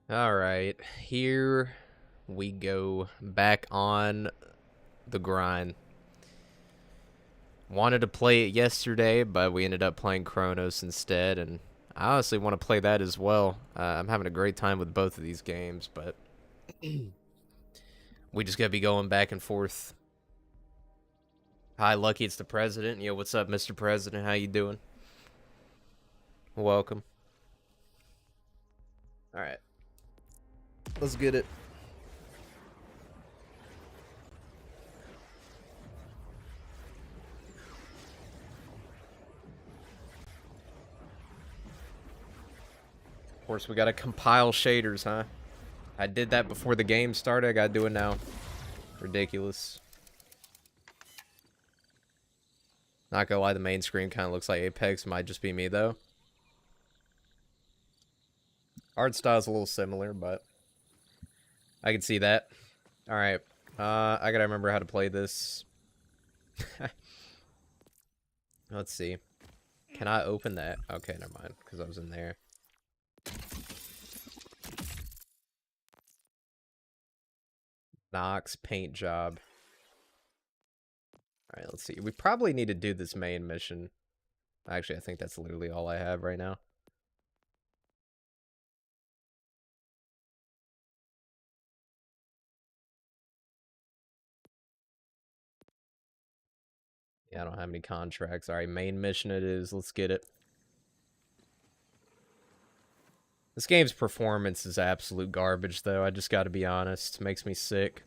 Alright, here we go back on the grind. Wanted to play it yesterday, but we ended up playing Chronos instead, and I honestly want to play that as well. I'm having a great time with both of these games, but we just gotta be going back and forth. Hi, Lucky, it's the President. Yo, what's up, Mr. President? How you doing? Welcome. Alright, let's get it. Of course, we gotta compile shaders, huh? I did that before the game started. I gotta do it now. Ridiculous. Not gonna lie, the main screen kind of looks like Apex. Might just be me, though. Art style's a little similar, but I can see that. Alright. I gotta remember how to play this. Let's see. Can I open that? Okay, never mind, because I was in there. Nox paint job. Alright, let's see. We probably need to do this main mission. Actually, I think that's literally all I have right now. Yeah, I don't have any contracts. Alright, main mission it is. Let's get it. This game's performance is absolute garbage, though. I just gotta be honest. It makes me sick.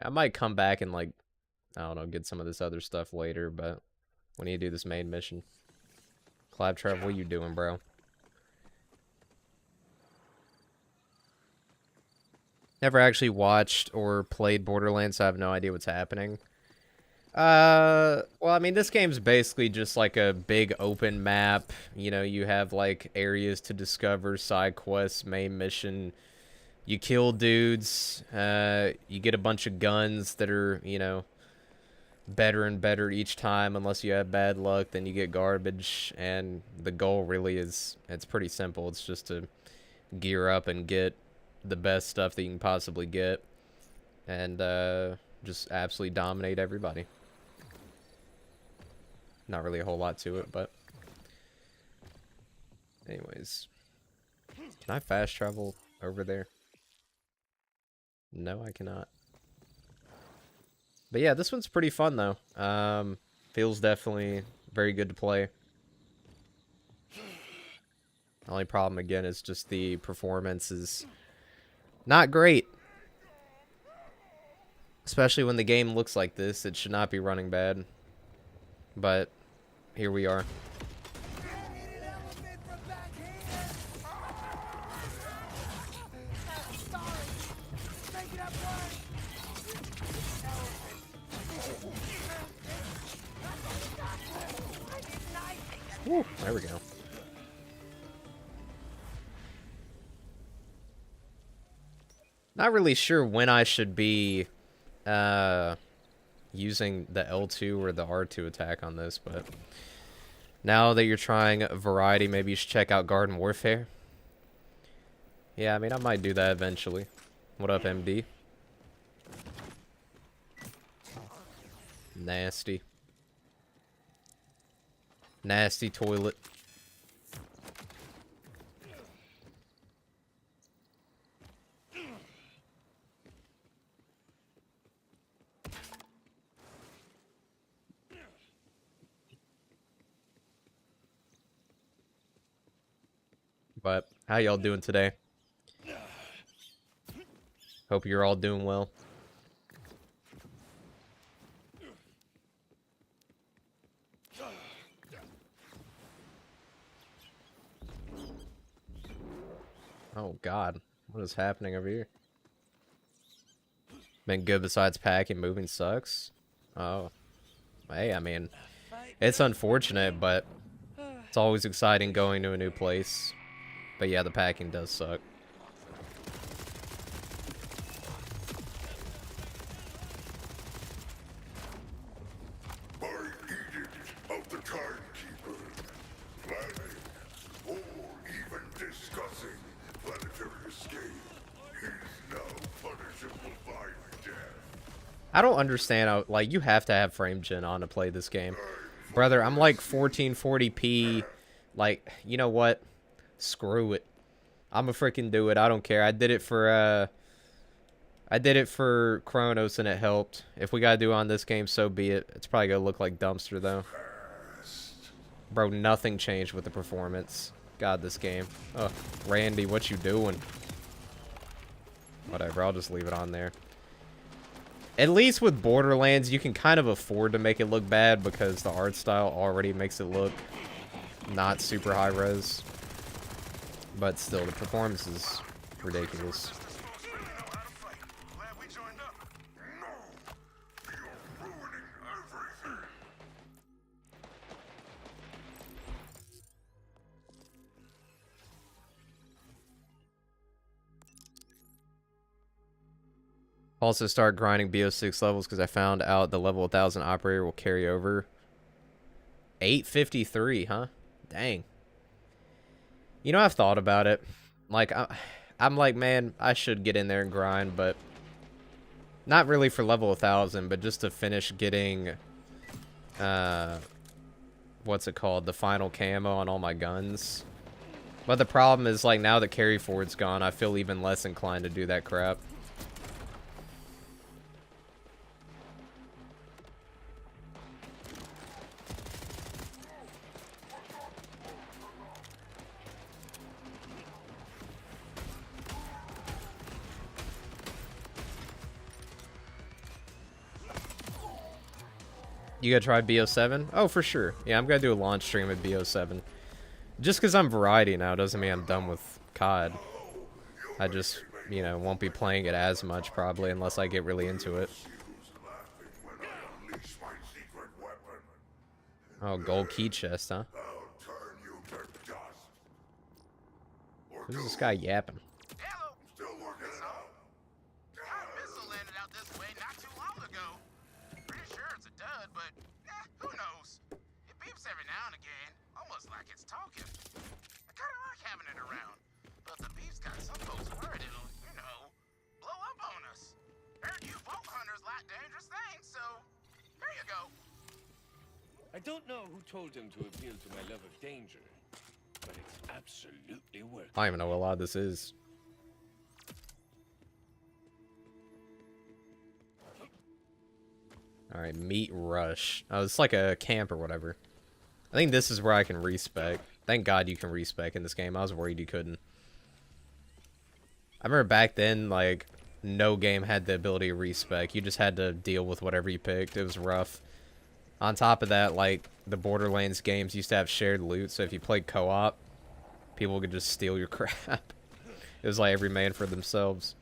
I might come back and, like, I don't know, get some of this other stuff later, but we need to do this main mission. Claptrap, what you doing, bro? Never actually watched or played Borderlands, so I have no idea what's happening. Well, I mean, this game's basically just like a big open map. You know, you have like areas to discover, side quests, main mission. You kill dudes. You get a bunch of guns that are, you know, better and better each time. Unless you have bad luck, then you get garbage. And the goal really is, it's pretty simple. It's just to gear up and get the best stuff that you can possibly get. And, just absolutely dominate everybody. Not really a whole lot to it, but anyways. Can I fast travel over there? No, I cannot. But yeah, this one's pretty fun though. Feels definitely very good to play. The only problem again is just the performance is not great. Especially when the game looks like this, it should not be running bad. But here we are. Woo, there we go. Not really sure when I should be using the L2 or the R2 attack on this, but now that you're trying a variety, maybe you should check out Garden Warfare. Yeah, I mean, I might do that eventually. What up, MD? Nasty. Nasty toilet. But how y'all doing today? Hope you're all doing well. Oh god, what is happening over here? Been good besides packing, moving sucks. Oh, hey, I mean, it's unfortunate, but it's always exciting going to a new place. But yeah, the packing does suck. By edict of the I don't understand how, like, you have to have frame gen on to play this game. Brother, I'm like 1440p. Like, you know what? Screw it. I'ma freaking do it. I don't care. I did it for Chronos and it helped. If we gotta do it on this game, so be it. It's probably gonna look like dumpster though. Bro, nothing changed with the performance. God, this game. Oh, Randy, what you doing? Whatever, I'll just leave it on there. At least with Borderlands, you can kind of afford to make it look bad because the art style already makes it look not super high res. But still, the performance is ridiculous. Also start grinding BO6 levels because I found out the level 1000 operator will carry over. 853, huh? Dang. You know, I've thought about it. Like, I'm like, man, I should get in there and grind, but not really for level 1000, but just to finish getting, what's it called? The final camo on all my guns. But the problem is, like, now that carry forward's gone, I feel even less inclined to do that crap. You gotta try BO7? Oh, for sure. Yeah, I'm gonna do a launch stream at BO7. Just because I'm variety now doesn't mean I'm done with COD. I just, you know, won't be playing it as much probably unless I get really into it. Oh, gold key chest, huh? Who's this guy yapping? Every now and again, almost like it's talking. I kind of like having it around, but the beef's got some folks worried it'll, you know, blow up on us. Heard you vault hunters like dangerous things, so here you go. I don't know who told him to appeal to my love of danger, but it's absolutely worth it. I don't even know what a lot of this is. Alright, meat rush. Oh, it's like a camp or whatever. I think this is where I can respec. Thank God you can respec in this game. I was worried you couldn't. I remember back then, like, no game had the ability to respec. You just had to deal with whatever you picked. It was rough. On top of that, like, the Borderlands games used to have shared loot, so if you played co-op, people could just steal your crap. It was like every man for themselves.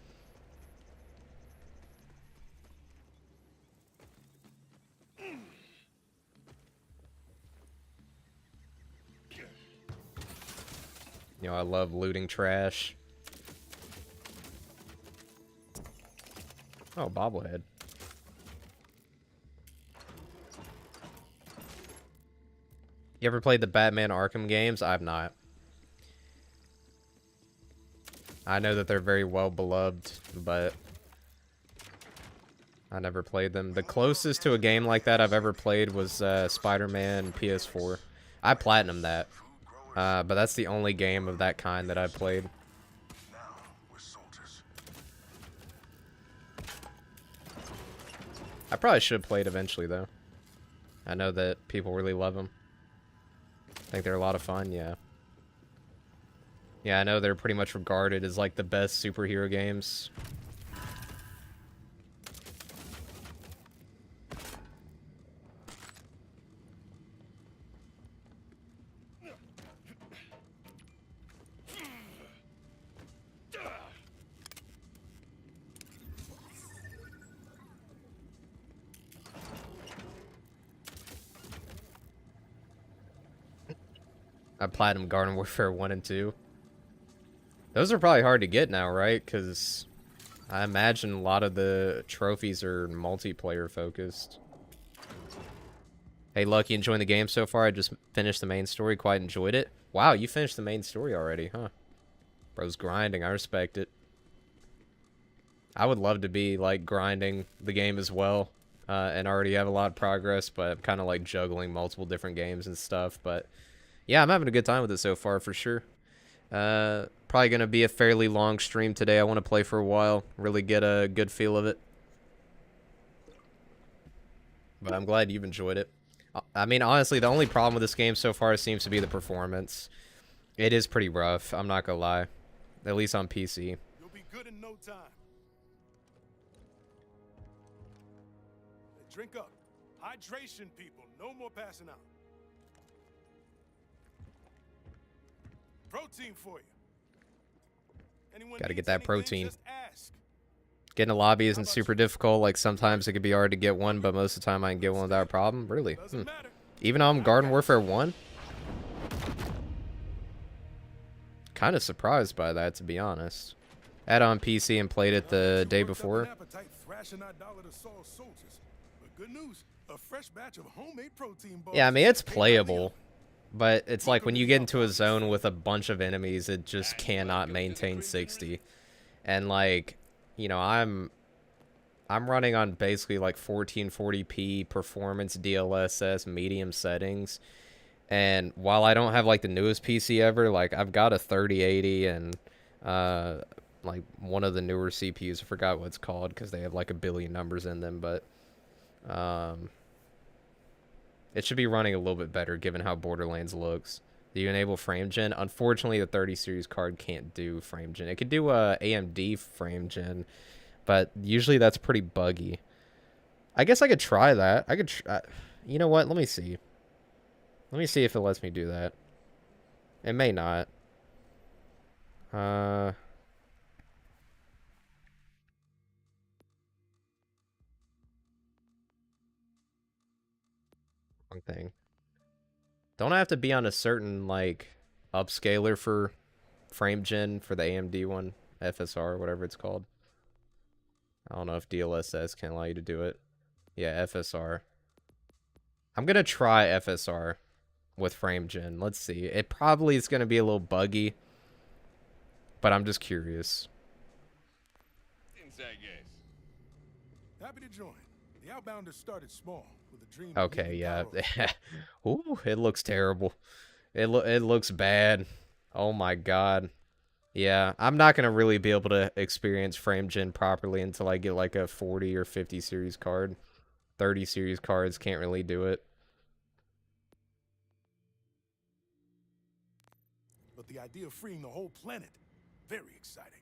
You know, I love looting trash. Oh, bobblehead. You ever played the Batman Arkham games? I've not. I know that they're very well beloved, but I never played them. The closest to a game like that I've ever played was Spider-Man PS4. I platinumed that. But that's the only game of that kind that I played. I probably should have played eventually, though. I know that people really love them. I think they're a lot of fun, yeah. Yeah, I know they're pretty much regarded as, like, the best superhero games. I platinum Garden Warfare 1 and 2. Those are probably hard to get now, right? Because I imagine a lot of the trophies are multiplayer focused. Hey, Lucky, enjoying the game so far? I just finished the main story. Quite enjoyed it. Wow, you finished the main story already, huh? Bro's grinding. I respect it. I would love to be like grinding the game as well, and already have a lot of progress, but I'm kind of like juggling multiple different games and stuff. But yeah, I'm having a good time with it so far for sure. Probably gonna be a fairly long stream today. I want to play for a while, really get a good feel of it. But I'm glad you've enjoyed it. I mean, honestly, the only problem with this game so far seems to be the performance. It is pretty rough, I'm not gonna lie. At least on PC. You'll be good in no time. Drink up. Hydration, people. No more passing out. Protein for you. Anyone Gotta get needs that anything, protein. just ask. Getting a lobby isn't super difficult. Like, sometimes it could be hard to get one, but most of the time I can get one without a problem. Really? Doesn't matter. Even on Garden Warfare 1? Kind of surprised by that, to be honest. Had it on PC and played it the day Worked up before. an appetite thrashing our dollar to Saul soldiers. But good news, a fresh batch of homemade protein bars. Yeah, I mean, it's playable. But it's like when you get into a zone with a bunch of enemies, it just cannot maintain 60. And like, you know, I'm running on basically like 1440p performance DLSS medium settings. And while I don't have like the newest PC ever, like I've got a 3080 and like one of the newer CPUs. I forgot what it's called because they have like a billion numbers in them, but it should be running a little bit better given how Borderlands looks. Do you enable frame gen? Unfortunately, the 30 series card can't do frame gen. It could do AMD frame gen, but usually that's pretty buggy. I guess I could try that. I could you know what? Let me see. Let me see if it lets me do that. It may not. Wrong thing. Don't I have to be on a certain, like, upscaler for frame gen for the AMD one? FSR, whatever it's called. I don't know if DLSS can allow you to do it. Yeah, FSR. I'm gonna try FSR with frame gen. Let's see. It probably is gonna be a little buggy, but I'm just curious. Inside, guys. Happy to join. The Outbounders started small with a dream. Okay, yeah. Ooh, it looks terrible. It looks bad. Oh my god. Yeah, I'm not gonna really be able to experience frame gen properly until I get like a 40 or 50 series card. 30 series cards can't really do it. But the idea of freeing the whole planet, very exciting.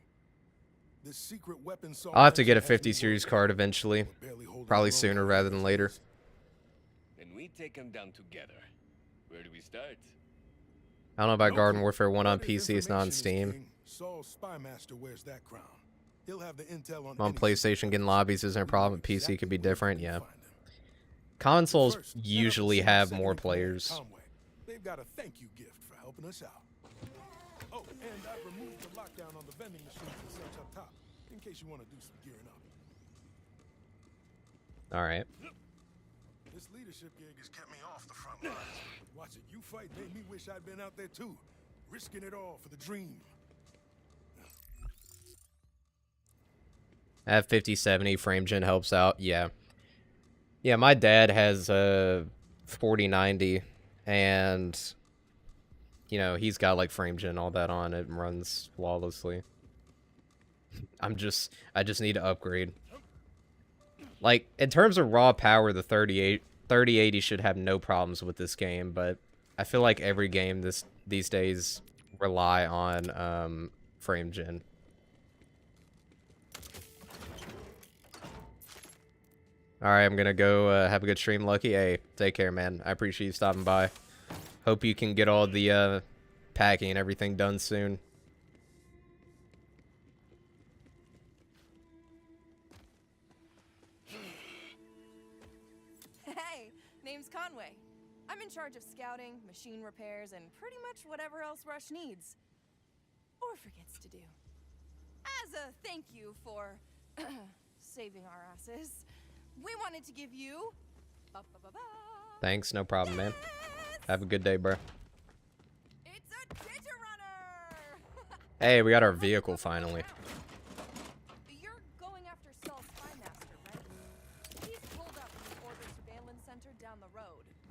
This secret weapon. I'll have to get a 50 series card eventually. Probably sooner rather than later. Then we take them down together. Where do we start? I don't know about Garden Warfare 1 on PC. It's not on Steam. Saul's spy master wears that crown. He'll have the intel On PlayStation, getting lobbies isn't a problem. PC could be different, yeah. Consoles usually have more players. They've got a thank you gift for helping us out. Oh, and I've removed the lockdown on the vending machines and such up top, in case you want to do some gearing up. Alright. This leadership gig has kept me off the front lines. Watching you fight made me wish I'd been out there too, risking it all for the dream. At 5070 frame gen helps out, yeah. Yeah, my dad has a 4090 and you know, he's got like frame gen all that on it and runs flawlessly. I just need to upgrade. Like, in terms of raw power, the 3080 should have no problems with this game, but I feel like every game these days rely on frame gen. Alright, I'm gonna go have a good stream, Lucky. Hey, take care, man. I appreciate you stopping by. Hope you can get all the packing and everything done soon. Hey, name's Conway. I'm in charge of scouting, machine repairs, and pretty much whatever else Rush needs. Or forgets to do. As a thank you for saving our asses, we wanted to give you... Thanks, no problem, man. Have a good day, bro. It's a Jitter Runner! Hey, we got our vehicle finally. You're going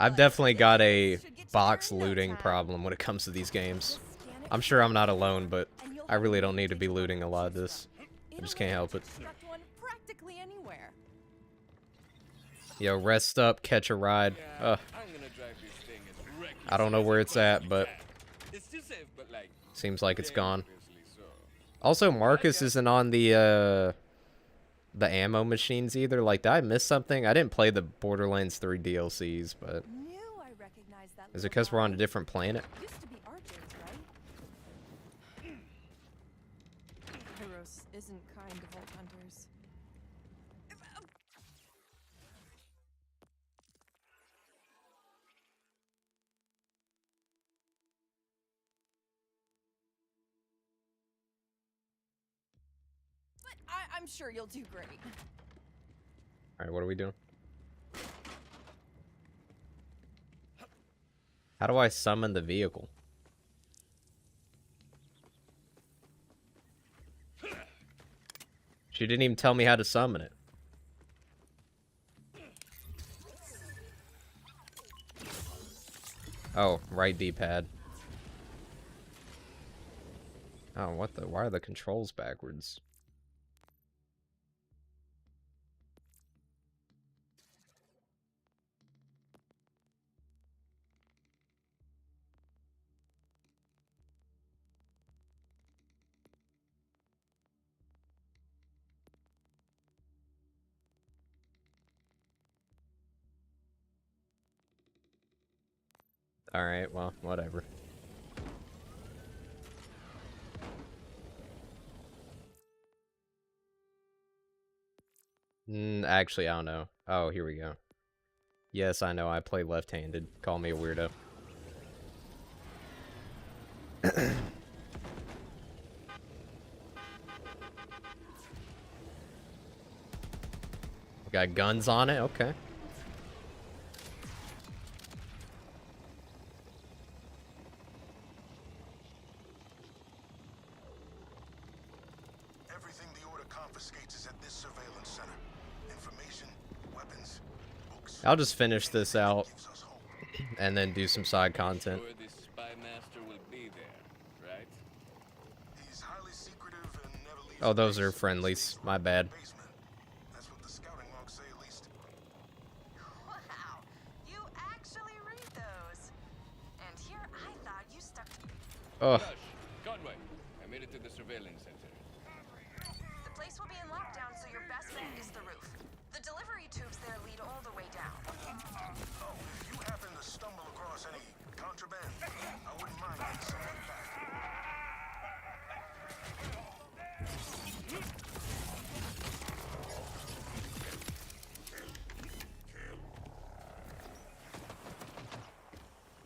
I've definitely got a box looting problem when it comes to these games. I'm sure I'm not alone, but I really don't need to be looting a lot of this. I just can't help it. Practically anywhere. Yo, rest up, catch a ride. I'm gonna drive this thing and wreck I don't know where it's at, but it's still safe, but like seems like it's gone. obviously so. Also, Marcus isn't on the ammo machines either. Like, did I miss something? I didn't play the Borderlands 3 DLCs, but Knew I recognized that is it little because we're on a guy. different planet? Used to be archers, right? Hyros isn't kind to vault hunters. But I'm sure you'll do great. Alright, what are we doing? How do I summon the vehicle? She didn't even tell me how to summon it. Oh, right D-pad. Oh, what the? Why are the controls backwards? Alright, well, whatever. Actually, I don't know. Oh, here we go. Yes, I know, I play left-handed. Call me a weirdo. Got guns on it? Okay. Everything the Order confiscates is at this surveillance center. Information, weapons, books. I'll just finish this out Gives us hope. and then do some side content. Sure this spy master will be there, right? He's highly secretive and never leaves Oh, a those are base. friendlies. My bad. Basement. That's what the scouting logs say at least. Wow, you actually read those. And here I thought you stuck. Oh, Gosh, Conway, I made it to the surveillance center. The place will be in lockdown, so your best bet is the roof. The delivery tubes there lead all the way down. Oh, if you happen to stumble across any contraband, I wouldn't mind getting some of it back.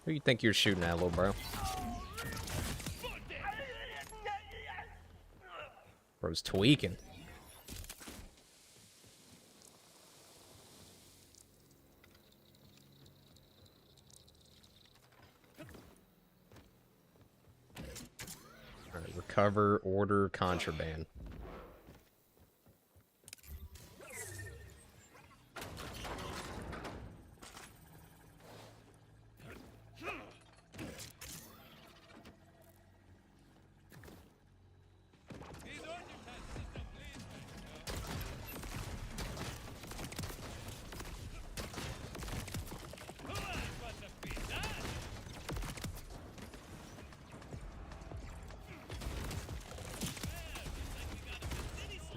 who you think you're shooting at, little bro? Bro's tweaking. Alright, recover, order, contraband.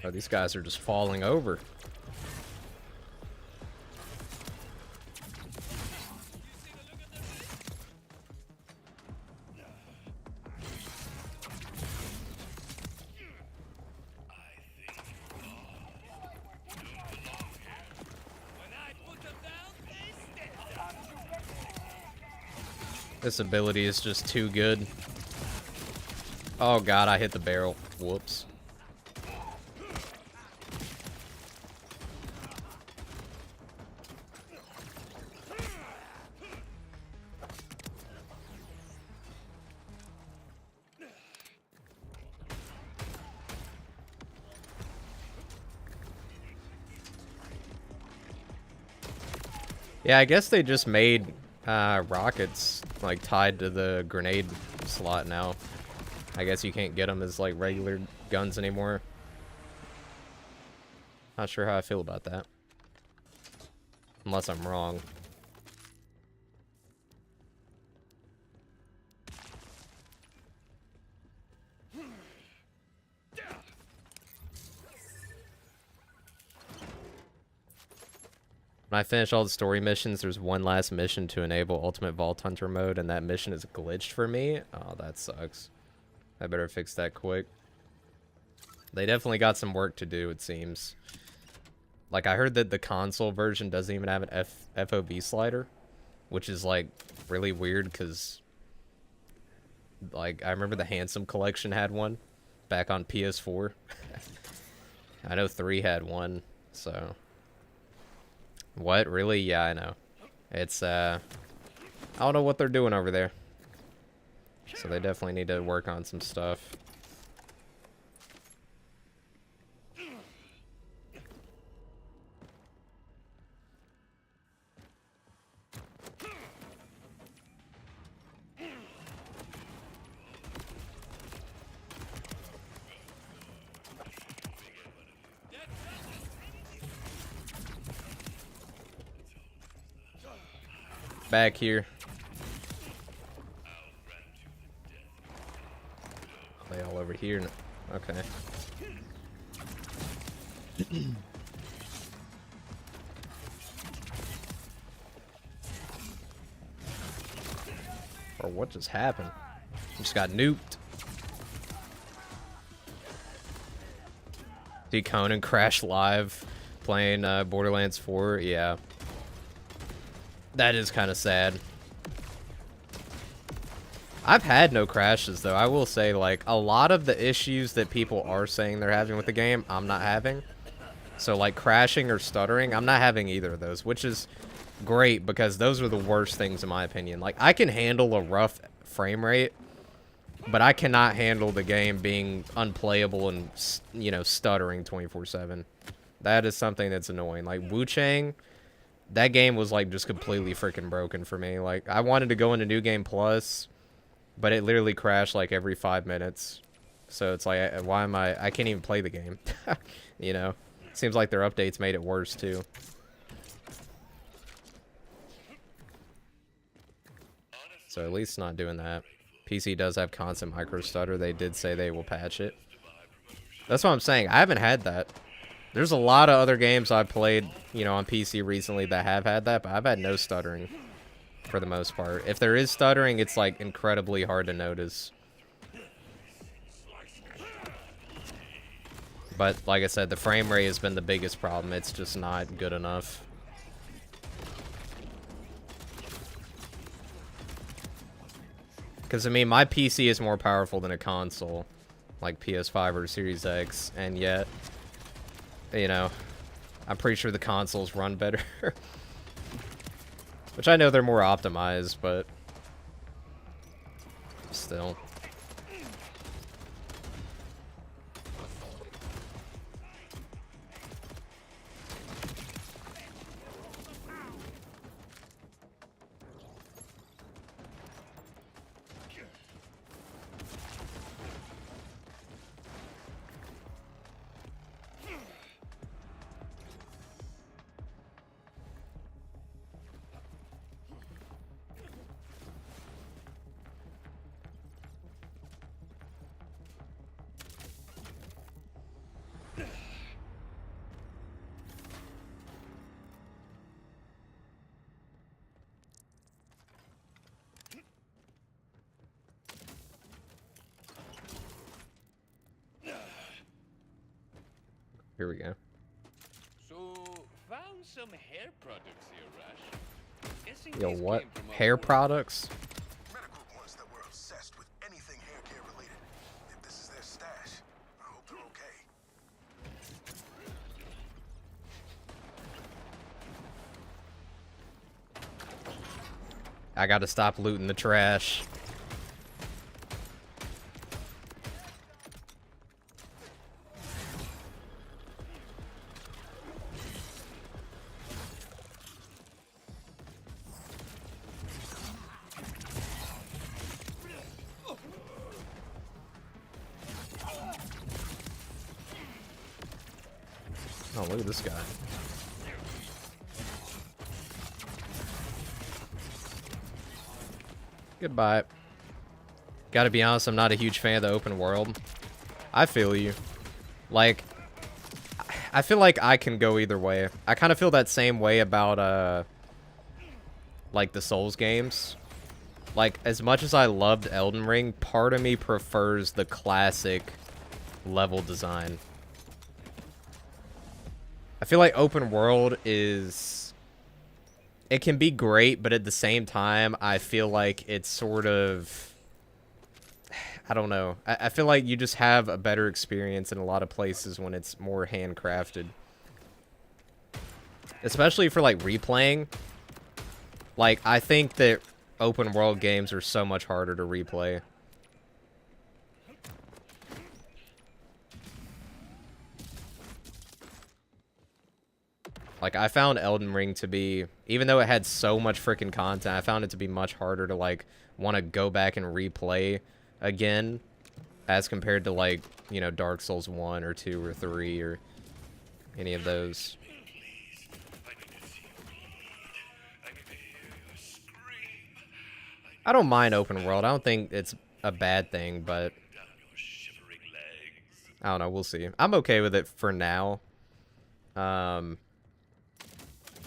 Oh, these guys are just falling over. This ability is just too good. Oh god, I hit the barrel. Whoops. Yeah, I guess they just made Rockets, like, tied to the grenade slot now. I guess you can't get them as, like, regular guns anymore. Not sure how I feel about that. Unless I'm wrong. When I finish all the story missions, there's one last mission to enable Ultimate Vault Hunter mode, and that mission is glitched for me. Oh, that sucks. I better fix that quick. They definitely got some work to do, it seems. Like, I heard that the console version doesn't even have an FOV slider, which is, like, really weird, because, like, I remember the Handsome Collection had one back on PS4. I know 3 had one, so... What? Really? Yeah, I know. It's, I don't know what they're doing over there. So they definitely need to work on some stuff. Back here. Are they all over here? Okay. Or what just happened? Just got nuked. Did Conan crash live playing Borderlands 4? Yeah. That is kind of sad. I've had no crashes, though. I will say, like, a lot of the issues that people are saying they're having with the game, I'm not having. So, like, crashing or stuttering, I'm not having either of those, which is great because those are the worst things in my opinion. Like, I can handle a rough frame rate, but I cannot handle the game being unplayable and, you know, stuttering 24/7. That is something that's annoying. Like, Wu Chang... That game was, like, just completely freaking broken for me. Like, I wanted to go into New Game Plus, but it literally crashed, like, every 5 minutes. So it's like, why am I can't even play the game. You know? Seems like their updates made it worse, too. So at least not doing that. PC does have constant micro stutter. They did say they will patch it. That's what I'm saying. I haven't had that. There's a lot of other games I've played, you know, on PC recently that have had that, but I've had no stuttering for the most part. If there is stuttering, it's, like, incredibly hard to notice. But, like I said, the frame rate has been the biggest problem. It's just not good enough. Because, I mean, my PC is more powerful than a console, like PS5 or Series X, and yet... You know, I'm pretty sure the consoles run better. Which I know they're more optimized, but still. Here we go. So, found some hair products here, Rush. Guessing Yo, these what? came from Hair our products? Met a group once that were obsessed with anything hair care related. If this is their stash, I hope they're okay. I gotta stop looting the trash. Oh, look at this guy. Goodbye. Gotta be honest, I'm not a huge fan of the open world. I feel you. Like, I feel like I can go either way. I kind of feel that same way about, like, the Souls games. Like, as much as I loved Elden Ring, part of me prefers the classic level design. I feel like open world is... It can be great, but at the same time, I feel like it's sort of... I don't know. I feel like you just have a better experience in a lot of places when it's more handcrafted. Especially for, like, replaying. Like, I think that open world games are so much harder to replay. Like, I found Elden Ring to be, even though it had so much freaking content, I found it to be much harder to, like, want to go back and replay again as compared to, like, you know, Dark Souls 1 or 2 or 3 or any of those. I don't mind open world. I don't think it's a bad thing, but I don't know. We'll see. I'm okay with it for now.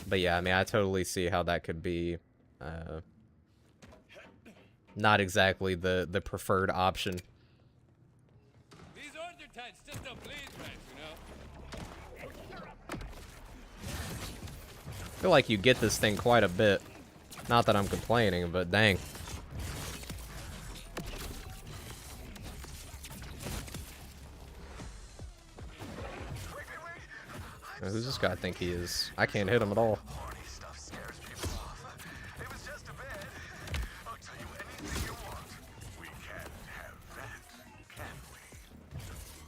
But yeah, I mean, I totally see how that could be not exactly the preferred option. These order tights just don't bleed right, you know? I feel like you get this thing quite a bit. Not that I'm complaining, but dang. Who's this guy think he is? I can't hit him at all.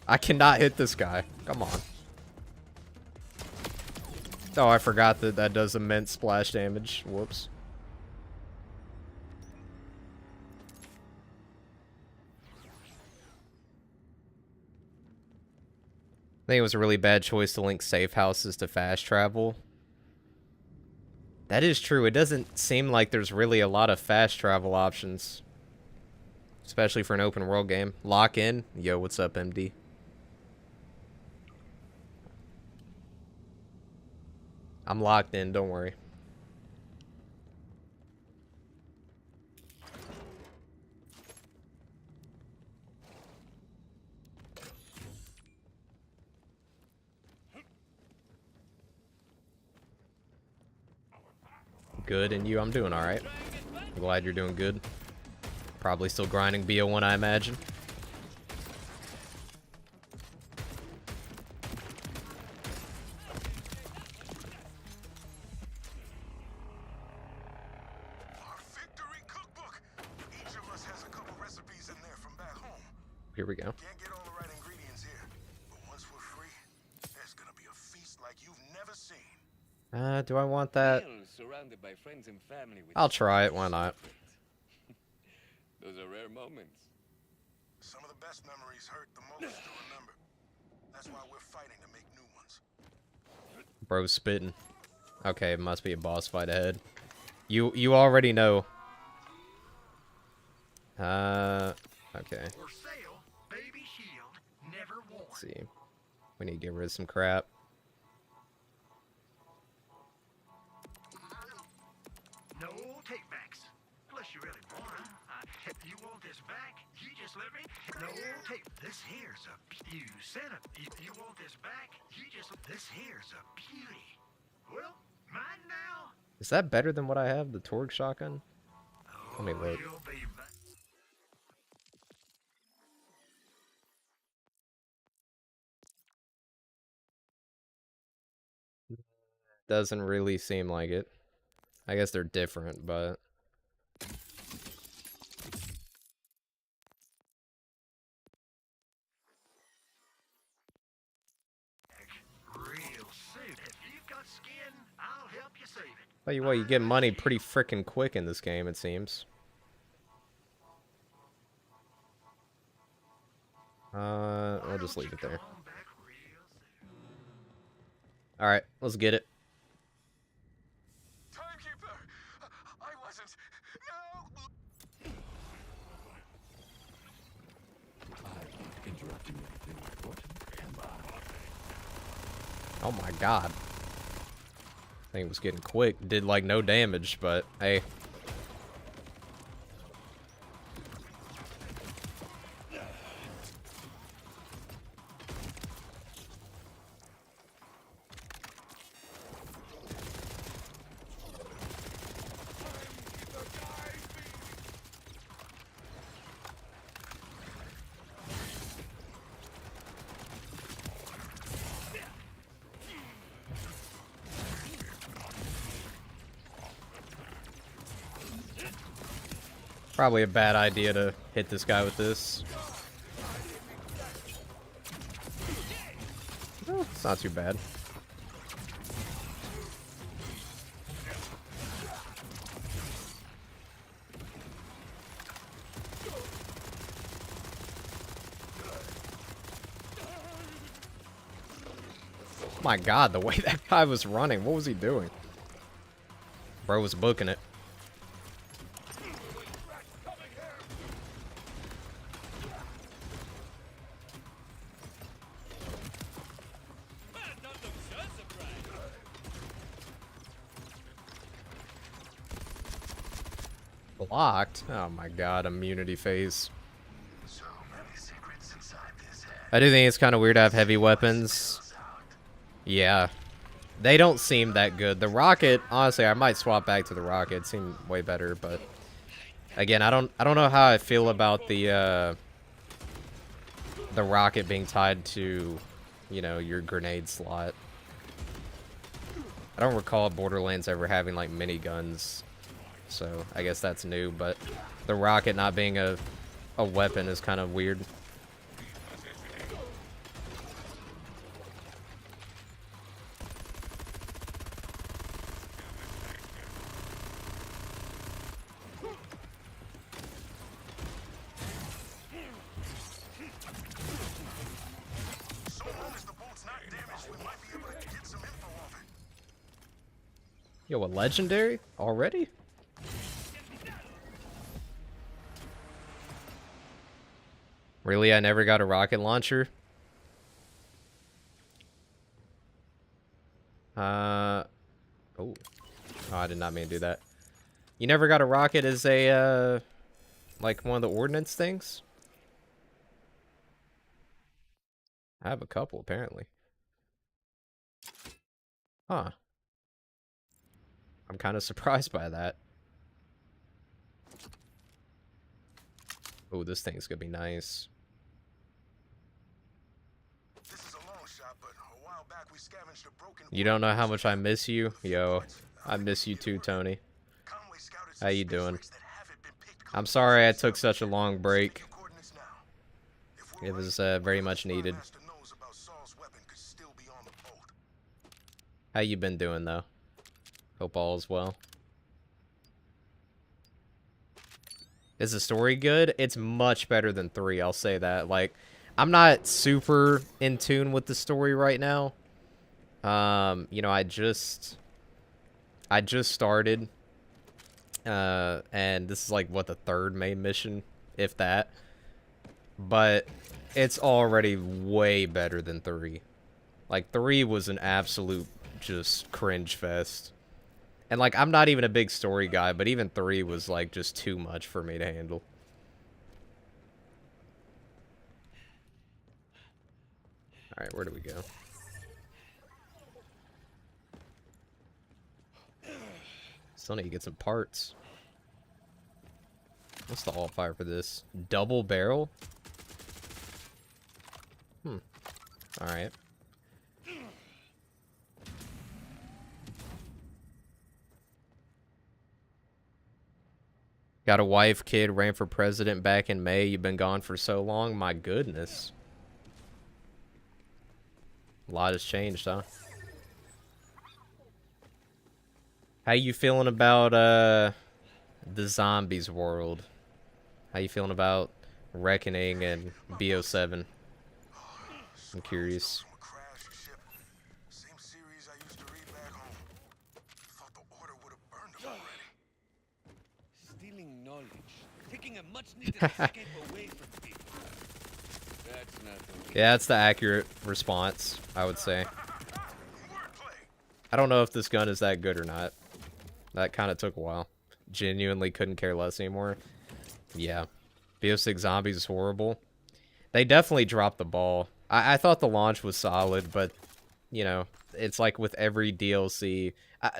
I cannot hit this guy. Come on. Oh, I forgot that that does immense splash damage. Whoops. I think it was a really bad choice to link safe houses to fast travel. That is true. It doesn't seem like there's really a lot of fast travel options. Especially for an open world game. Lock in. Yo, what's up, MD? I'm locked in, don't worry. Good, and you? I'm doing alright. I'm glad you're doing good. Probably still grinding BO1, I imagine. Here we go. Can't get all the right ingredients here, but once we're free, there's gonna be a feast like you've never seen. Do I want that? Meals surrounded by friends and family with I'll try it, why not? Those are rare moments. Some of the best memories hurt the most to remember. That's why we're fighting to make new ones. Bro's spitting. Okay, it must be a boss fight ahead. You already know. Okay. Let's see. We need to get rid of some crap. No takebacks. Unless you really want. If you want this back, you just let me. No take. This here's a you said it. You want this back, you just. This here's a beauty. Well, mine now. Is that better than what I have? The Torgue shotgun? Let me look. You'll be back. Doesn't really seem like it. I guess they're different, but... Real soon. If you've got skin, I'll help you save it. Tell you what, you get money pretty frickin' quick in this game, it seems. We'll just leave it there. Alright, let's get it. Timekeeper! I wasn't. No! Interrupting anything important, am I? Oh my god. Thing was getting quick. Did like no damage, but hey. Probably a bad idea to hit this guy with this. Oh, it's not too bad. My god, the way that guy was running, what was he doing? Bro was booking it. Blocked? Oh my god, immunity phase. So many secrets inside this head. I do think it's kind of weird to have heavy weapons. Yeah. They don't seem that good. The rocket, honestly, I might swap back to the rocket. It seemed way better, but again, I don't know how I feel about the rocket being tied to, you know, your grenade slot. I don't recall Borderlands ever having like miniguns. So, I guess that's new, but the rocket not being a weapon is kind of weird. So long as the bolt's not damaged, we might be able to get some info off it. Yo, a legendary? Already? Really? I never got a rocket launcher? Oh. Oh, I did not mean to do that. You never got a rocket as a, like one of the ordnance things? I have a couple, apparently. Huh. I'm kind of surprised by that. Oh, this thing's gonna be nice. This is a long shot, but a while back we scavenged a broken. You don't know how much I miss you? Yo, I miss you too, Tony. Conway scouted How you some space doing? rigs that haven't been picked I'm clean. sorry I took such a long break. Coordinates now. If we're It was right, very much whoever needed. Master knows about Saul's weapon could still be on the boat. How you been doing, though? Hope all is well. Is the story good? It's much better than 3, I'll say that. Like, I'm not super in tune with the story right now. You know, I just started. And this is like, what, the 3rd main mission, if that. But it's already way better than 3. Like, 3 was an absolute just cringe fest. And, like, I'm not even a big story guy, but even 3 was, like, just too much for me to handle. Alright, where do we go? Still need to get some parts. What's the alt-fire for this? Double barrel? Alright. Got a wife, kid, ran for president back in May. You've been gone for so long. My goodness. A lot has changed, huh? How you feeling about the zombies world? How you feeling about Reckoning and BO7? I'm curious. From a crash ship. Same series I taking a much-needed escape away from people. That's not the way. Yeah, that's the accurate response, I would say. I don't know if this gun is that good or not. That kind of took a while. Genuinely couldn't care less anymore. Yeah. BO6 Zombies is horrible. They definitely dropped the ball. I thought the launch was solid, but, you know, it's like with every DLC.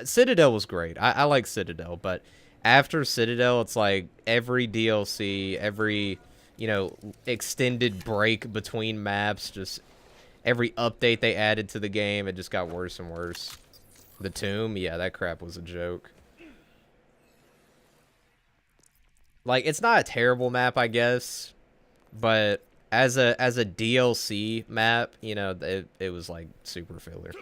Citadel was great. I like Citadel, but after Citadel, it's like every DLC, every, you know, extended break between maps, just every update they added to the game, it just got worse and worse. The Tomb, yeah, that crap was a joke. Like, it's not a terrible map, I guess, but as a DLC map, you know, it was like super filler.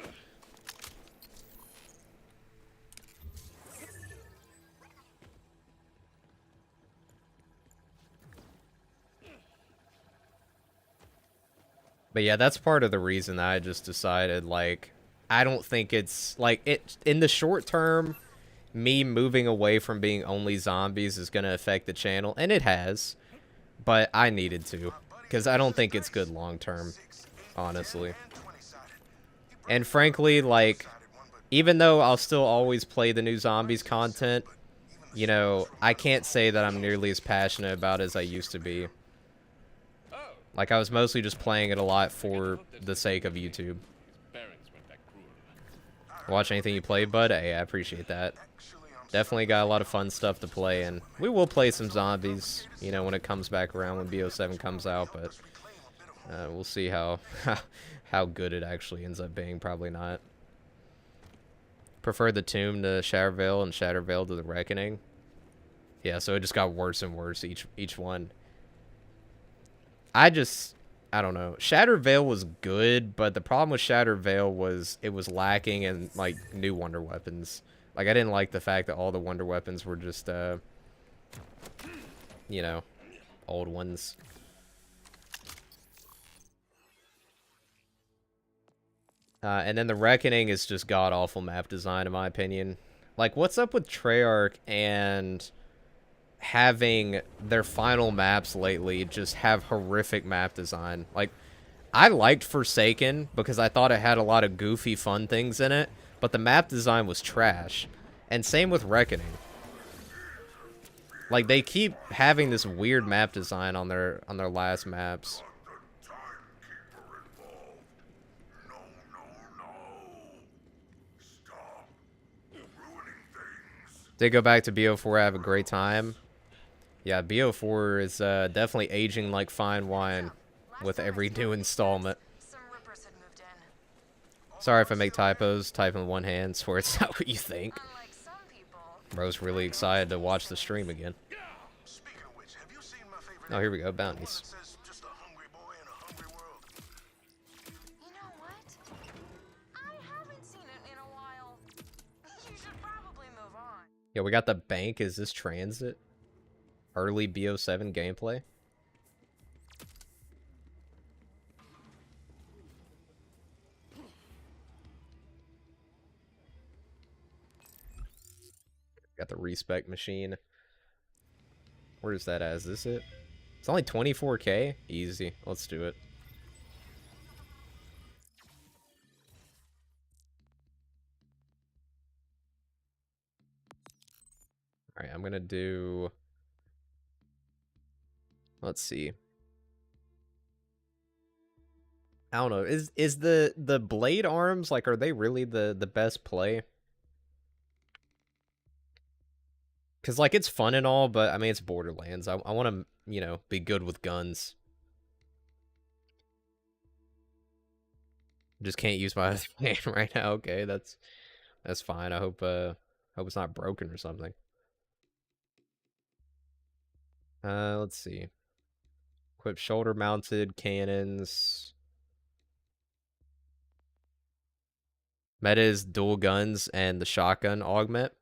But yeah, that's part of the reason that I just decided, like, I don't think it's like it in the short term. Me moving away from being only zombies is going to affect the channel, and it has, but I needed to, because I don't think it's good long term, honestly. And frankly, like, even though I'll still always play the new zombies content, you know, I can't say that I'm nearly as passionate about it as I used to be. Like, I was mostly just playing it a lot for the sake of YouTube. Watch anything you play, bud? Hey, I appreciate that. Definitely got a lot of fun stuff to play, and we will play some zombies, you know, when it comes back around, when BO7 comes out, but we'll see how good it actually ends up being. Probably not. Prefer the Tomb to Shattervale and Shattervale to the Reckoning. Yeah, so it just got worse and worse each one. I don't know. Shattervale was good, but the problem with Shattervale was it was lacking in, like, new wonder weapons. Like, I didn't like the fact that all the wonder weapons were just, you know, old ones. And then the Reckoning is just god-awful map design, in my opinion. Like, what's up with Treyarch and having their final maps lately just have horrific map design? Like, I liked Forsaken because I thought it had a lot of goofy, fun things in it, but the map design was trash. And same with Reckoning. Like, they keep having this weird map design on their last maps. Did go back to BO4, have a great time. Yeah, BO4 is definitely aging like fine wine with every new installment. Sorry if I make typos, type in one hand, swear it's not what you think. Bro's really excited to watch the stream again. Oh, here we go, bounties. You know what? I haven't seen it in a while. You should probably move on. Yeah, we got the bank. Is this transit? Early BO7 gameplay? Got the respec machine. Where is that at? Is this it? It's only 24K? Easy. Let's do it. Alright, I'm gonna do... Let's see. I don't know. Is the blade arms, like, are they really the best play? Because, like, it's fun and all, but, I mean, it's Borderlands. I want to, you know, be good with guns. Just can't use my other hand right now. Okay, that's fine. I hope it's not broken or something. Let's see. Equip shoulder-mounted cannons. Meta is dual guns and the shotgun augment.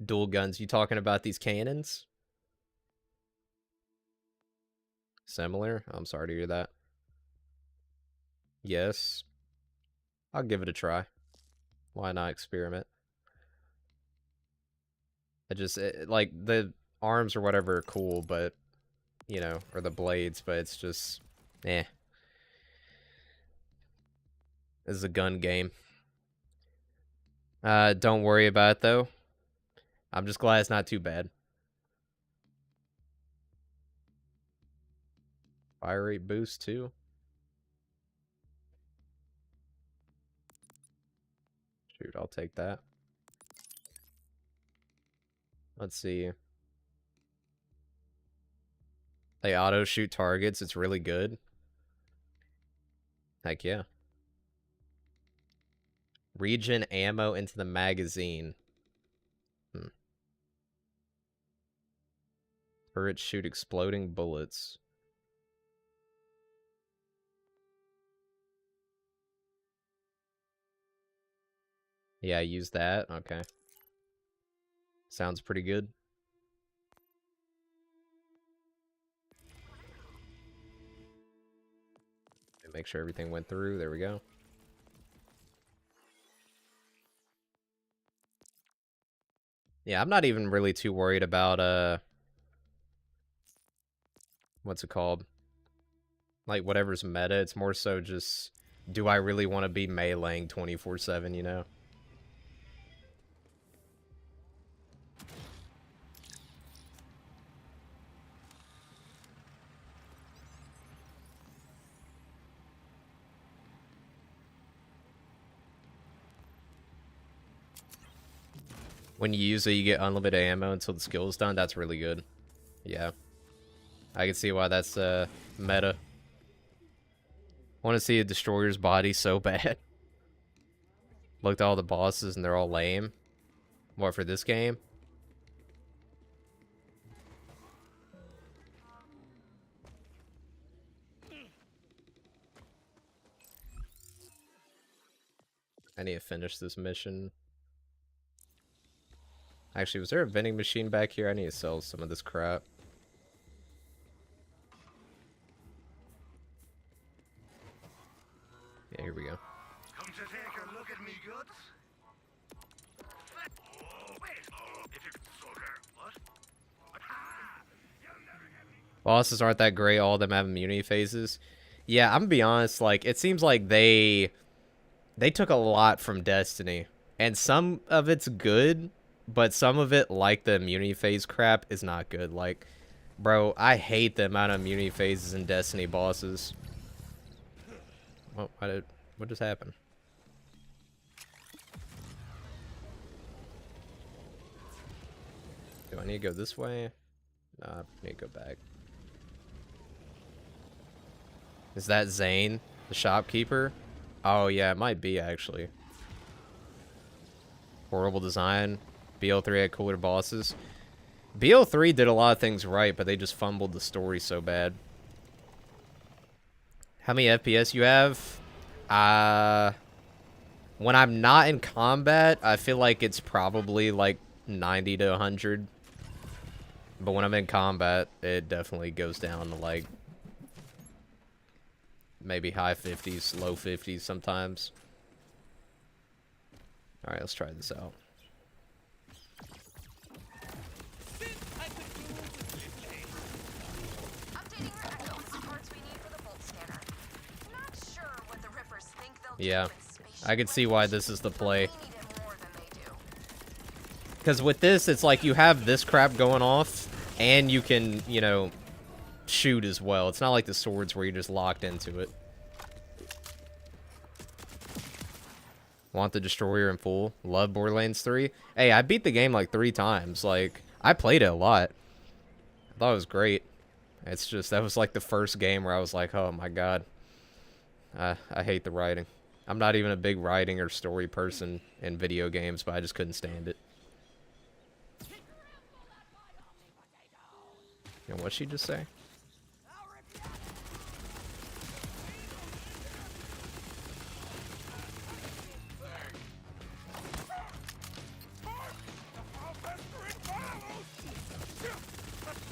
Dual guns. You talking about these cannons? Similar? I'm sorry to hear that. Yes. I'll give it a try. Why not experiment? Like, the arms or whatever are cool, but, you know, or the blades, but it's just, eh. This is a gun game. Don't worry about it, though. I'm just glad it's not too bad. Fire rate boost, too. Shoot, I'll take that. Let's see. They auto-shoot targets. It's really good. Heck yeah. Regen ammo into the magazine. Turrets shoot exploding bullets. Yeah, use that. Okay. Sounds pretty good. Make sure everything went through. There we go. Yeah, I'm not even really too worried about, what's it called? Like, whatever's meta. It's more so just, do I really want to be meleeing 24/7, you know? When you use it, you get unlimited ammo until the skill is done. That's really good. Yeah. I can see why that's meta. Want to see a destroyer's body so bad. Looked at all the bosses and they're all lame. What, for this game? I need to finish this mission. Actually, was there a vending machine back here? I need to sell some of this crap. Yeah, here we go. Come to take a look at me goods? Oh, wait. Oh, if you sugar. What? Ha! You'll never get me. Bosses aren't that great. All of them have immunity phases. Yeah, I'm gonna be honest. Like, it seems like they took a lot from Destiny, and some of it's good, but some of it, like the immunity phase crap, is not good. Like, bro, I hate the amount of immunity phases in Destiny bosses. Oh, what just happened? Do I need to go this way? Nah, I need to go back. Is that Zane, the shopkeeper? Oh, yeah, it might be, actually. Horrible design. BO3 had cooler bosses. BO3 did a lot of things right, but they just fumbled the story so bad. How many FPS you have? When I'm not in combat, I feel like it's probably like 90 to 100. But when I'm in combat, it definitely goes down to like maybe high 50s, low 50s sometimes. Alright, let's try this out. Yeah, I can see why this is the play. Because with this, it's like you have this crap going off, and you can, you know, shoot as well. It's not like the swords where you're just locked into it. Want the Destroyer in full. Love Borderlands 3. Hey, I beat the game like 3 times. Like, I played it a lot. I thought it was great. It's just, that was like the first game where I was like, oh my god. I hate the writing. I'm not even a big writing or story person in video games, but I just couldn't stand it. And what'd she just say?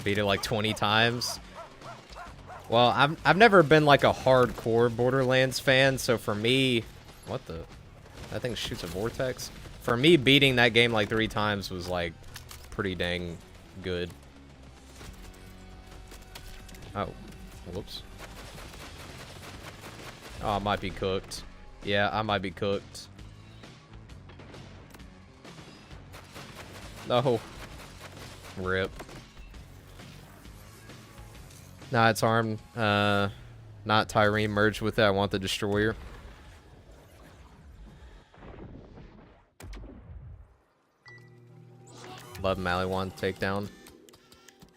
Beat it like 20 times. Well, I've never been like a hardcore Borderlands fan, so for me, what the? That thing shoots a vortex. For me, beating that game like 3 times was like pretty dang good. Oh, whoops. Oh, I might be cooked. Yeah, I might be cooked. No. Rip. Nah, it's armed. Not Tyrene merged with it. I want the destroyer. Love Maliwan takedown.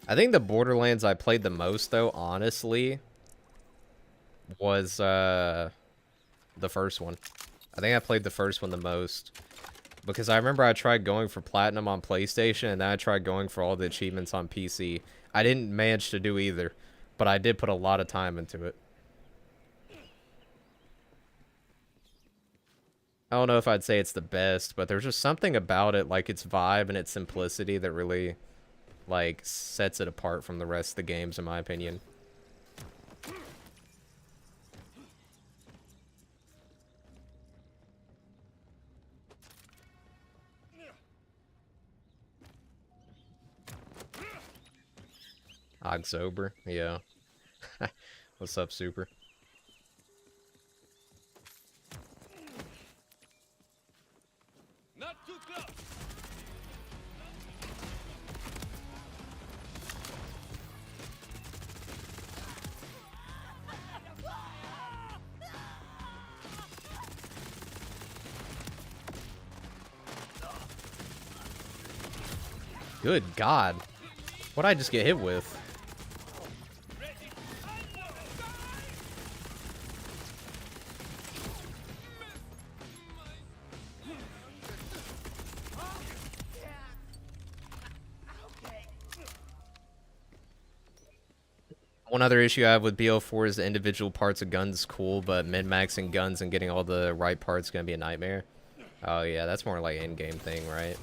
I think the Borderlands I played the most, though, honestly, was the first one. I think I played the first one the most. Because I remember I tried going for Platinum on PlayStation, and then I tried going for all the achievements on PC. I didn't manage to do either, but I did put a lot of time into it. I don't know if I'd say it's the best, but there's just something about it, like its vibe and its simplicity, that really, like, sets it apart from the rest of the games, in my opinion. Ogsober, yeah. What's up, Super? Not too close. Good God. What'd I just get hit with? One other issue I have with BO4 is the individual parts of guns cool, but min-maxing guns and getting all the right parts is going to be a nightmare. Oh yeah, that's more like an in-game thing, right?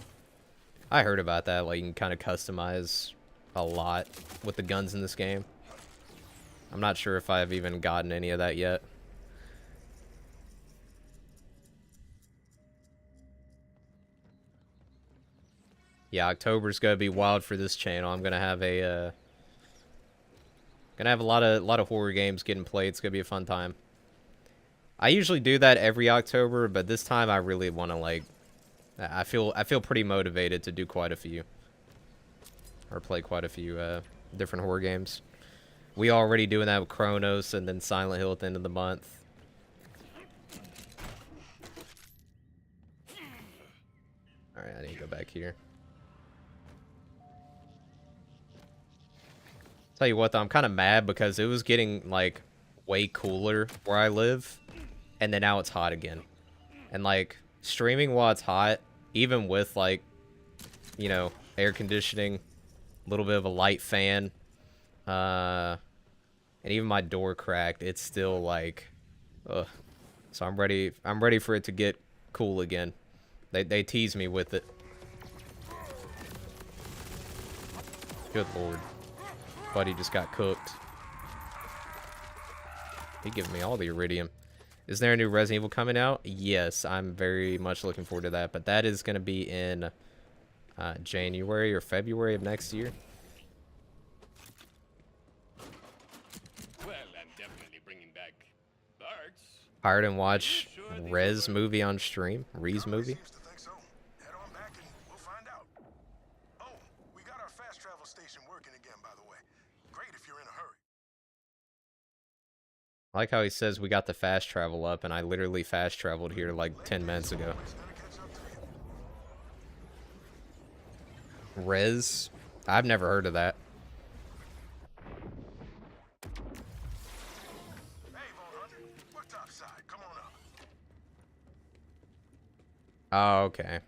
I heard about that, like you can kind of customize a lot with the guns in this game. I'm not sure if I've even gotten any of that yet. Yeah, October's gonna be wild for this channel. I'm gonna have a a lot of horror games getting played. It's gonna be a fun time. I usually do that every October, but this time I really want to, like, I feel pretty motivated to do quite a few, or play quite a few different horror games. We already doing that with Chronos and then Silent Hill at the end of the month. All right, I need to go back here. Tell you what, though, I'm kind of mad because it was getting, like, way cooler where I live, and then now it's hot again. And, like, streaming while it's hot, even with, like, you know, air conditioning, a little bit of a light fan, and even my door cracked, it's still, like, ugh. So I'm ready for it to get cool again. They tease me with it. Good lord. Buddy just got cooked. He giving me all the iridium. Is there a new Resident Evil coming out? Yes, I'm very much looking forward to that. But that is going to be in January or February of next year. Well, I'm definitely bringing back parts. Pirate and watch Rez movie on stream. Reez movie. Seems to think so. Head on back and we'll find out. Oh, we got our fast travel station working again, by the way. Great if you're in a hurry. I like how he says we got the fast travel up, and I literally fast traveled here like 10 minutes ago. It's gonna catch up to you. Rez? I've never heard of that. Hey, Vault Hunter, we're topside. Come on up. Oh, okay.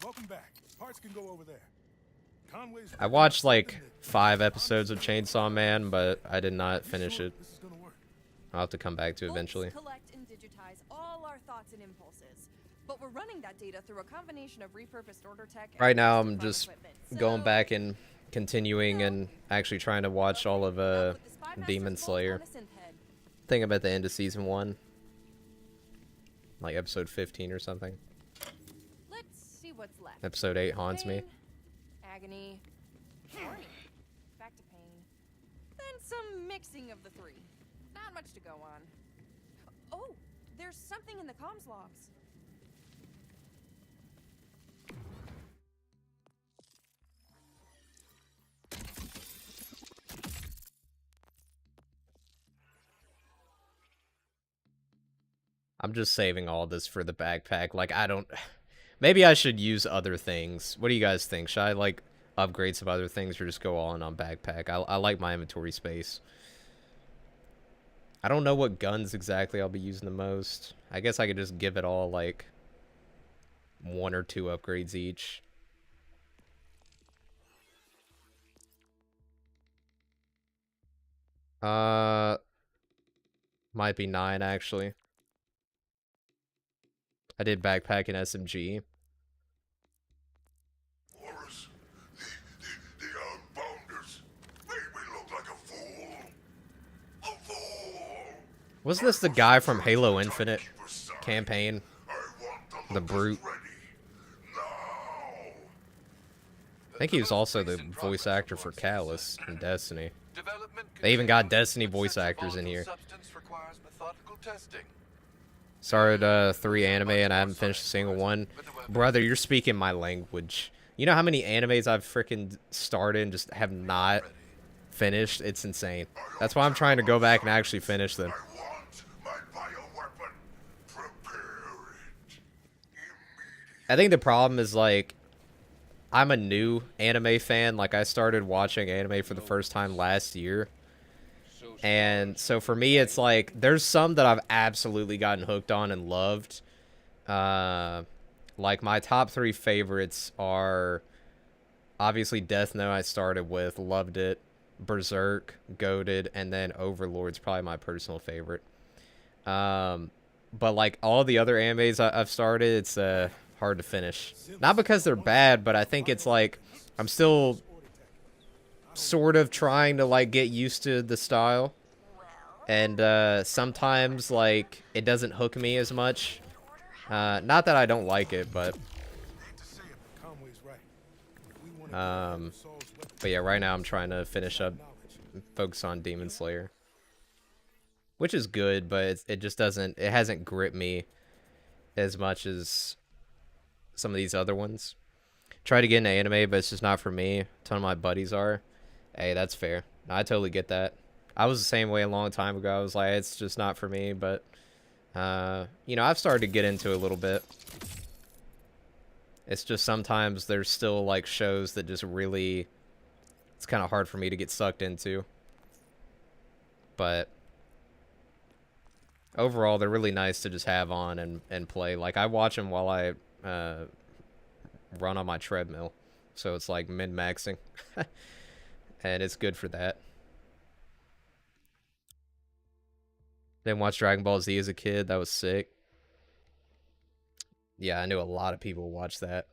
Welcome back. Parts can go over there. Conway's I watched like 5 episodes of Chainsaw Man, but I did not finish it. This is gonna work. I'll have to come back to it eventually. Bolts collect and digitize all our thoughts and impulses, but we're running that data through a combination of repurposed order tech. And Right now, custom I'm farm just equipment. going So, back and continuing and actually trying to watch all of I'll put the Spy Master's Demon bolt Slayer. on a synth head. I think I'm at the end of season 1, like episode 15 or something. Let's see what's left. Episode 8 haunts me. Pain, agony, horny, back to pain, then some mixing of the three. Not much to go on. Oh, there's something in the comms logs. I'm just saving all this for the backpack. Like, I don't... Maybe I should use other things. What do you guys think? Should I, like, upgrade some other things or just go all in on backpack? I like my inventory space. I don't know what guns exactly I'll be using the most. I guess I could just give it all, like, 1 or 2 upgrades each. Might be 9, actually. I did backpack and SMG. Horace, the Outbounders made me look like a fool. A fool. Wasn't this the guy from Halo Infinite campaign? I want The Brute. ready. Now. I think he was also the voice actor for Callus in Destiny. They even got Destiny voice actors in here. Started 3 anime and I haven't finished a single one. Brother, you're speaking my language. You know how many animes I've freaking started and just have not finished? It's insane. That's why I'm trying to go back and actually finish them. I want my bioweapon. Prepare it immediately. I think the problem is, like, I'm a new anime fan. Like, I started watching anime for the first time last year. And so for me, it's like, there's some that I've absolutely gotten hooked on and loved. Like, my top 3 favorites are, obviously, Death Note I started with, loved it. Berserk, goated, and then Overlord's probably my personal favorite. But, like, all the other animes I've started, it's hard to finish. Not because they're bad, but I think it's, like, I'm still sort of trying to, like, get used to the style. And sometimes, like, it doesn't hook me as much. Not that I don't like it, but but yeah, right now I'm trying to finish up, focus on Demon Slayer, which is good, but it just doesn't, it hasn't gripped me as much as some of these other ones. Try to get into anime, but it's just not for me. A ton of my buddies are. Hey, that's fair. I totally get that. I was the same way a long time ago. I was like, it's just not for me, but you know, I've started to get into it a little bit. It's just sometimes there's still, like, shows that just really, it's kind of hard for me to get sucked into. But overall, they're really nice to just have on and play. Like, I watch them while I run on my treadmill. So it's like min-maxing. And it's good for that. Didn't watch Dragon Ball Z as a kid. That was sick. Yeah, I knew a lot of people watched that.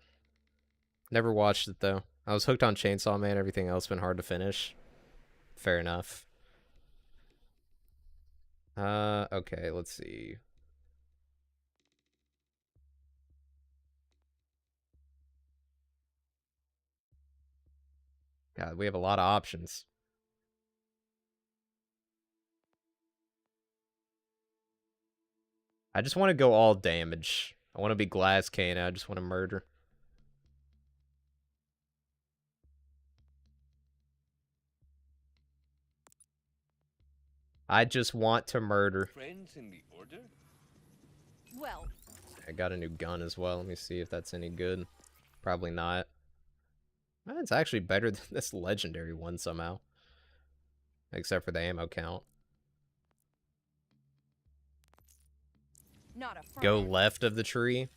Never watched it, though. I was hooked on Chainsaw Man. Everything else been hard to finish. Fair enough. Okay, let's see. God, we have a lot of options. I just want to go all damage. I want to be Glass Cane. I just want to murder. I just want to murder. Friends in the order? Well, I got a new gun as well. Let me see if that's any good. Probably not. It's actually better than this legendary one somehow. Except for the ammo count. not a Go friend. left of the tree.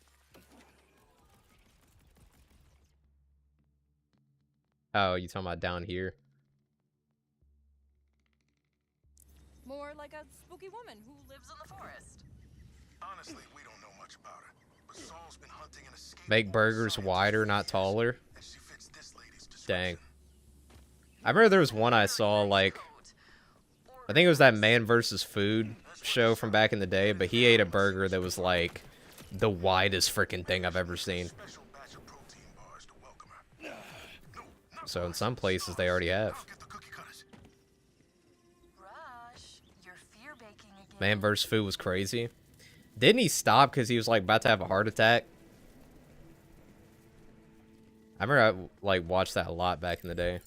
Oh, you talking about down here? More like a spooky woman who lives in the forest. Honestly, we don't know much about her. But Saul's been hunting an escape. Make burgers wider, not taller. And she fits this lady's Dang. description. I remember there was one I saw, like, I think it was that Man vs. Food show from back in the day, but he ate a burger that was, like, the widest freaking thing I've ever seen. Special batch of protein bars to welcome her. No, So in some places they already have. I'll get the cookie cutters. Rush, you're fear baking again. Man vs. Fu was crazy. Didn't he stop because he was like about to have a heart attack? I remember I like watched that a lot back in the day.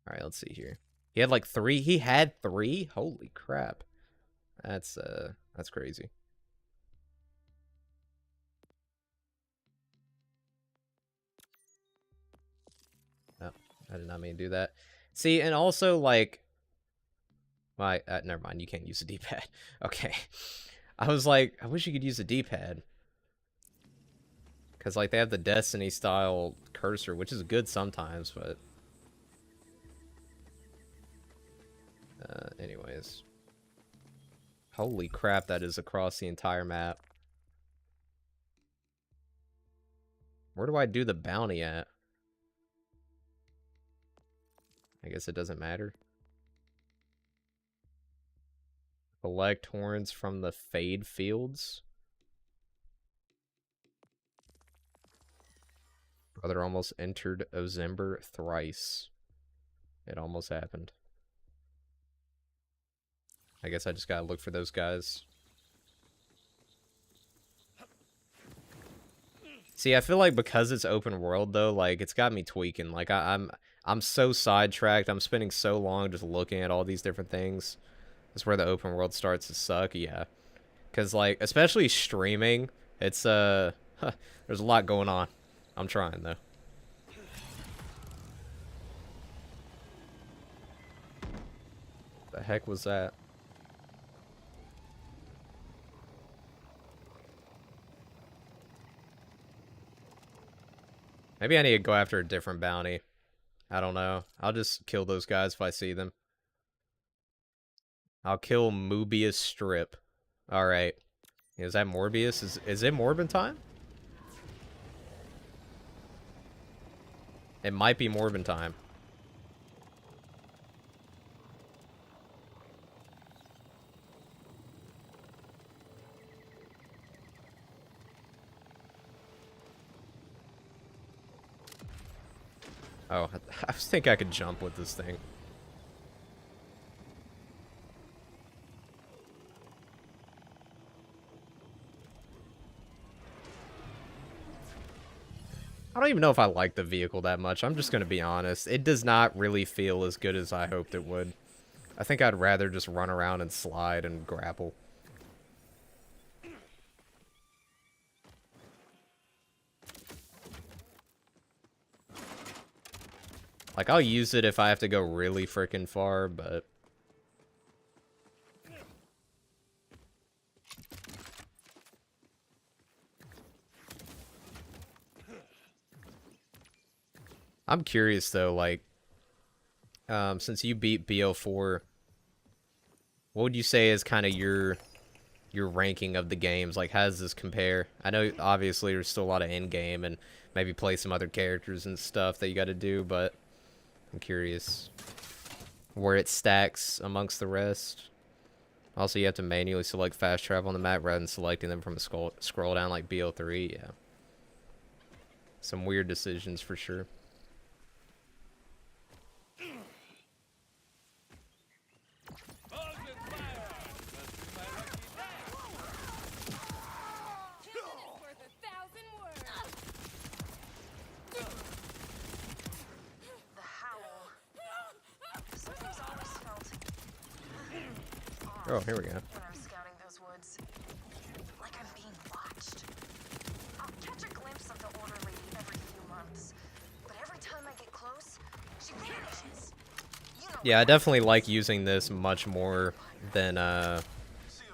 All right, let's see here. He had like 3. He had 3. Holy crap. That's crazy. Oh, I did not mean to do that. See, and also like my never mind, you can't use the D-pad. Okay. I was like, I wish you could use the D-pad. Cuz like they have the Destiny style cursor, which is good sometimes, but anyways. Holy crap, that is across the entire map. Where do I do the bounty at? I guess it doesn't matter. Collect horns from the Fade Fields. Brother almost entered Ozember thrice. It almost happened. I guess I just gotta look for those guys. See, I feel like because it's open world though, like it's got me tweaking. Like I'm so sidetracked. I'm spending so long just looking at all these different things. That's where the open world starts to suck. Yeah, because like especially streaming, it's there's a lot going on. I'm trying though. The heck was that? Maybe I need to go after a different bounty. I don't know. I'll just kill those guys if I see them. I'll kill Mobius Strip. Alright. Is that Morbius? Is it Morbin time? It might be Morbin time. Oh, I think I could jump with this thing. I don't even know if I like the vehicle that much. I'm just going to be honest. It does not really feel as good as I hoped it would. I think I'd rather just run around and slide and grapple. Like, I'll use it if I have to go really freaking far, but... I'm curious, though, like... since you beat BO4, what would you say is kind of your ranking of the games? Like, how does this compare? I know, obviously, there's still a lot of in-game, and maybe play some other characters and stuff that you gotta do, but... I'm curious where it stacks amongst the rest. Also, you have to manually select fast travel on the map rather than selecting them from a scroll down like BO3. Yeah. Some weird decisions for sure. Oh, here we go. When I'm scouting those woods, like I'm being watched. I'll catch a glimpse of the Order Lady every few months, but every time I get close, she vanishes. You know, Yeah, I definitely like using this much more than See a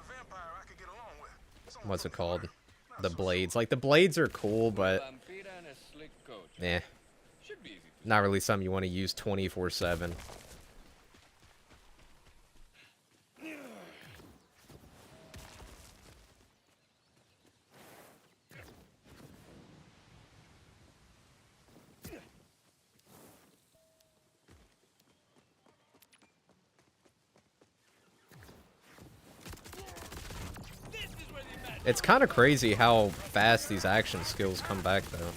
vampire I could get along with. Someone what's it from called? Florida. Not The so blades. Like the blades are cool, but Vampira and a slick coat. eh, Should be easy to not really something you want to use 24/7. This is where the magic It's kind of crazy how fast these action skills come back, though.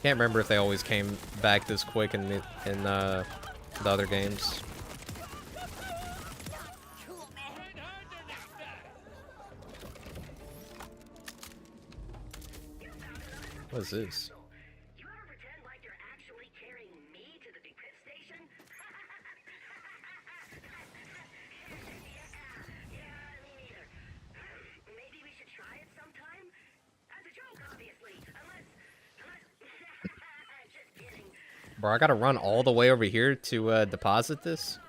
Can't remember if they always came back this quick in the other games. What is this? You ever pretend like you're actually carrying me to the decrypt station? Yeah, me neither. Maybe we should try it sometime? As a joke, obviously. Unless... Just kidding. Bro, I gotta run all the way over here to deposit this?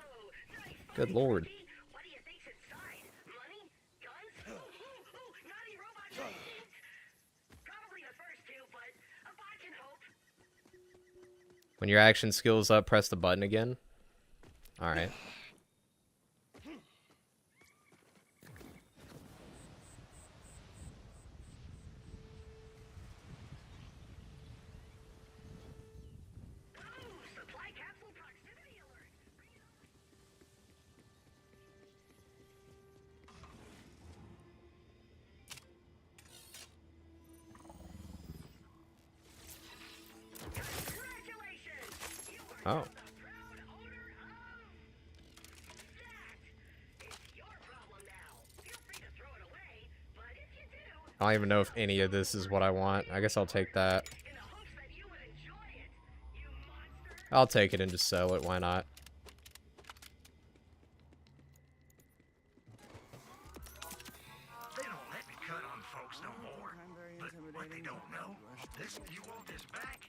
Good lord. What do you think's inside? Money? Guns? Naughty robot machines? Probably the first two, but a bot can hope. When your action skill's up, press the button again. Alright. Supply capsule proximity alert. Congratulations! You are Oh. the proud owner of that. It's your problem now. Feel free to throw it away, but if you do, I don't even know if any of this is what I want. I guess I'll take that. in the hopes that you would enjoy it, you monster. I'll take it and just sell it. Why not? They don't let me cut on folks no more. But what they don't know, you want this back?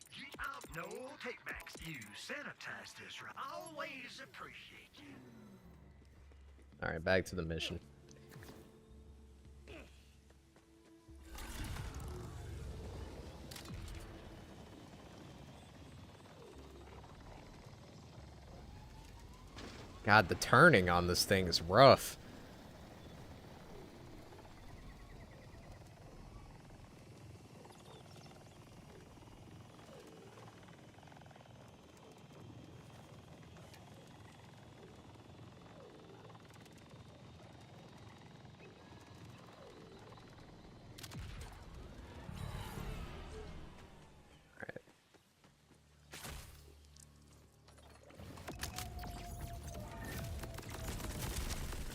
No takebacks. You sanitize this right. Always appreciate you. Alright, back to the mission. God, the turning on this thing is rough.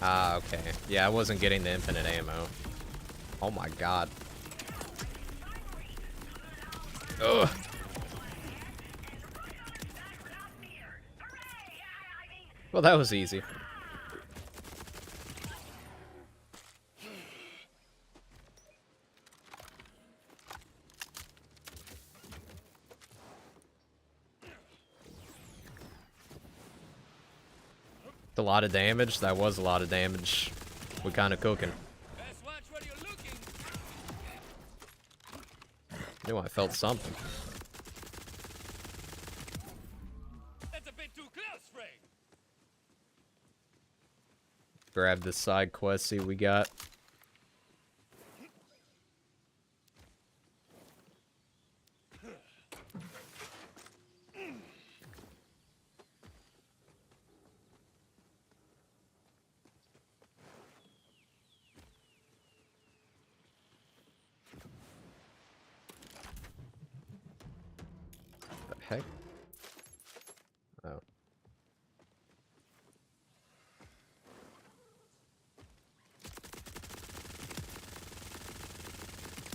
Ah, okay. Yeah, I wasn't getting the infinite ammo. Oh my god. Ugh. Well, that was easy. A lot of damage. That was a lot of damage. We're kind of cooking. Best watch where you're looking. Knew I felt something. That's a bit too close, Frank. Grab this side quest. See what we got. The heck? Oh.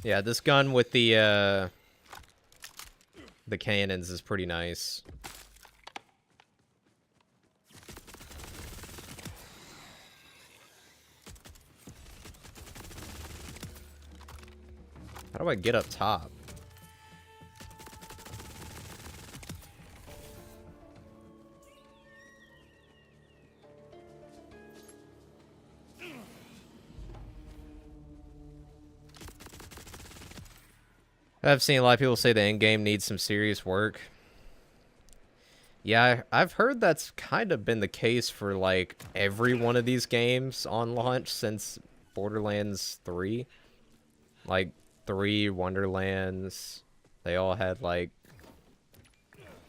Yeah, this gun with the cannons is pretty nice. How do I get up top? I've seen a lot of people say the end game needs some serious work. Yeah, I've heard that's kind of been the case for like every one of these games on launch since Borderlands 3. Like 3, Wonderlands, they all had like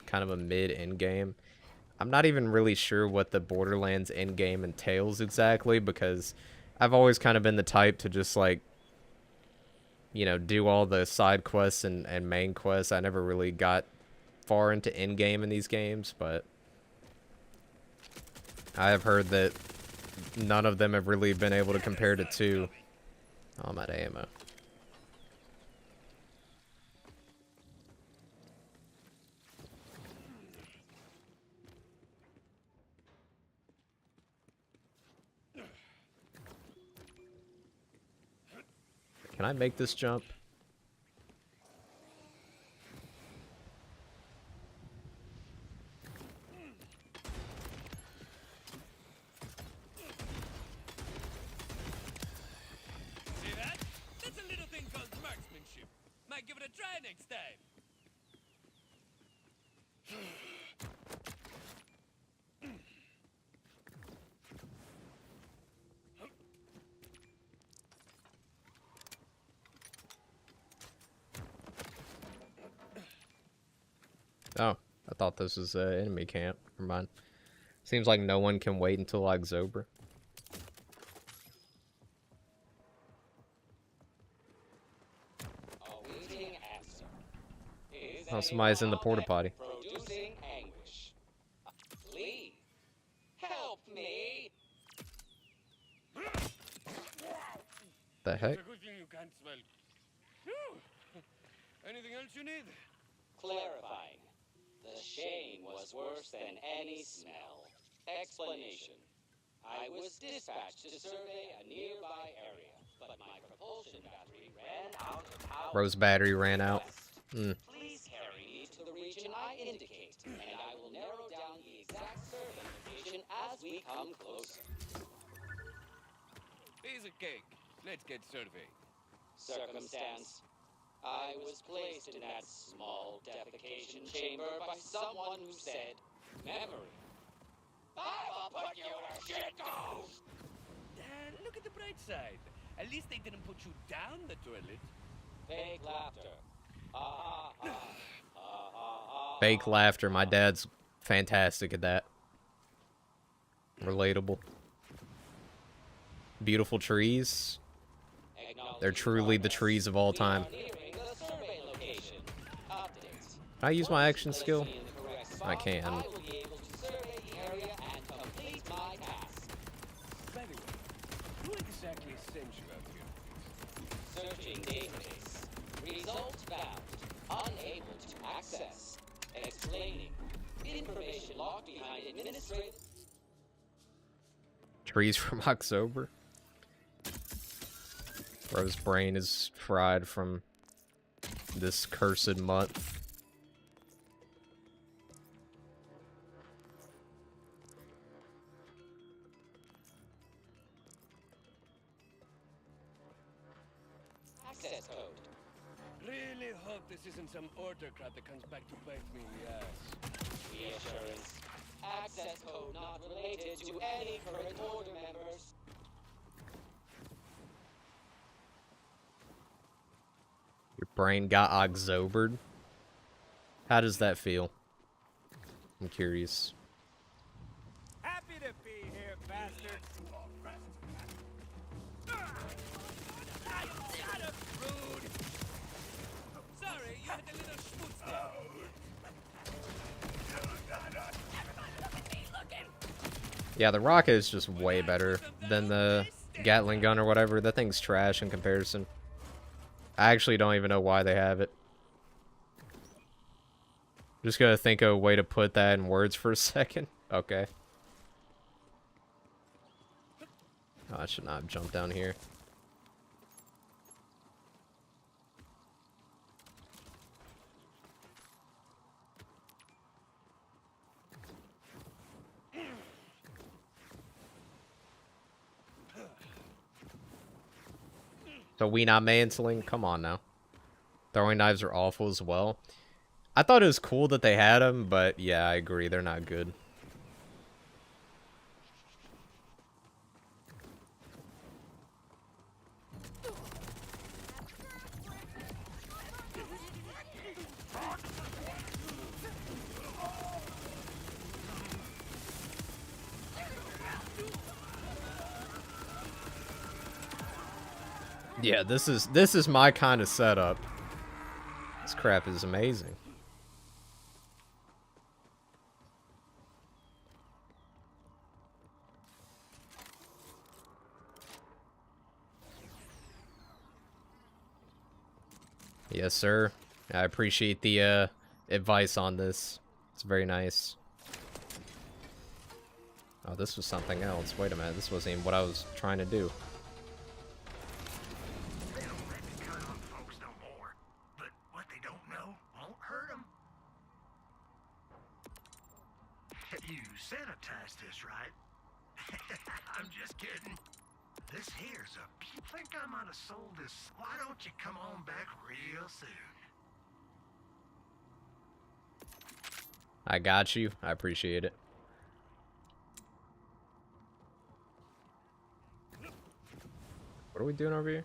kind of a mid-end game. I'm not even really sure what the Borderlands endgame entails exactly, because I've always kind of been the type to just, like, you know, do all the side quests and main quests. I never really got far into endgame in these games, but I have heard that none of them have really been able to compare to 2. Oh, I'm out of ammo. Can I make this jump? See that? That's a little thing called marksmanship. Might give it a try next time. Oh, I thought this was an enemy camp. Never mind. Seems like no one can wait until October. Awaiting answer. Is Oh, somebody's in the anyone porta potty. producing anguish? Please, help me. The heck? It's a good thing you can't smell. Phew. Anything else you need? Clarifying. The shame was worse than any smell. Explanation. I was dispatched to survey a nearby area, but my propulsion battery ran out of power. Rose battery ran out. Hmm. Please carry me to the region I indicate, and I will narrow down the exact survey location as we come closer. Piece of cake. Let's get surveyed. Circumstance. I was placed in that small defecation chamber by someone who said, memory. I will put you where shit goes! Look at the bright side. At least they didn't put you down the toilet. Fake laughter. Ha ha ha. Ha ha ha. Fake laughter. My dad's fantastic at that. Relatable. Beautiful trees. They're truly the trees of all time. Can I use my action skill? I can. I will be able to survey the area and complete my task. By the way, who exactly sent you out here? Searching database. Result found. Unable to access. Explaining. Information locked behind administrative. Trees from October. Bro's brain is fried from this cursed month. Access code. Really hope this isn't some autocrat that comes back to bite me in the ass. Reassurance. Access code not related to any current order members. Your brain got Octobered. How does that feel? I'm curious. Happy to be here, bastard. Rude. Sorry, you had a little schmutz there. Yeah, the rocket is just way better than the Gatling gun or whatever. That thing's trash in comparison. I actually don't even know why they have it. Just gotta think of a way to put that in words for a second. Okay. Oh, I should not have jumped down here. So we not mantling? Come on now. Throwing knives are awful as well. I thought it was cool that they had them, but yeah, I agree. They're not good. Yeah, this is my kind of setup. This crap is amazing. Yes, sir. I appreciate the advice on this. It's very nice. Oh, this was something else. Wait a minute. This wasn't even what I was trying to do. They don't let me cut on folks no more. But what they don't know won't hurt them. You sanitized this, right? I'm just kidding. This here's a... You think I might have sold this? Why don't you come on back real soon? I got you. I appreciate it. What are we doing over here?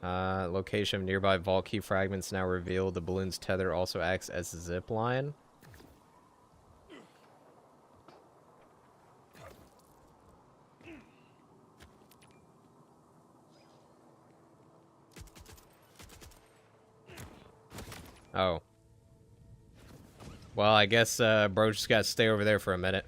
Location of nearby vault key fragments now revealed. The balloon's tether also acts as a zip line. Oh. Well, I guess, bro just gotta stay over there for a minute.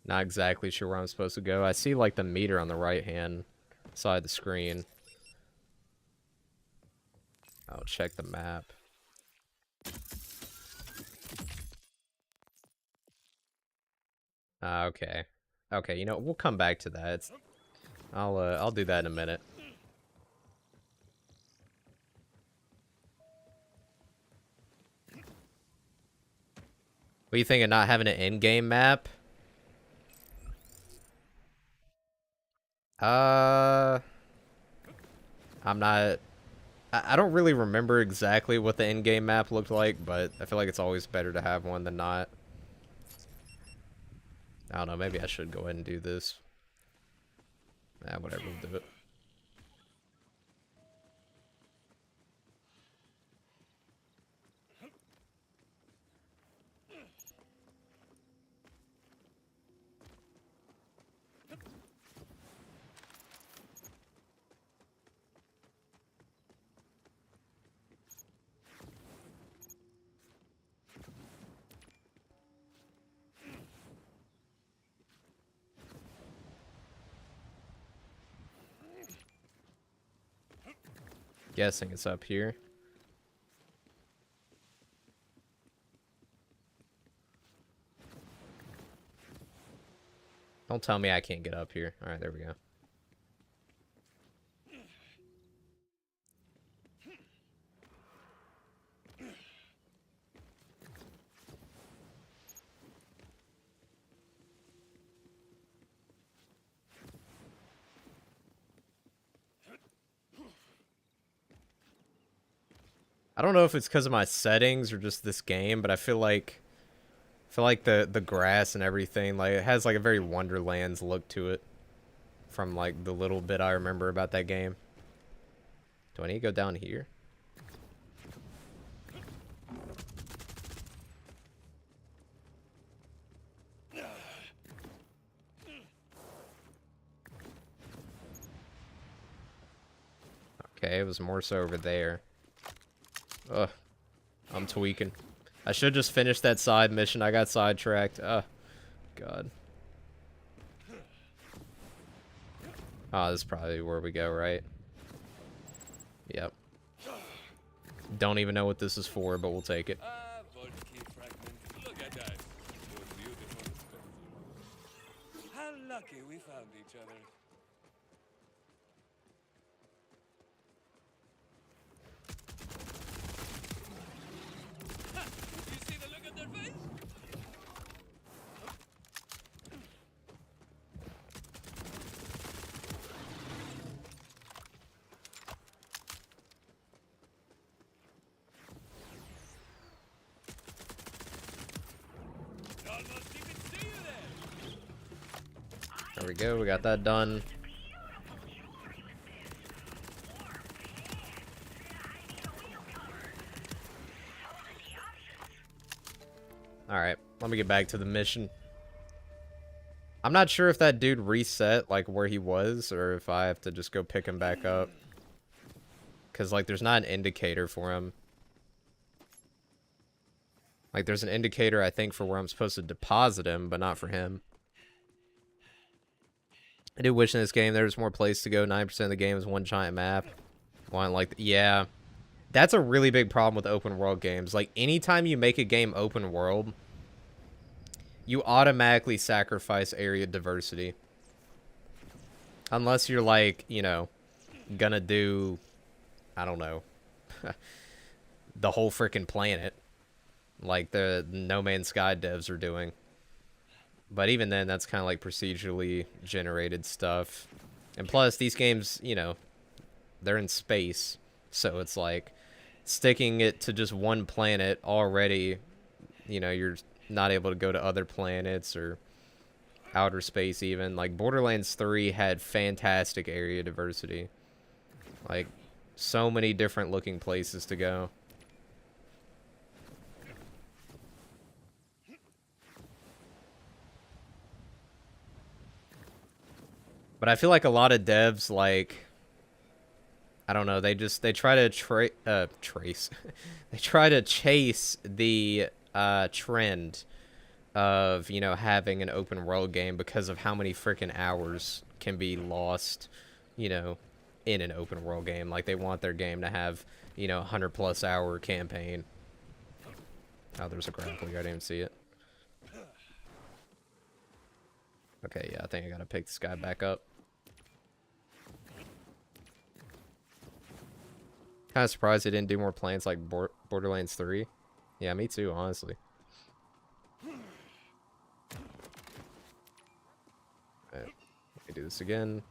Not exactly sure where I'm supposed to go. I see, like, the meter on the right-hand side of the screen. I'll check the map. Okay. Okay, you know, we'll come back to that. I'll do that in a minute. What do you think of not having an in-game map? I'm not... I don't really remember exactly what the in-game map looked like, but I feel like it's always better to have one than not. I don't know, maybe I should go ahead and do this. Nah, whatever, we'll do it. Guessing it's up here. Don't tell me I can't get up here. Alright, there we go. I don't know if it's because of my settings or just this game, but I feel like the grass and everything, like, it has like a very Wonderlands look to it from like the little bit I remember about that game. Do I need to go down here? Okay, it was more so over there. Ugh, I'm tweaking. I should just finish that side mission. I got sidetracked. Ugh, God. Oh, this is probably where we go, right? Yep. Don't even know what this is for, but we'll take it. Vault key fragment. Look at that. So beautiful. How lucky we found each other. Ha! You see the look on their face? There we go, we got that done. Alright, let me get back to the mission. I'm not sure if that dude reset, like, where he was, or if I have to just go pick him back up. Because, like, there's not an indicator for him. Like, there's an indicator, I think, for where I'm supposed to deposit him, but not for him. I do wish in this game there was more place to go. 9% of the game is one giant map. Yeah. That's a really big problem with open world games. Like, anytime you make a game open world, you automatically sacrifice area diversity. Unless you're, like, you know, gonna do, I don't know, the whole freaking planet. Like the No Man's Sky devs are doing. But even then, that's kind of like procedurally generated stuff. And plus, these games, you know, they're in space. So it's like, sticking it to just one planet already, you know, you're not able to go to other planets or outer space even. Like, Borderlands 3 had fantastic area diversity. Like, so many different looking places to go. But I feel like a lot of devs, like, I don't know, they try to trace. They try to chase the trend of, you know, having an open world game because of how many freaking hours can be lost, you know, in an open world game. Like, they want their game to have, you know, 100+ hour campaign. Oh, there's a grappler. I didn't even see it. Okay, yeah, I think I gotta pick this guy back up. Kind of surprised they didn't do more plans like Borderlands 3. Yeah, me too, honestly. Alright, let me do this again.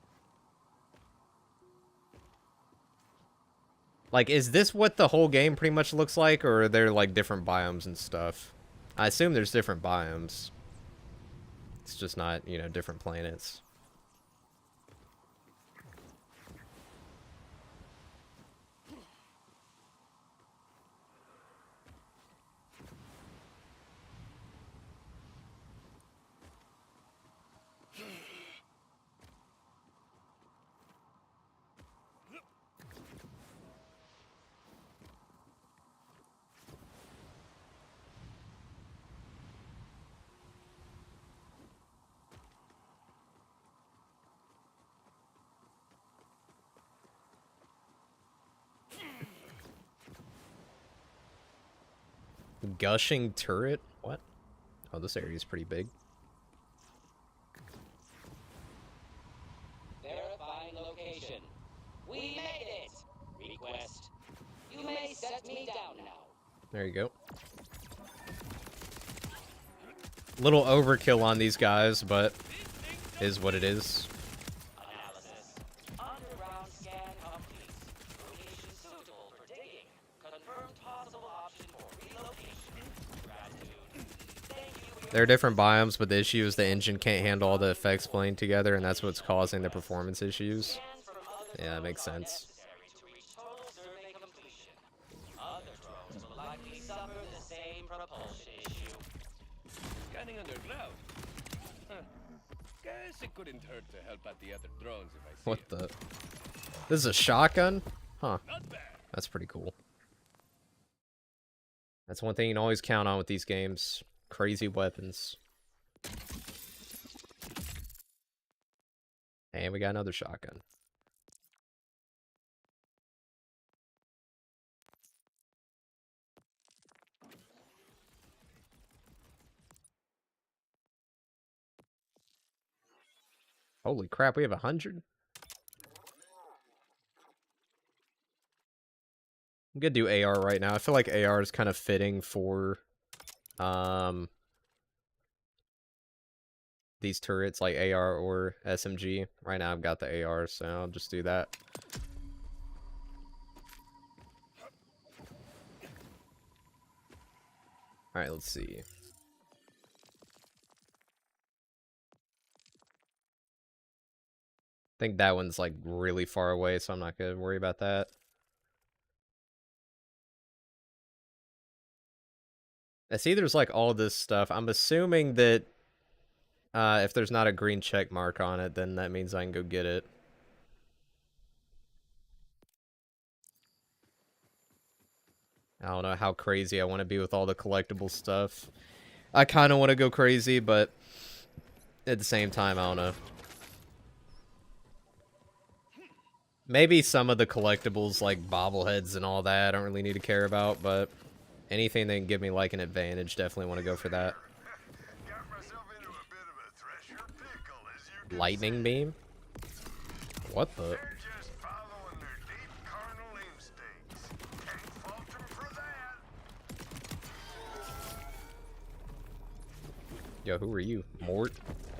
Like, is this what the whole game pretty much looks like, or are there, like, different biomes and stuff? I assume there's different biomes. It's just not, you know, different planets. Gushing turret? What? Oh, this area is pretty big. Verifying location. We made it! Request. You may set me down now. There you go. Little overkill on these guys, but is what it is. Analysis. Underground scan complete. Location suitable for digging. Confirmed possible option for relocation. Gratitude. Thank you. There are different biomes, but the issue is the engine can't handle all the effects playing together, and that's what's causing the performance issues. Yeah, that makes sense. To reach total survey completion. Other drones will likely suffer the same propulsion issue. Scanning underground. Huh. Guess it couldn't hurt to help out the other drones if I see What it. the? This is a shotgun? Huh. Not bad. That's pretty cool. That's one thing you can always count on with these games. Crazy weapons. And we got another shotgun. Holy crap, we have 100? I'm gonna do AR right now. I feel like AR is kind of fitting for these turrets, like AR or SMG. Right now I've got the AR, so I'll just do that. Alright, let's see. think that one's like really far away, so I'm not gonna worry about that. I see there's like all this stuff. I'm assuming that if there's not a green check mark on it, then that means I can go get it. I don't know how crazy I want to be with all the collectible stuff. I kind of want to go crazy, but at the same time, I don't know. Maybe some of the collectibles, like bobbleheads and all that, I don't really need to care about, but anything that can give me, like, an advantage, definitely want to go for that. Lightning beam? What the? Yo, who are you? Mort?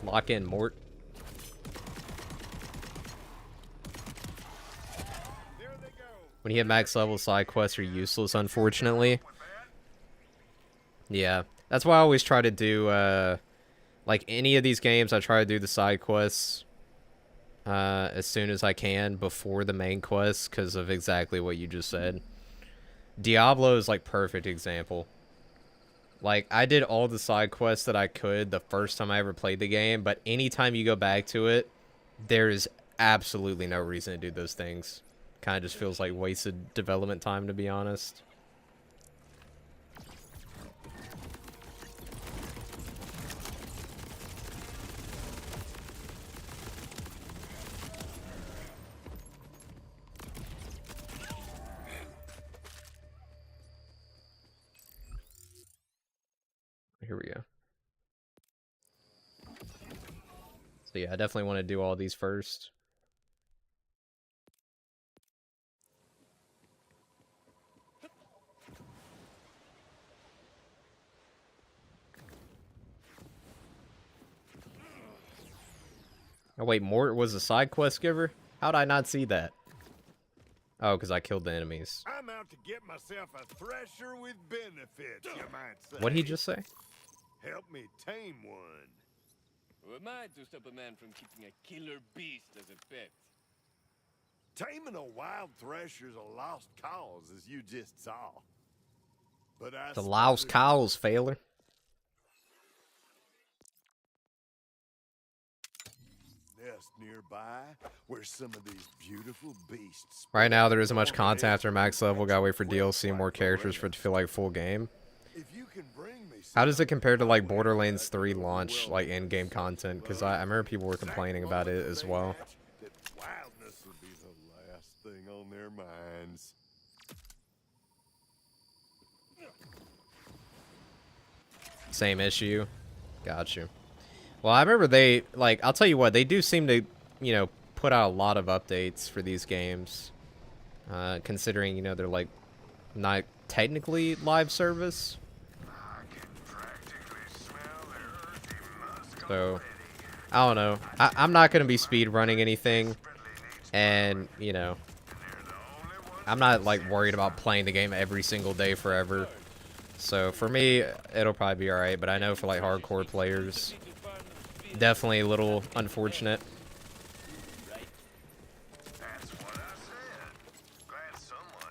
Lock in, Mort. When you hit max level, side quests are useless, unfortunately. Yeah. That's why I always try to do, like, any of these games, I try to do the side quests as soon as I can before the main quest, because of exactly what you just said. Diablo is, like, perfect example. Like, I did all the side quests that I could the first time I ever played the game, but anytime you go back to it, there is absolutely no reason to do those things. Kind of just feels like wasted development time, to be honest. Here we go. So yeah, I definitely want to do all these first. Oh wait, Mort was a side quest giver? How'd I not see that? Oh, because I killed the enemies. I'm out to get myself a thresher with benefits, you might say. What'd he just say? Help me tame one. Who am I to stop a man from keeping a killer beast as a pet? Taming a wild thresher's a lost cause, as you just saw. But I The lost cause, Failer. nest nearby where some of these beautiful beasts. Right now, there isn't much content after max level. Gotta wait for DLC and more characters for it to feel like full game. If you can bring me How does it compare to like Borderlands 3 launch, like in-game content? Because I remember people were complaining about it as well. that wildness would be the last thing on their minds. Same issue. Got you. Well, I remember they, like, I'll tell you what, they do seem to, you know, put out a lot of updates for these games. Considering, you know, they're, like, not technically live service. So, I don't know. I'm not going to be speed running anything. And, you know, I'm not, like, worried about playing the game every single day forever. So, for me, it'll probably be alright. But I know for, like, hardcore players, definitely a little unfortunate.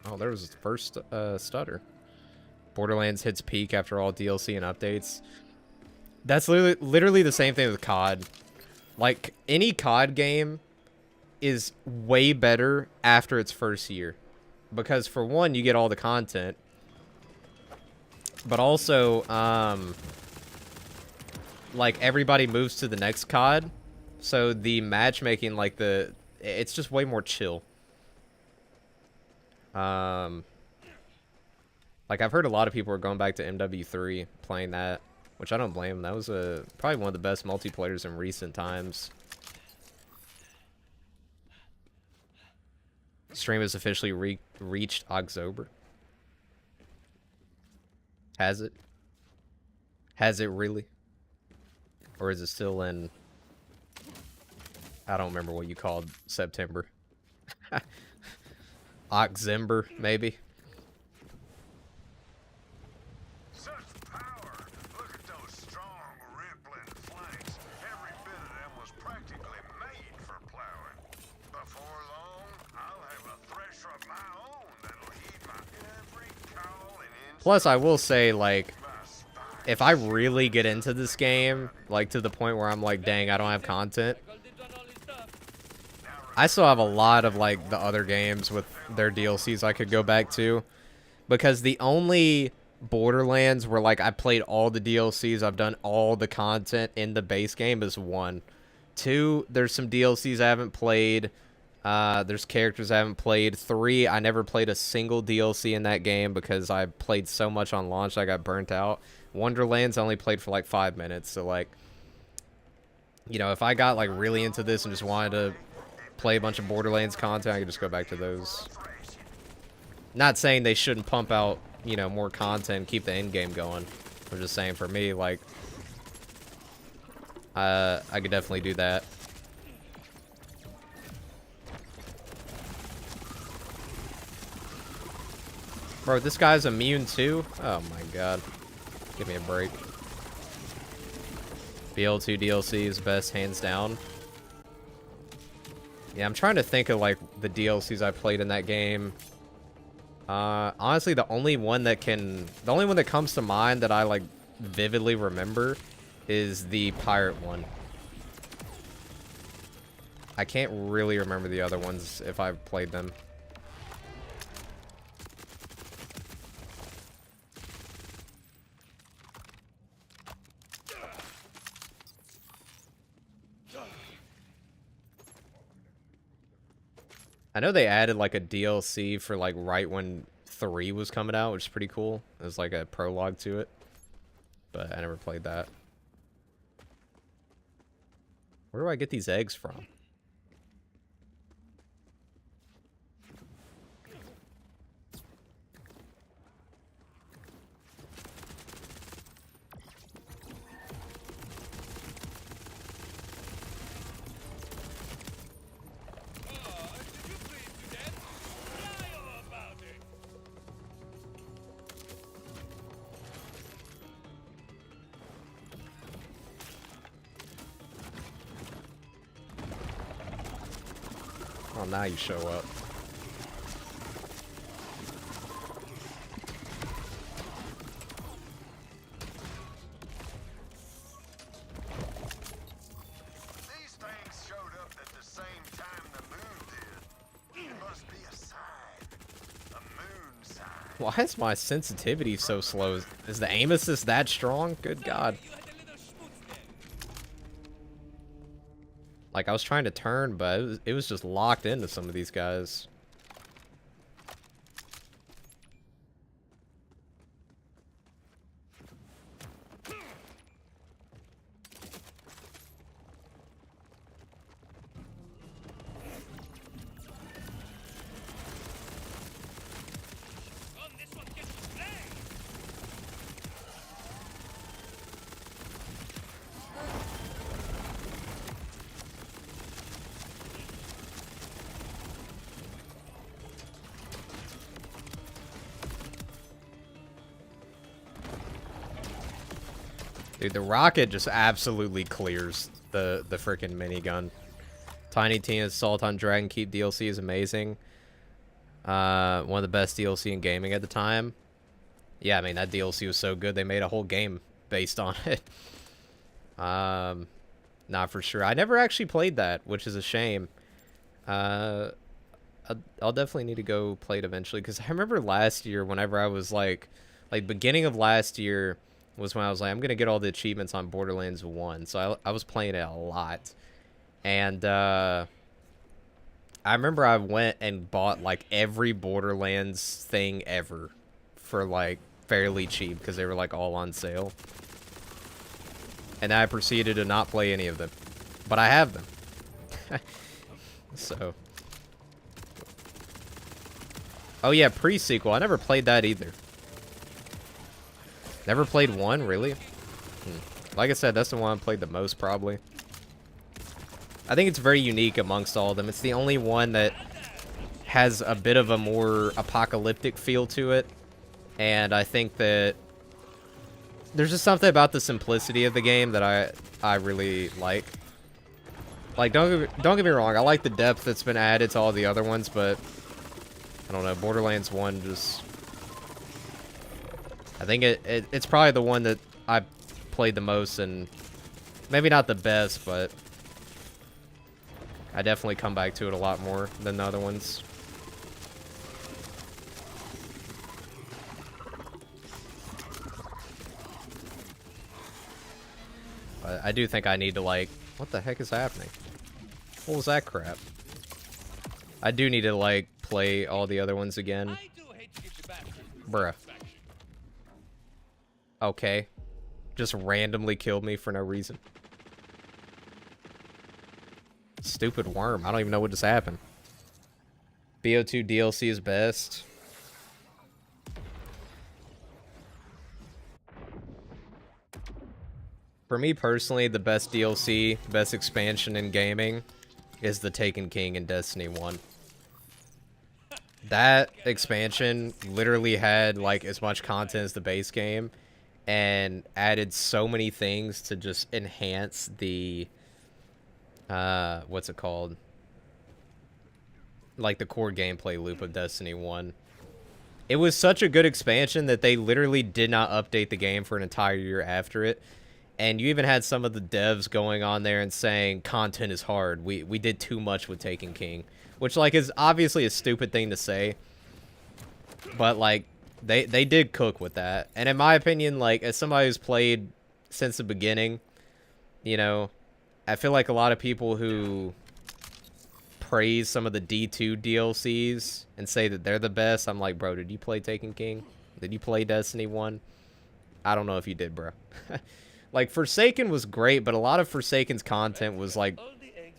Oh, there was the first stutter. Borderlands hits peak after all DLC and updates. That's literally the same thing with COD. Like, any COD game is way better after its first year. Because, for one, you get all the content. But also, like, everybody moves to the next COD. So, the matchmaking, like, it's just way more chill. Like, I've heard a lot of people are going back to MW3, playing that, which I don't blame them. That was probably one of the best multiplayers in recent times. Stream has officially reached October. Has it? Has it really? Or is it still in... I don't remember what you called September. October, maybe? Such power! Look at those strong, rippling flanks. Every bit of them was practically made for plowing. Plus, I will say, like, if I really get into this game, like, to the point where I'm like, dang, I don't have content, I still have a lot of, like, the other games with their DLCs I could go back to. Because the only Borderlands where, like, I played all the DLCs, I've done all the content in the base game is 1. 2, there's some DLCs I haven't played. There's characters I haven't played. 3, I never played a single DLC in that game because I played so much on launch I got burnt out. Wonderlands I only played for like 5 minutes, so like, you know, if I got like really into this and just wanted to play a bunch of Borderlands content, I could just go back to those. Not saying they shouldn't pump out, you know, more content, keep the end game going. I'm just saying for me, like, I could definitely do that. Bro, this guy's immune too? Oh my god. Give me a break. BL2 DLC is best, hands down. Yeah, I'm trying to think of, like, the DLCs I played in that game. Honestly, the only one that comes to mind that I, like, vividly remember is the pirate one. I can't really remember the other ones if I've played them. I know they added, like, a DLC for, like, right when 3 was coming out, which is pretty cool. It was, like, a prologue to it. But I never played that. Where do I get these eggs from? Oh, now you show up. These things showed up at the same time the moon did. It must be a sign. A moon sign. Why is my sensitivity so slow? Is the aim assist that strong? Good God. Like, I was trying to turn, but it was just locked into some of these guys. Dude, the rocket just absolutely clears the freaking minigun. Tiny Tina's Assault on Dragon Keep DLC is amazing. One of the best DLC in gaming at the time. Yeah, I mean, that DLC was so good, they made a whole game based on it. Not for sure. I never actually played that, which is a shame. I'll definitely need to go play it eventually, because I remember last year, whenever I was like beginning of last year, was when I was like, I'm going to get all the achievements on Borderlands 1. So I was playing it a lot. And I remember I went and bought, like, every Borderlands thing ever for, like, fairly cheap because they were, like, all on sale. And I proceeded to not play any of them. But I have them. So. Oh, yeah, pre-sequel. I never played that either. Never played 1, really? Like I said, that's the one I played the most, probably. I think it's very unique amongst all of them. It's the only one that has a bit of a more apocalyptic feel to it. And I think that there's just something about the simplicity of the game that I really like. Like, don't get me wrong, I like the depth that's been added to all the other ones, but I don't know, Borderlands 1 just... I think it's probably the one that I played the most, and maybe not the best, but I definitely come back to it a lot more than the other ones. But I do think I need to, like... What the heck is happening? What was that crap? I do need to, like, play all the other ones again. Bruh. Okay. Just randomly killed me for no reason. Stupid worm. I don't even know what just happened. BO2 DLC is best. For me personally, the best DLC, best expansion in gaming is the Taken King in Destiny 1. That expansion literally had like as much content as the base game and added so many things to just enhance the what's it called? Like the core gameplay loop of Destiny 1. It was such a good expansion that they literally did not update the game for an entire year after it. And you even had some of the devs going on there and saying content is hard. We did too much with Taken King, which like is obviously a stupid thing to say. But like they did cook with that. And in my opinion, like as somebody who's played since the beginning, you know, I feel like a lot of people who praise some of the D2 DLCs and say that they're the best, I'm like, bro, did you play Taken King? Did you play Destiny 1? I don't know if you did, bro. Like, Forsaken was great, but a lot of Forsaken's content was, like,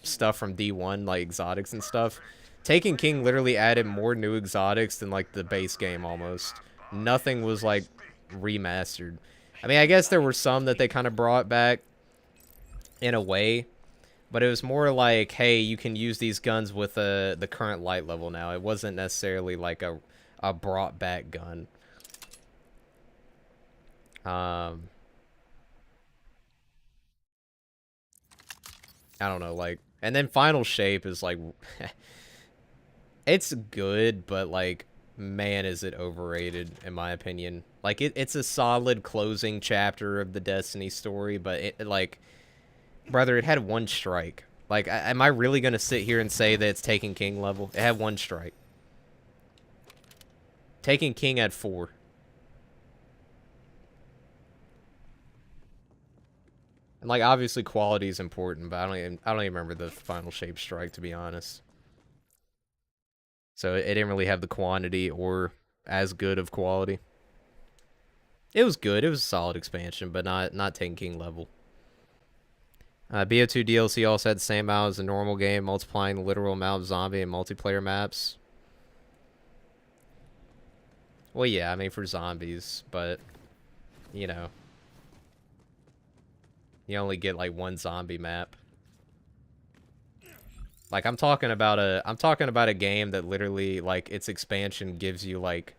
stuff from D1, like exotics and stuff. Taken King literally added more new exotics than, like, the base game, almost. Nothing was, like, remastered. I mean, I guess there were some that they kind of brought back in a way, but it was more like, hey, you can use these guns with the current light level now. It wasn't necessarily, like, a brought-back gun. I don't know, like, and then Final Shape is like, it's good, but like, man, is it overrated in my opinion. Like, it's a solid closing chapter of the Destiny story, but it like, brother, it had one strike. Like, am I really gonna sit here and say that it's Taken King level? It had one strike. Taken King had 4. And like obviously quality is important, but I don't even remember the Final Shape strike, to be honest. So it didn't really have the quantity or as good of quality. It was good. It was a solid expansion, but not Taken King level. BO2 DLC also had the same amount as the normal game, multiplying the literal amount of zombie and multiplayer maps. Well, yeah, I mean for zombies, but you know. You only get like one zombie map. Like I'm talking about a game that literally like its expansion gives you like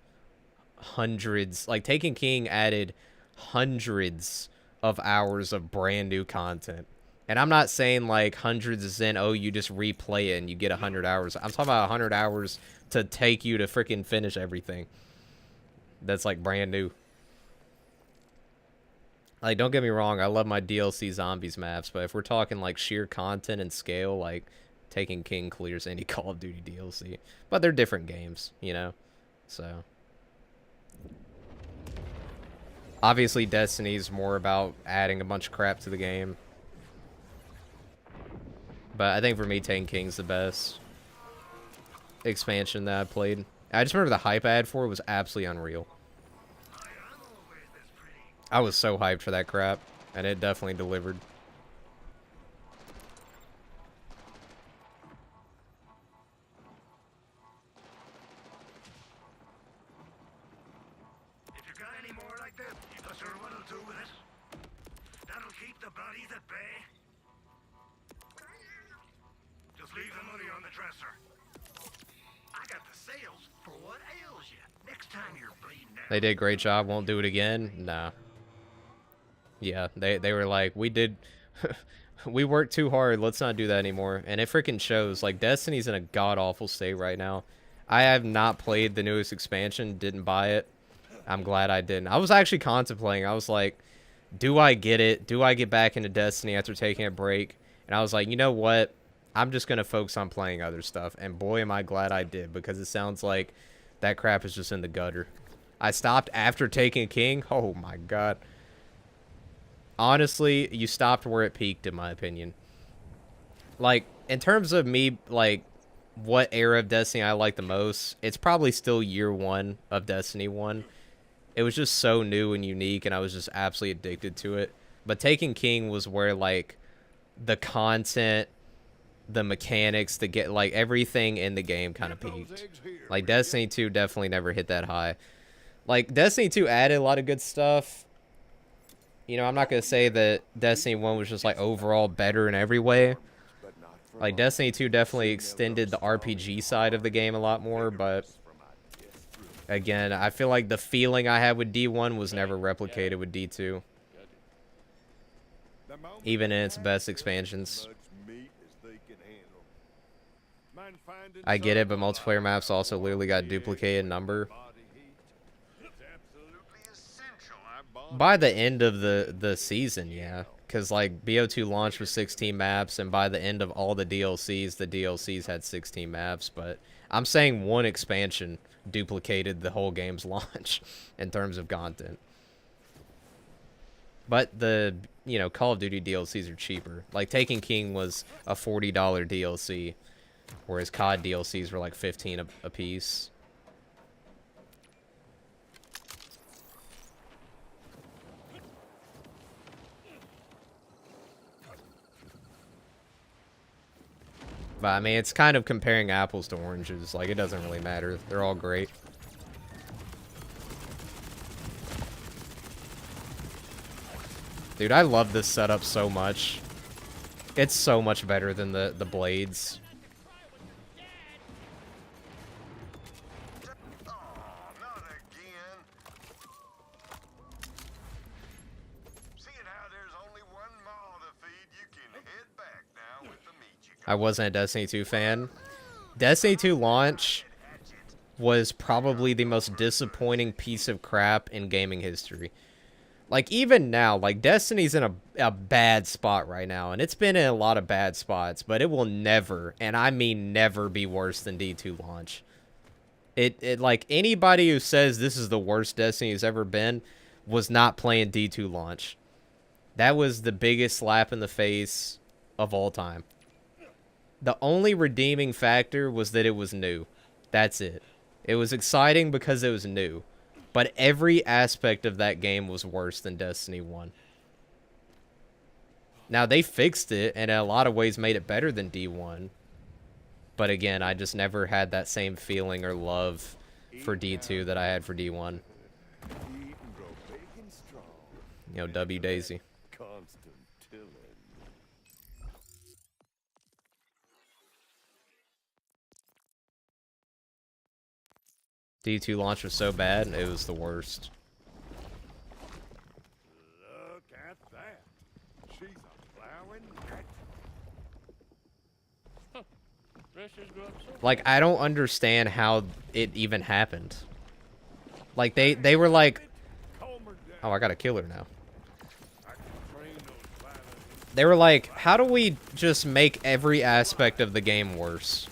hundreds, like Taken King added hundreds of hours of brand new content. And I'm not saying like hundreds as in, oh, you just replay it and you get 100 hours. I'm talking about 100 hours to take you to freaking finish everything. That's like brand new. Like, don't get me wrong, I love my DLC zombies maps, but if we're talking, like, sheer content and scale, like, Taken King clears any Call of Duty DLC. But they're different games, you know? So. Obviously, Destiny's more about adding a bunch of crap to the game. But I think for me, Taken King's the best expansion that I played. I just remember the hype I had for it was absolutely unreal. I was so hyped for that crap, and it definitely delivered. If you got any more like that, I'm sure what'll do with it. That'll keep the bodies at bay. Just leave the money on the dresser. I got the sales for what ails you. Next time you're bleeding out. They did a great job. Won't do it again. Nah. Yeah, they were like, we worked too hard. Let's not do that anymore. And it freaking shows. Like, Destiny's in a god-awful state right now. I have not played the newest expansion, didn't buy it. I'm glad I didn't. I was actually contemplating. I was like, do I get it? Do I get back into Destiny after taking a break? And I was like, you know what? I'm just going to focus on playing other stuff. And boy, am I glad I did, because it sounds like that crap is just in the gutter. I stopped after taking King. Oh my god. Honestly, you stopped where it peaked, in my opinion. Like, in terms of me, like, what era of Destiny I like the most, it's probably still year 1 of Destiny 1. It was just so new and unique, and I was just absolutely addicted to it. But Taken King was where, like, the content, the mechanics, like, everything in the game kind of peaked. Like, Destiny 2 definitely never hit that high. Like, Destiny 2 added a lot of good stuff. You know, I'm not going to say that Destiny 1 was just, like, overall better in every way. Like, Destiny 2 definitely extended the RPG side of the game a lot more, but again, I feel like the feeling I had with D1 was never replicated with D2. Even in its best expansions. I get it, but multiplayer maps also literally got duplicated number. By the end of the season, yeah. Because, like, BO2 launch was 16 maps, and by the end of all the DLCs had 16 maps. But I'm saying one expansion duplicated the whole game's launch in terms of content. But the, you know, Call of Duty DLCs are cheaper. Like, Taken King was a $40 DLC, whereas COD DLCs were like 15 a piece. But, I mean, it's kind of comparing apples to oranges. Like, it doesn't really matter. They're all great. Dude, I love this setup so much. It's so much better than the blades. I wasn't a Destiny 2 fan. Destiny 2 launch was probably the most disappointing piece of crap in gaming history. Like, even now, like, Destiny's in a bad spot right now, and it's been in a lot of bad spots, but it will never, and I mean never, be worse than D2 launch. It like, anybody who says this is the worst Destiny has ever been was not playing D2 launch. That was the biggest slap in the face of all time. The only redeeming factor was that it was new. That's it. It was exciting because it was new. But every aspect of that game was worse than Destiny 1. Now, they fixed it, and in a lot of ways made it better than D1. But again, I just never had that same feeling or love for D2 that I had for D1. You know, W Daisy. D2 launch was so bad, it was the worst. Look at that. She's a plowing cat. Like, I don't understand how it even happened. Like, they were like... Oh, I gotta kill her now. They were like, how do we just make every aspect of the game worse?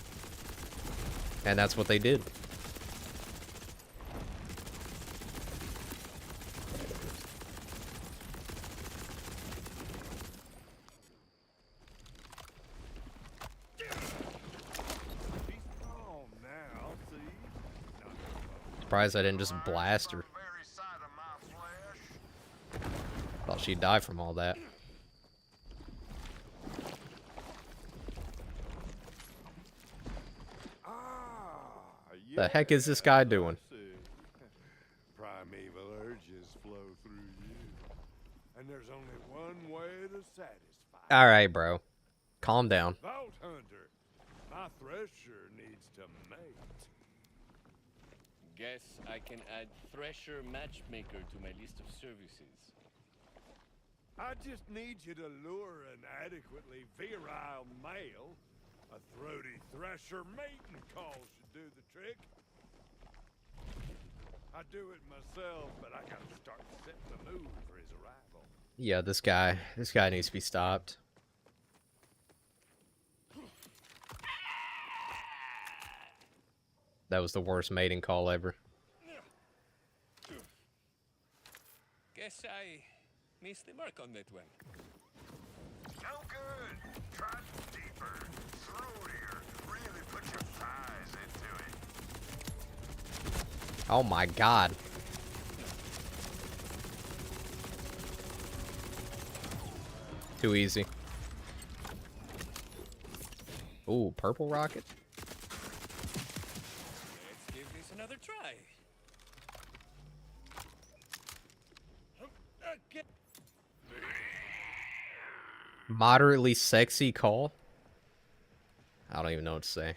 And that's what they did. Surprised I didn't just blast her. Thought she'd die from all that. The heck is this guy doing? Primeval urges flow through you, and there's only one way to satisfy. All right, bro. Calm down. Vault Hunter, my thresher needs to mate. Guess I can add Thresher Matchmaker to my list of services. I just need you to lure an adequately virile male A throaty thresher mating call should do the trick. I do it myself, but I gotta start setting the mood for his arrival. Yeah, this guy needs to be stopped. That was the worst mating call ever. Guess I missed the mark on that one. No good. Try deeper, throatier. Really put your thighs into it. Oh my god. Too easy. Ooh, purple rocket. Let's give this another try. Okay. Moderately sexy call. I don't even know what to say.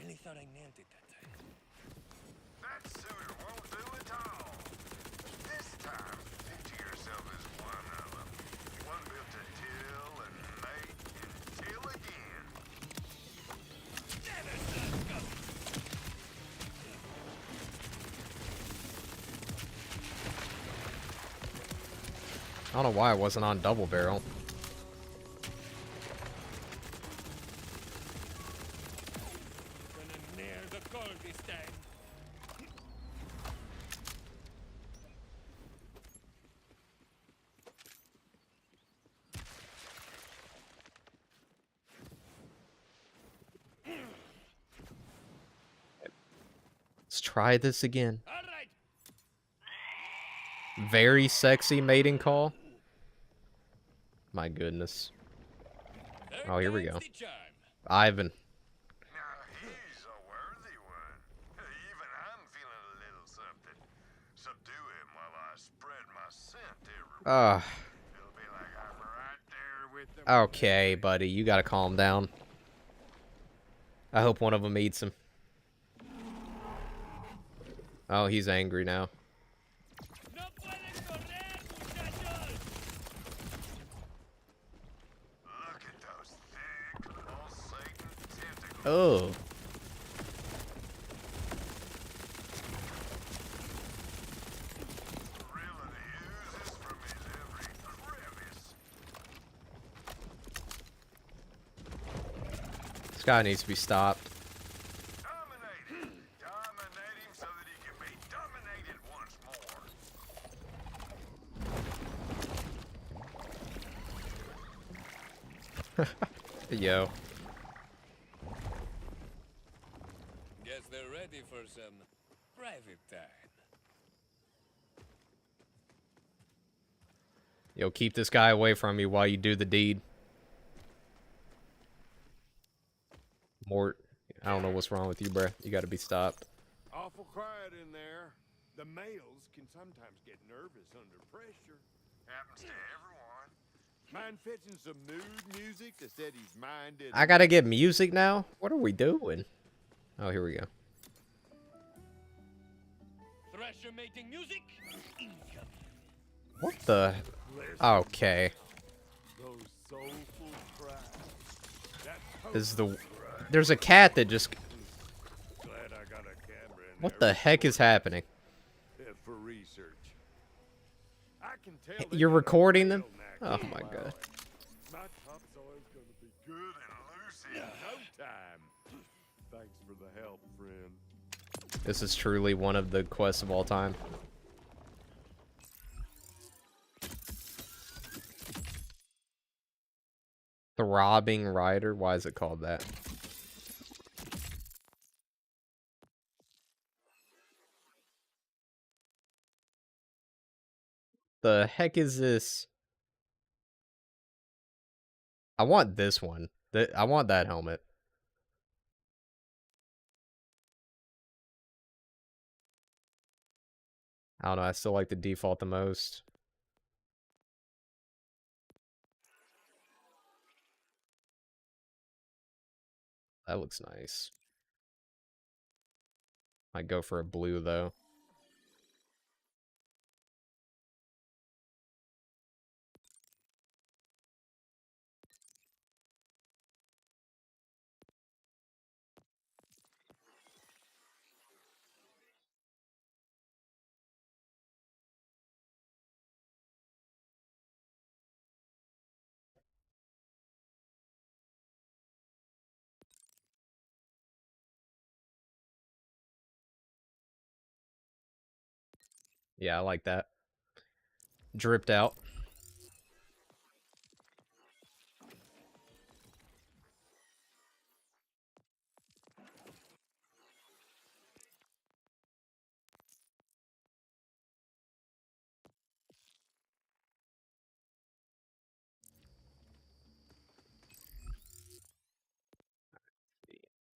Really thought I nailed it that time. That suitor won't do it all. This time, picture yourself as one of them. One built to till and mate and till again. I don't know why I wasn't on double barrel. Gonna nail the goal this time. Let's try this again. All right. Very sexy mating call. My goodness. Third Oh, here we time's go. the charm. Ivan. Now he's a worthy one. Even I'm feeling a little something. Subdue him while I spread my scent everywhere. It'll be like I'm right there with them. Okay, buddy, you gotta calm down. I hope one of them eats him. Oh, he's angry now. No pueden correr, muchachos. Look at those thick, pulsating tentacles. Oh. Drilling oozes from his every crevice. This guy needs to be stopped. Dominate him. Dominate him so that he can be dominated once more. Yo. Guess they're ready for some private time. Yo, keep this guy away from me while you do the deed. Mort, I don't know what's wrong with you, bruh. You gotta be stopped. Awful quiet in there. The males can sometimes get nervous under pressure. Happens to everyone. Mind fetching some mood music to set his mind at I gotta get music now? What are we doing? Oh, here we go. Thrasher mating music. Incoming. What the? Okay. those soulful cries. That This is the... There's a cat that just... glad I got a camera in What there the heck is happening? for research. I can tell that You're you got a recording them? real knack Oh for my wild. god. My topsoil's gonna be good and loose in no time. Thanks for the help, friend. This is truly one of the quests of all time. Throbbing Rider? Why is it called that? The heck is this? I want this one. I want that helmet. I don't know, I still like the default the most. That looks nice. Might go for a blue though. Yeah, I like that. Dripped out.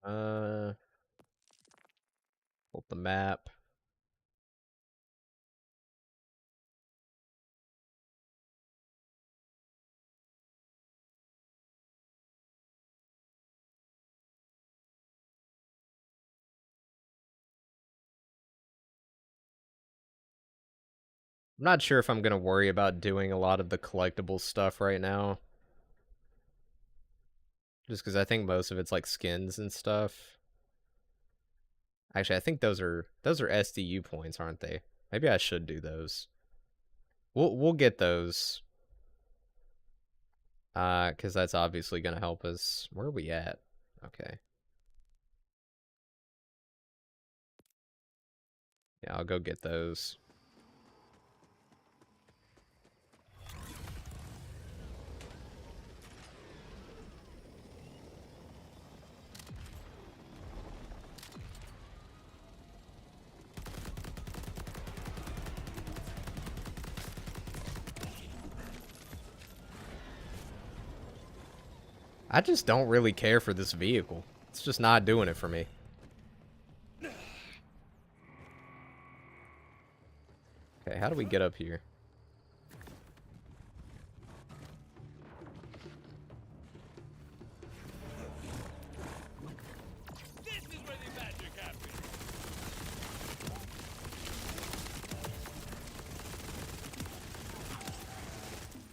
Pull up the map. I'm not sure if I'm gonna worry about doing a lot of the collectible stuff right now. Just because I think most of it's like skins and stuff. Actually, I think those are SDU points, aren't they? Maybe I should do those. We'll get those. Because that's obviously gonna help us. Where are we at? Okay. Yeah, I'll go get those. I just don't really care for this vehicle. It's just not doing it for me. Okay, how do we get up here? This is where the magic happens.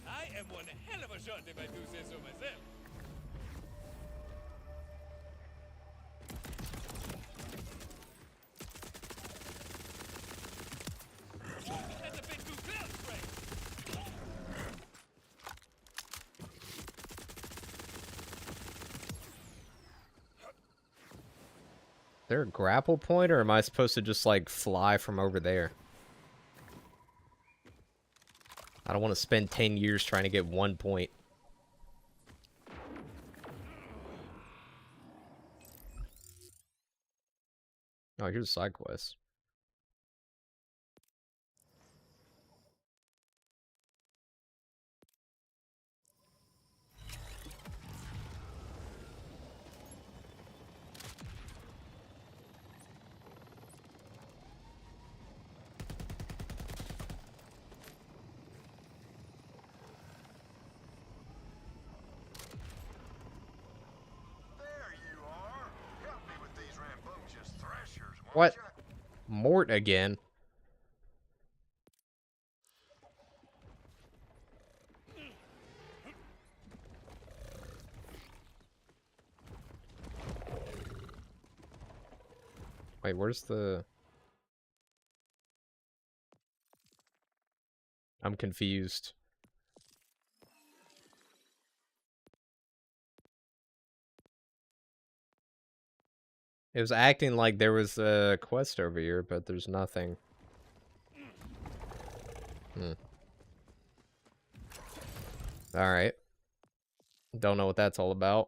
I am one hell of a shot if I do say so myself. That's a bit too close, right? Is there a grapple point, or am I supposed to just, like, fly from over there? I don't want to spend 10 years trying to get 1 point. Oh, here's a side quest. There you are. Help me with these rambunctious threshers, won't What? ya? Mort again. Wait, where's the... I'm confused. It was acting like there was a quest over here, but there's nothing. Alright. Don't know what that's all about.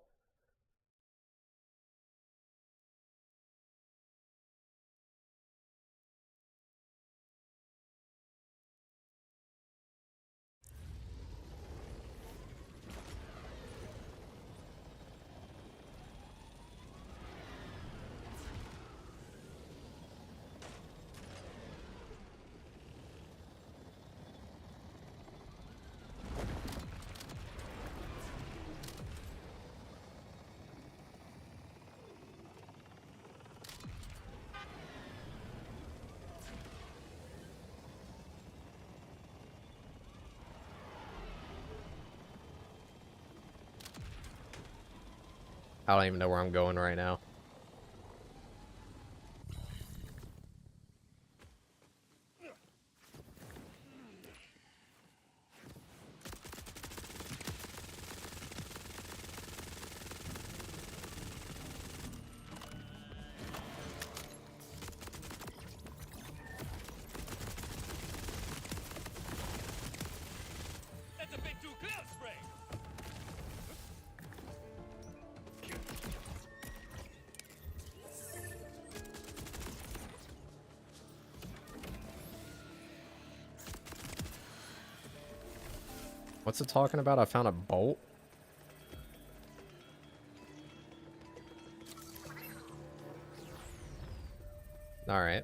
I don't even know where I'm going right now. What's it talking about? I found a bolt. All right.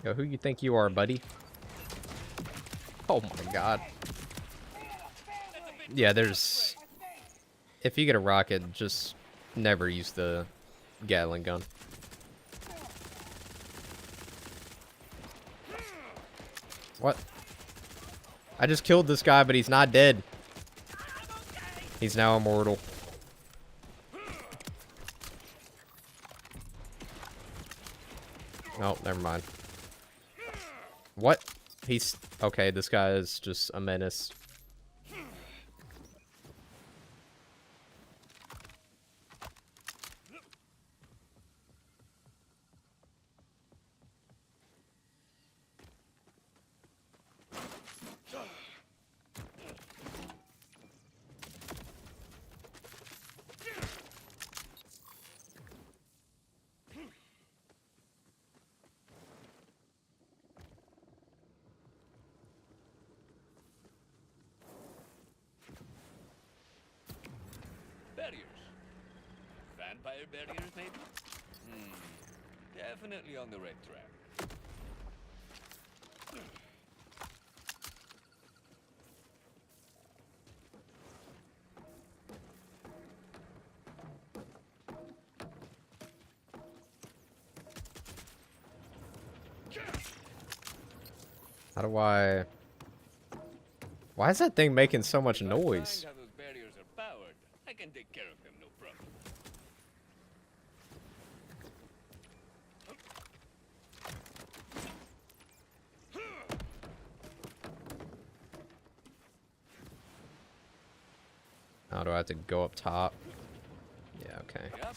Yo, who you think you are, buddy? Oh my god. Yeah, there's... If you get a rocket, just never use the Gatling gun. What? I just killed this guy, but he's not dead. He's now immortal. Oh, never mind. What? He's... Okay, this guy is just a menace. Barriers. Vampire barriers, maybe? Definitely on the right track. How do I... Why is that thing making so much noise? How those barriers are powered. I can take care of them, no problem. How do I have to go up top? Yeah, okay. Yep.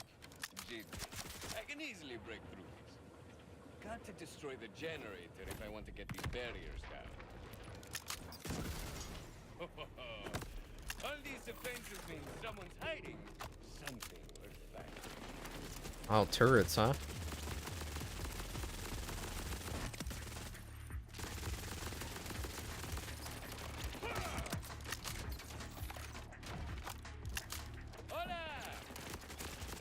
I can easily break through these. Got to destroy the generator if I want to get these barriers down. All these defenses mean someone's hiding something worth finding. Oh, turrets, huh? Hola!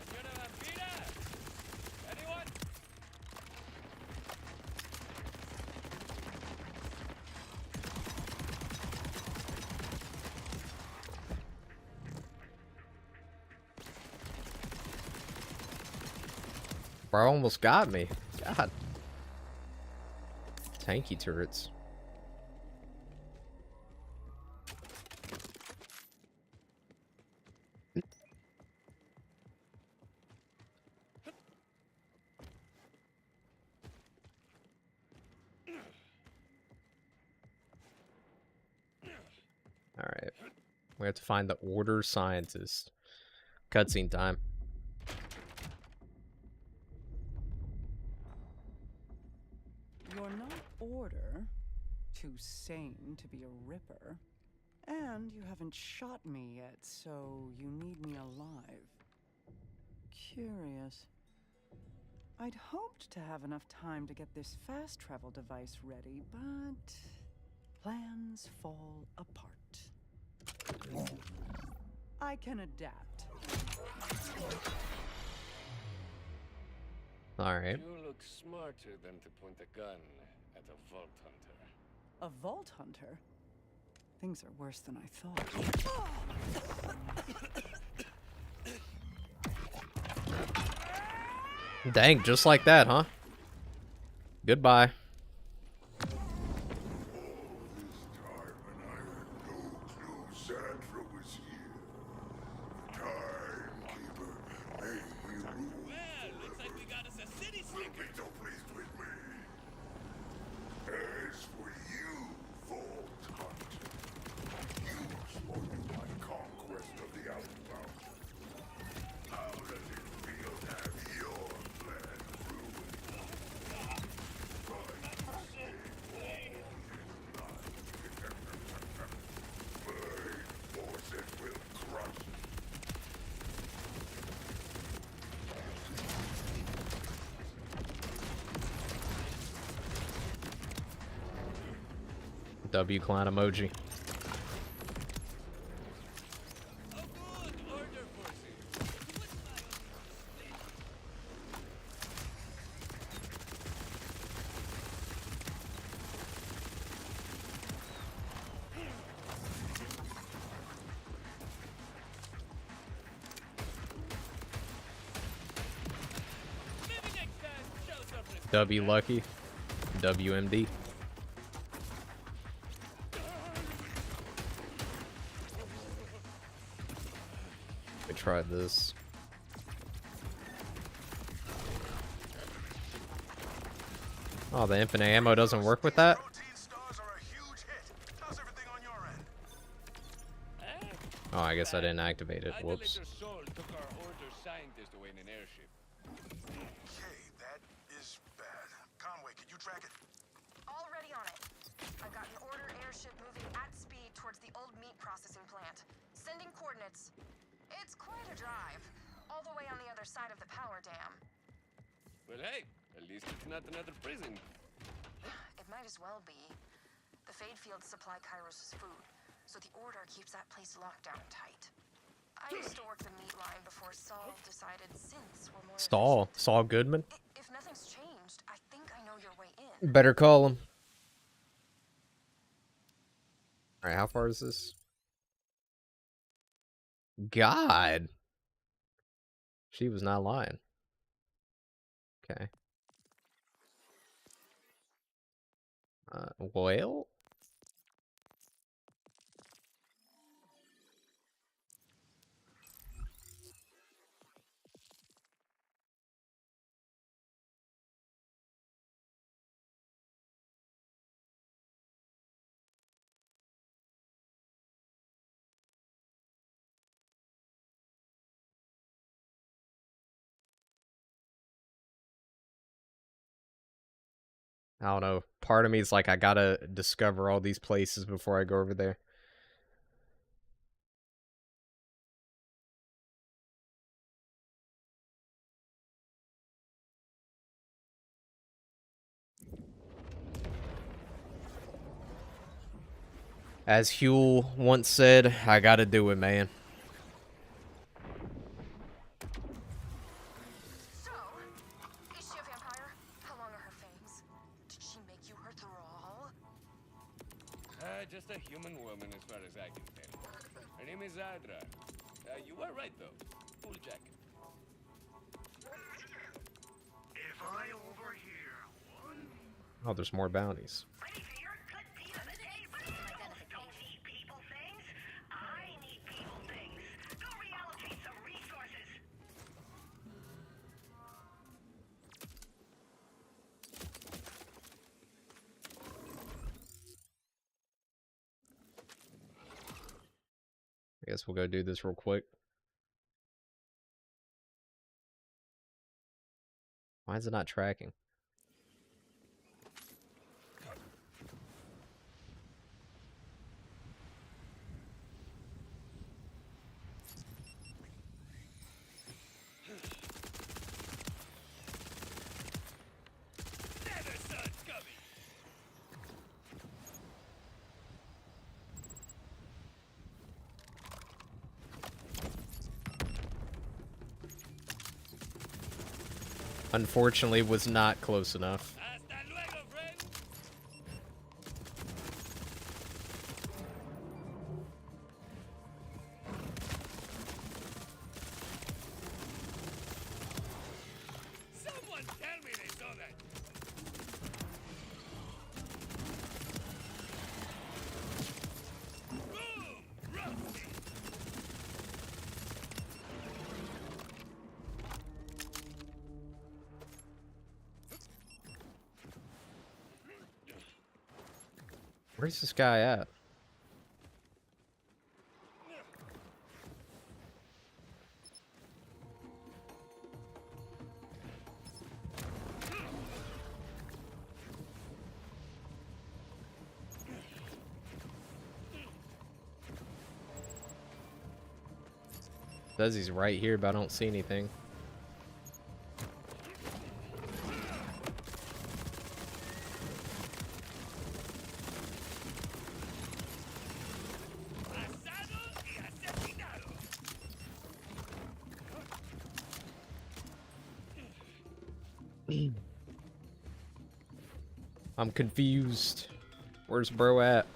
Señora Vampira? Anyone? Bro, almost got me. God. Tanky turrets. Alright. We have to find the Order Scientist. Cutscene time. You're not Order, too sane to be a Ripper, and you haven't shot me yet, so you need me alive. Curious. I'd hoped to have enough time to get this fast travel device ready, but plans fall apart. I can adapt. Alright. You look smarter than to point a gun at a Vault Hunter. A Vault Hunter? Things are worse than I thought. Dang, just like that, huh? Goodbye. W clown emoji. W Lucky. WMD. We tried this. Oh, the infinite ammo doesn't work with that? Oh, I guess I didn't activate it. Whoops. Took our order scientist away in an airship. Okay, that is bad. Conway, can you track it? Already on it. I've got an order airship moving at speed towards the old meat processing plant. Sending coordinates. It's quite a drive. All the way on the other side of the power dam. Well, hey, at least it's not another prison. It might as well be. The Fade Fields supply Kairos' food, so the order keeps that place locked down tight. I used to work the meat line before Saul decided synths were more Saul. efficient. Saul Goodman? If nothing's changed, I think I know your way in. Better call him. Alright, how far is this? God. She was not lying. Okay. Well? I don't know. Part of me is like, I gotta discover all these places before I go over there. As Huel once said, I gotta do it, man. So, is she a vampire? How long are her fangs? Did she make you her thrall? Just a human woman as far as I can tell. Her name is Adra. You were right, though. Full jacket. If I overhear one Oh, there's more bounties. Ready for your good piece of the table? Don't need people things. I need people things. Go reallocate some resources. I guess we'll go do this real quick. Why is it not tracking? Never saw it coming. Unfortunately, was not close enough. Hasta luego, friend. Someone tell me they saw that. Boom! Rusty. Where's this guy at? Says he's right here, but I don't see anything. I'm confused. Where's bro at?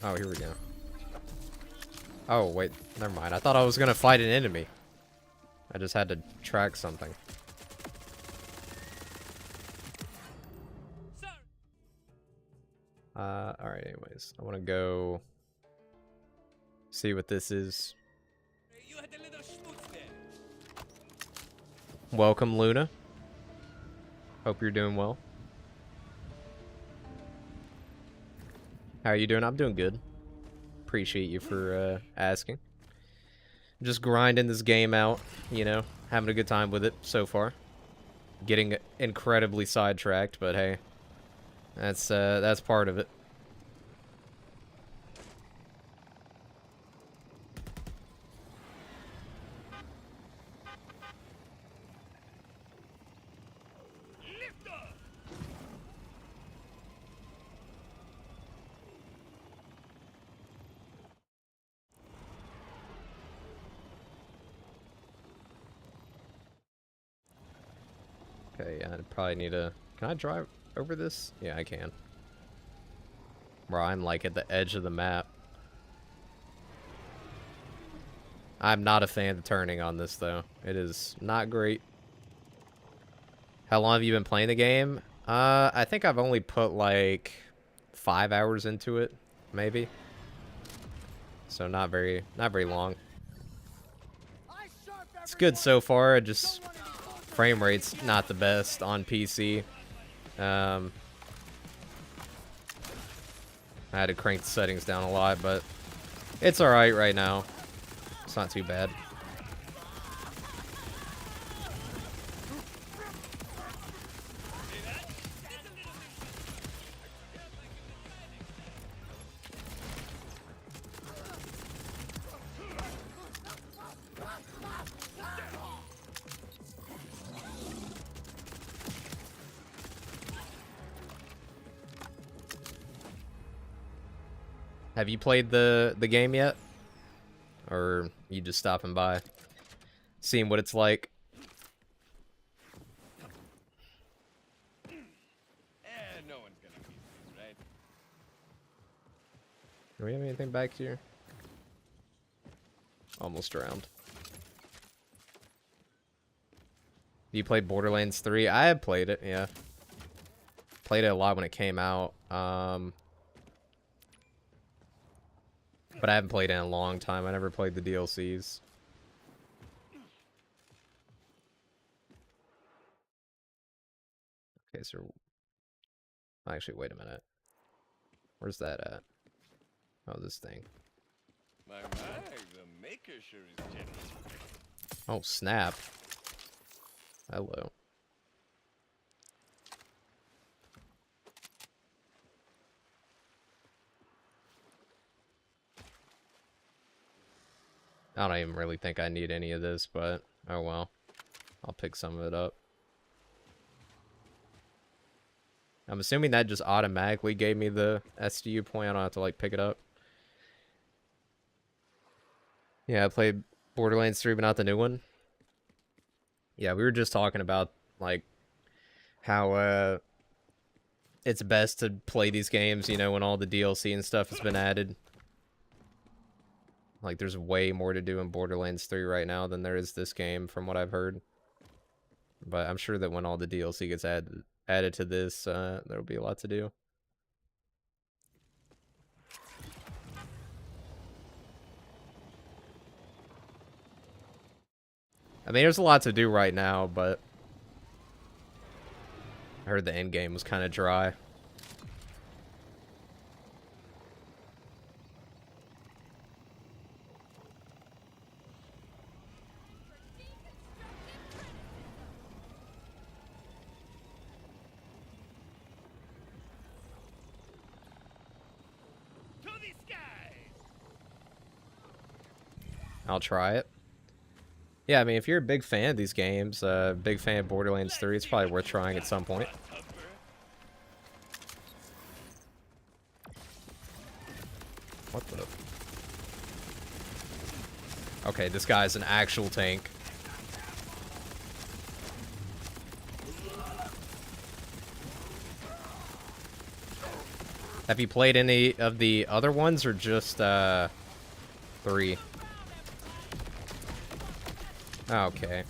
Oh, here we go. Oh, wait. Never mind. I thought I was gonna fight an enemy. I just had to track something. Alright, anyways. I want to go see what this is. Welcome, Luna. Hope you're doing well. How are you doing? I'm doing good. Appreciate you for asking. Just grinding this game out, you know, having a good time with it so far. Getting incredibly sidetracked, but hey, that's part of it. Okay, yeah, I'd probably need to... Can I drive over this? Yeah, I can. Bro, I'm like at the edge of the map. I'm not a fan of turning on this, though. It is not great. How long have you been playing the game? I think I've only put like 5 hours into it, maybe. So not very long. It's good so far. It just frame rate's not the best on PC. I had to crank the settings down a lot, but it's alright right now. It's not too bad. Have you played the game yet? Or you just stopping by? Seeing what it's like? No one's gonna beat this, right? Do we have anything back here? Almost drowned. You played Borderlands 3? I have played it, yeah. Played it a lot when it came out. But I haven't played it in a long time. I never played the DLCs. Okay, so... Actually, wait a minute. Where's that at? Oh, this thing. My, the maker sure is generous. Oh, snap. Hello. I don't even really think I need any of this, but oh well. I'll pick some of it up. I'm assuming that just automatically gave me the SDU point. I don't have to like pick it up. Yeah, I played Borderlands 3, but not the new one. Yeah, we were just talking about like how it's best to play these games, you know, when all the DLC and stuff has been added. Like, there's way more to do in Borderlands 3 right now than there is this game, from what I've heard. But I'm sure that when all the DLC gets added to this, there'll be a lot to do. I mean, there's a lot to do right now, but I heard the end game was kind of dry. I'll try it. Yeah, I mean, if you're a big fan of these games, big fan of Borderlands 3, it's probably worth trying at some point. What the? Okay, this guy's an actual tank. Have you played any of the other ones or just 3? Okay.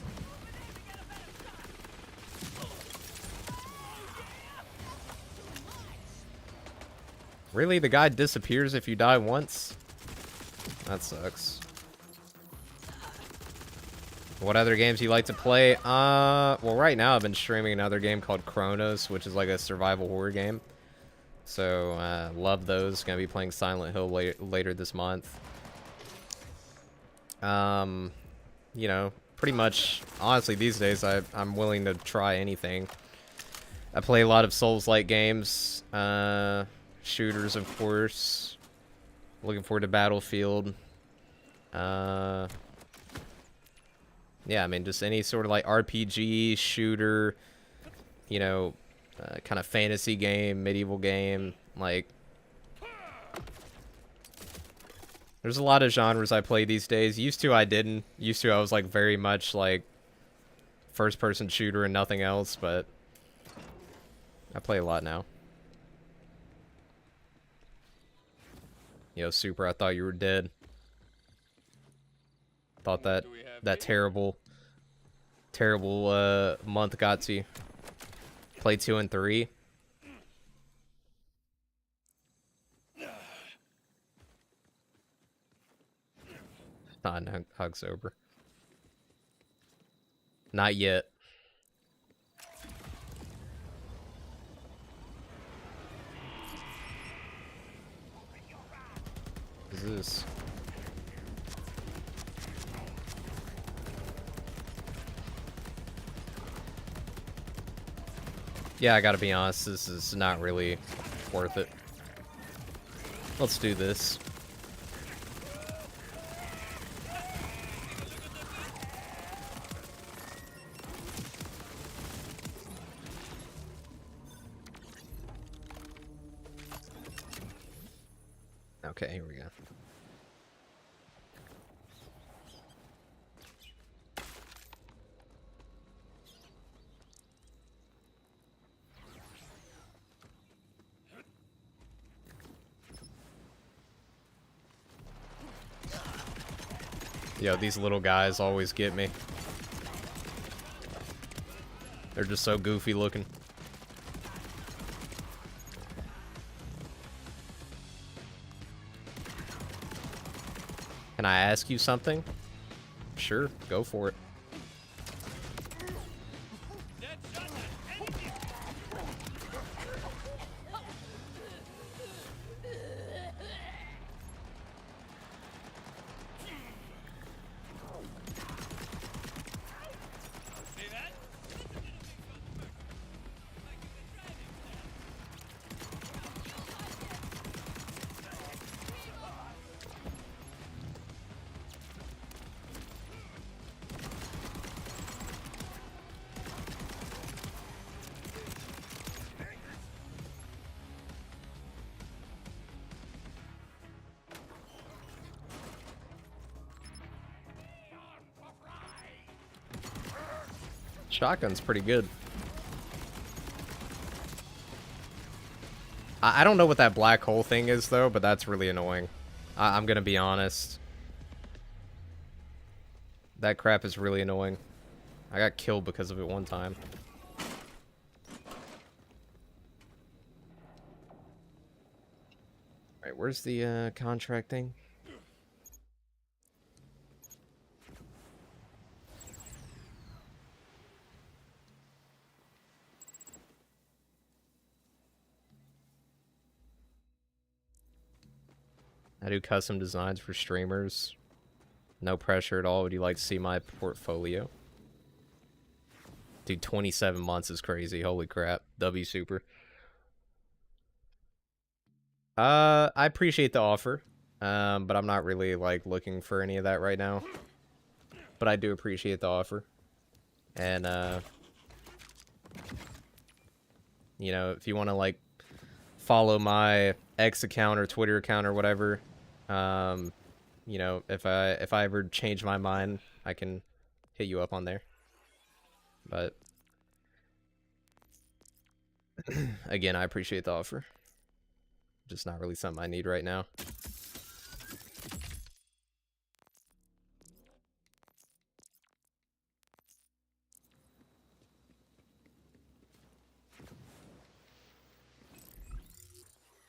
Really? The guy disappears if you die once? That sucks. What other games you like to play? Well, right now I've been streaming another game called Chronos, which is like a survival horror game. So, love those. Gonna be playing Silent Hill later this month. You know, pretty much, honestly, these days I'm willing to try anything. I play a lot of Souls-like games. Shooters, of course. Looking forward to Battlefield. Yeah, I mean, just any sort of like RPG, shooter, you know, kind of fantasy game, medieval game. Like, there's a lot of genres I play these days. Used to I didn't. Used to I was like very much like first-person shooter and nothing else, but I play a lot now. Yo, Super, I thought you were dead. Thought that terrible month got to you. Play 2 and 3. Not hug sober. Not yet. What is this? Yeah, I gotta be honest, this is not really worth it. Let's do this. Okay, here we go. Yo, these little guys always get me. They're just so goofy looking. Can I ask you something? Sure, go for it. Shotgun's pretty good. I don't know what that black hole thing is, though, but that's really annoying. I'm gonna be honest. That crap is really annoying. I got killed because of it one time. Alright, where's the contract thing? I do custom designs for streamers. No pressure at all. Would you like to see my portfolio? Dude, 27 months is crazy. Holy crap. W Super. I appreciate the offer. But I'm not really, like, looking for any of that right now. But I do appreciate the offer. And, you know, if you want to, like, follow my X account or Twitter account or whatever, you you know, if I ever change my mind, I can hit you up on there. But again, I appreciate the offer. Just not really something I need right now.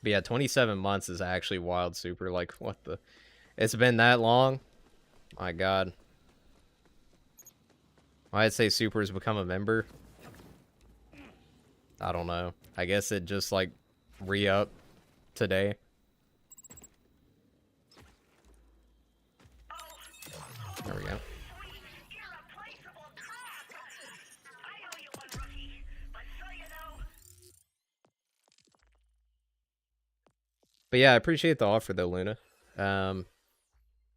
But yeah, 27 months is actually wild, Super. Like, what the? It's been that long? My God. I'd say Super's become a member. I don't know. I guess it just, like, re-up today. There we go. But yeah, I appreciate the offer though, Luna.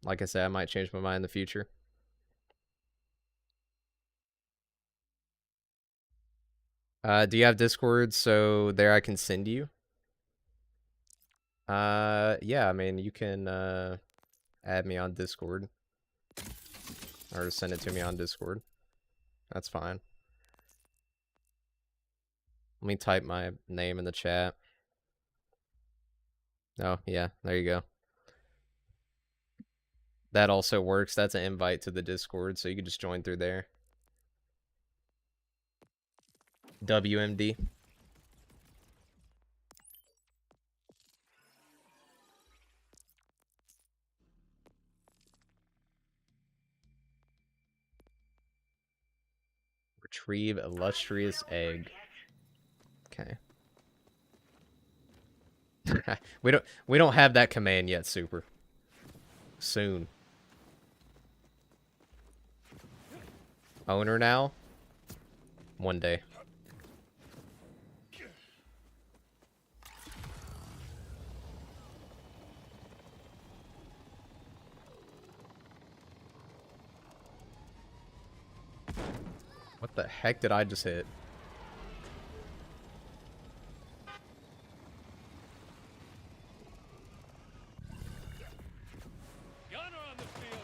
Like I said, I might change my mind in the future. Do you have Discord so there I can send you? Yeah, I mean, you can add me on Discord. Or send it to me on Discord. That's fine. Let me type my name in the chat. Oh, yeah, there you go. That also works. That's an invite to the Discord, so you can just join through there. WMD. Retrieve illustrious egg. Okay. we don't have that command yet, Super. Soon. Owner now? One day. What the heck did I just hit? Gunner on the field.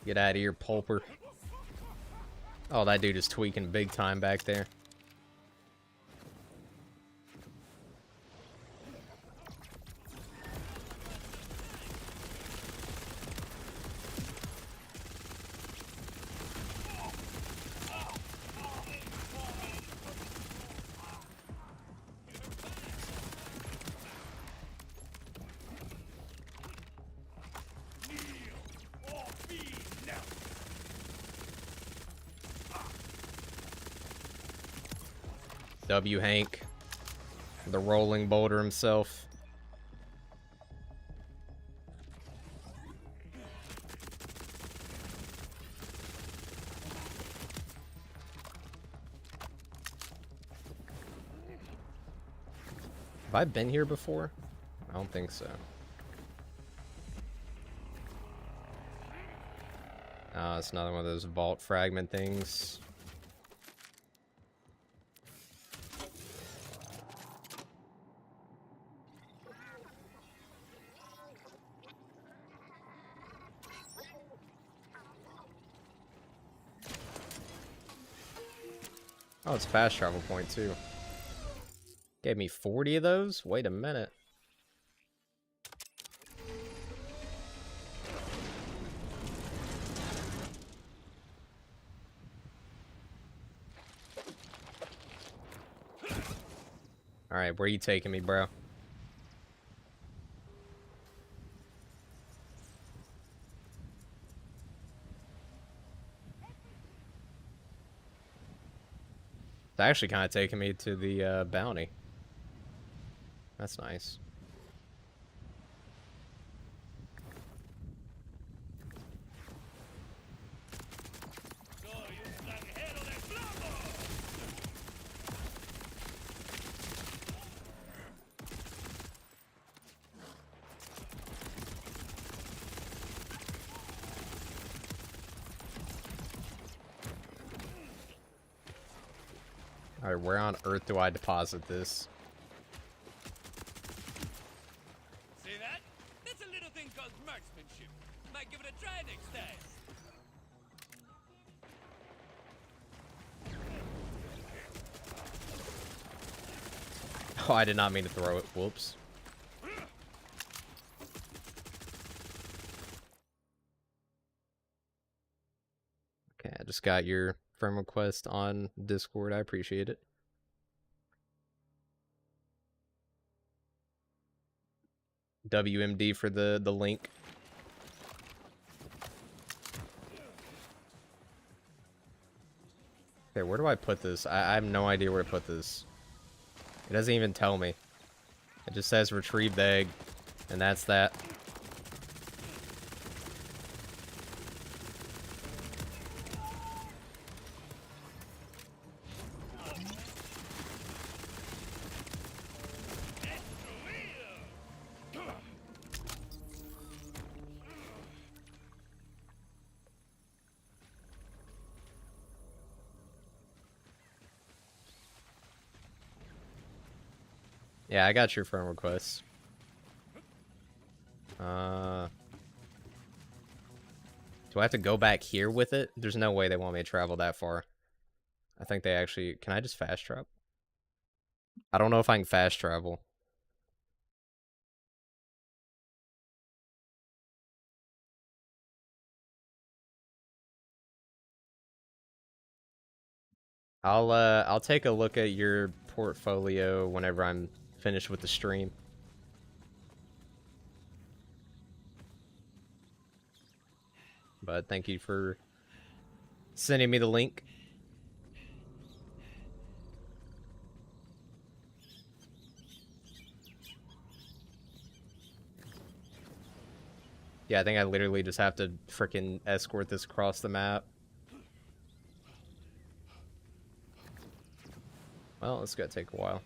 Get out of here, pulper. Oh, that dude is tweaking big time back there. W. Hank, the rolling boulder himself. Have I been here before? I don't think so. It's another one of those vault fragment things. Oh, it's a fast travel point too. Gave me 40 of those? Wait a minute. Alright, where are you taking me, bro? It's actually kind of taking me to the bounty. That's nice. Alright, where on earth do I deposit this? See that? That's a little thing called marksmanship. Might give it a try next time. Oh, I did not mean to throw it. Whoops. Okay, I just got your friend request on Discord. I appreciate it. WMD for the link. Okay, where do I put this? I have no idea where to put this. It doesn't even tell me. It just says retrieve the egg, and that's that. Yeah, I got your friend request. Do I have to go back here with it? There's no way they want me to travel that far. I think they actually... Can I just fast travel? I don't know if I can fast travel. I'll take a look at your portfolio whenever I'm finished with the stream. But thank you for sending me the link. Yeah, I think I literally just have to frickin' escort this across the map. Well, it's gonna take a while.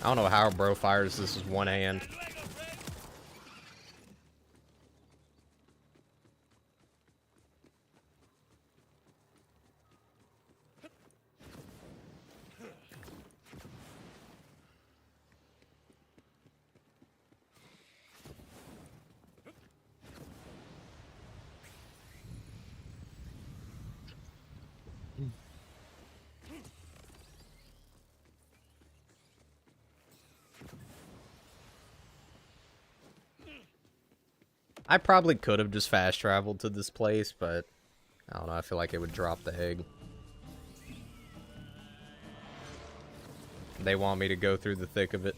I don't know how bro fires this with one hand. I probably could have just fast traveled to this place, but I don't know, I feel like it would drop the egg. They want me to go through the thick of it.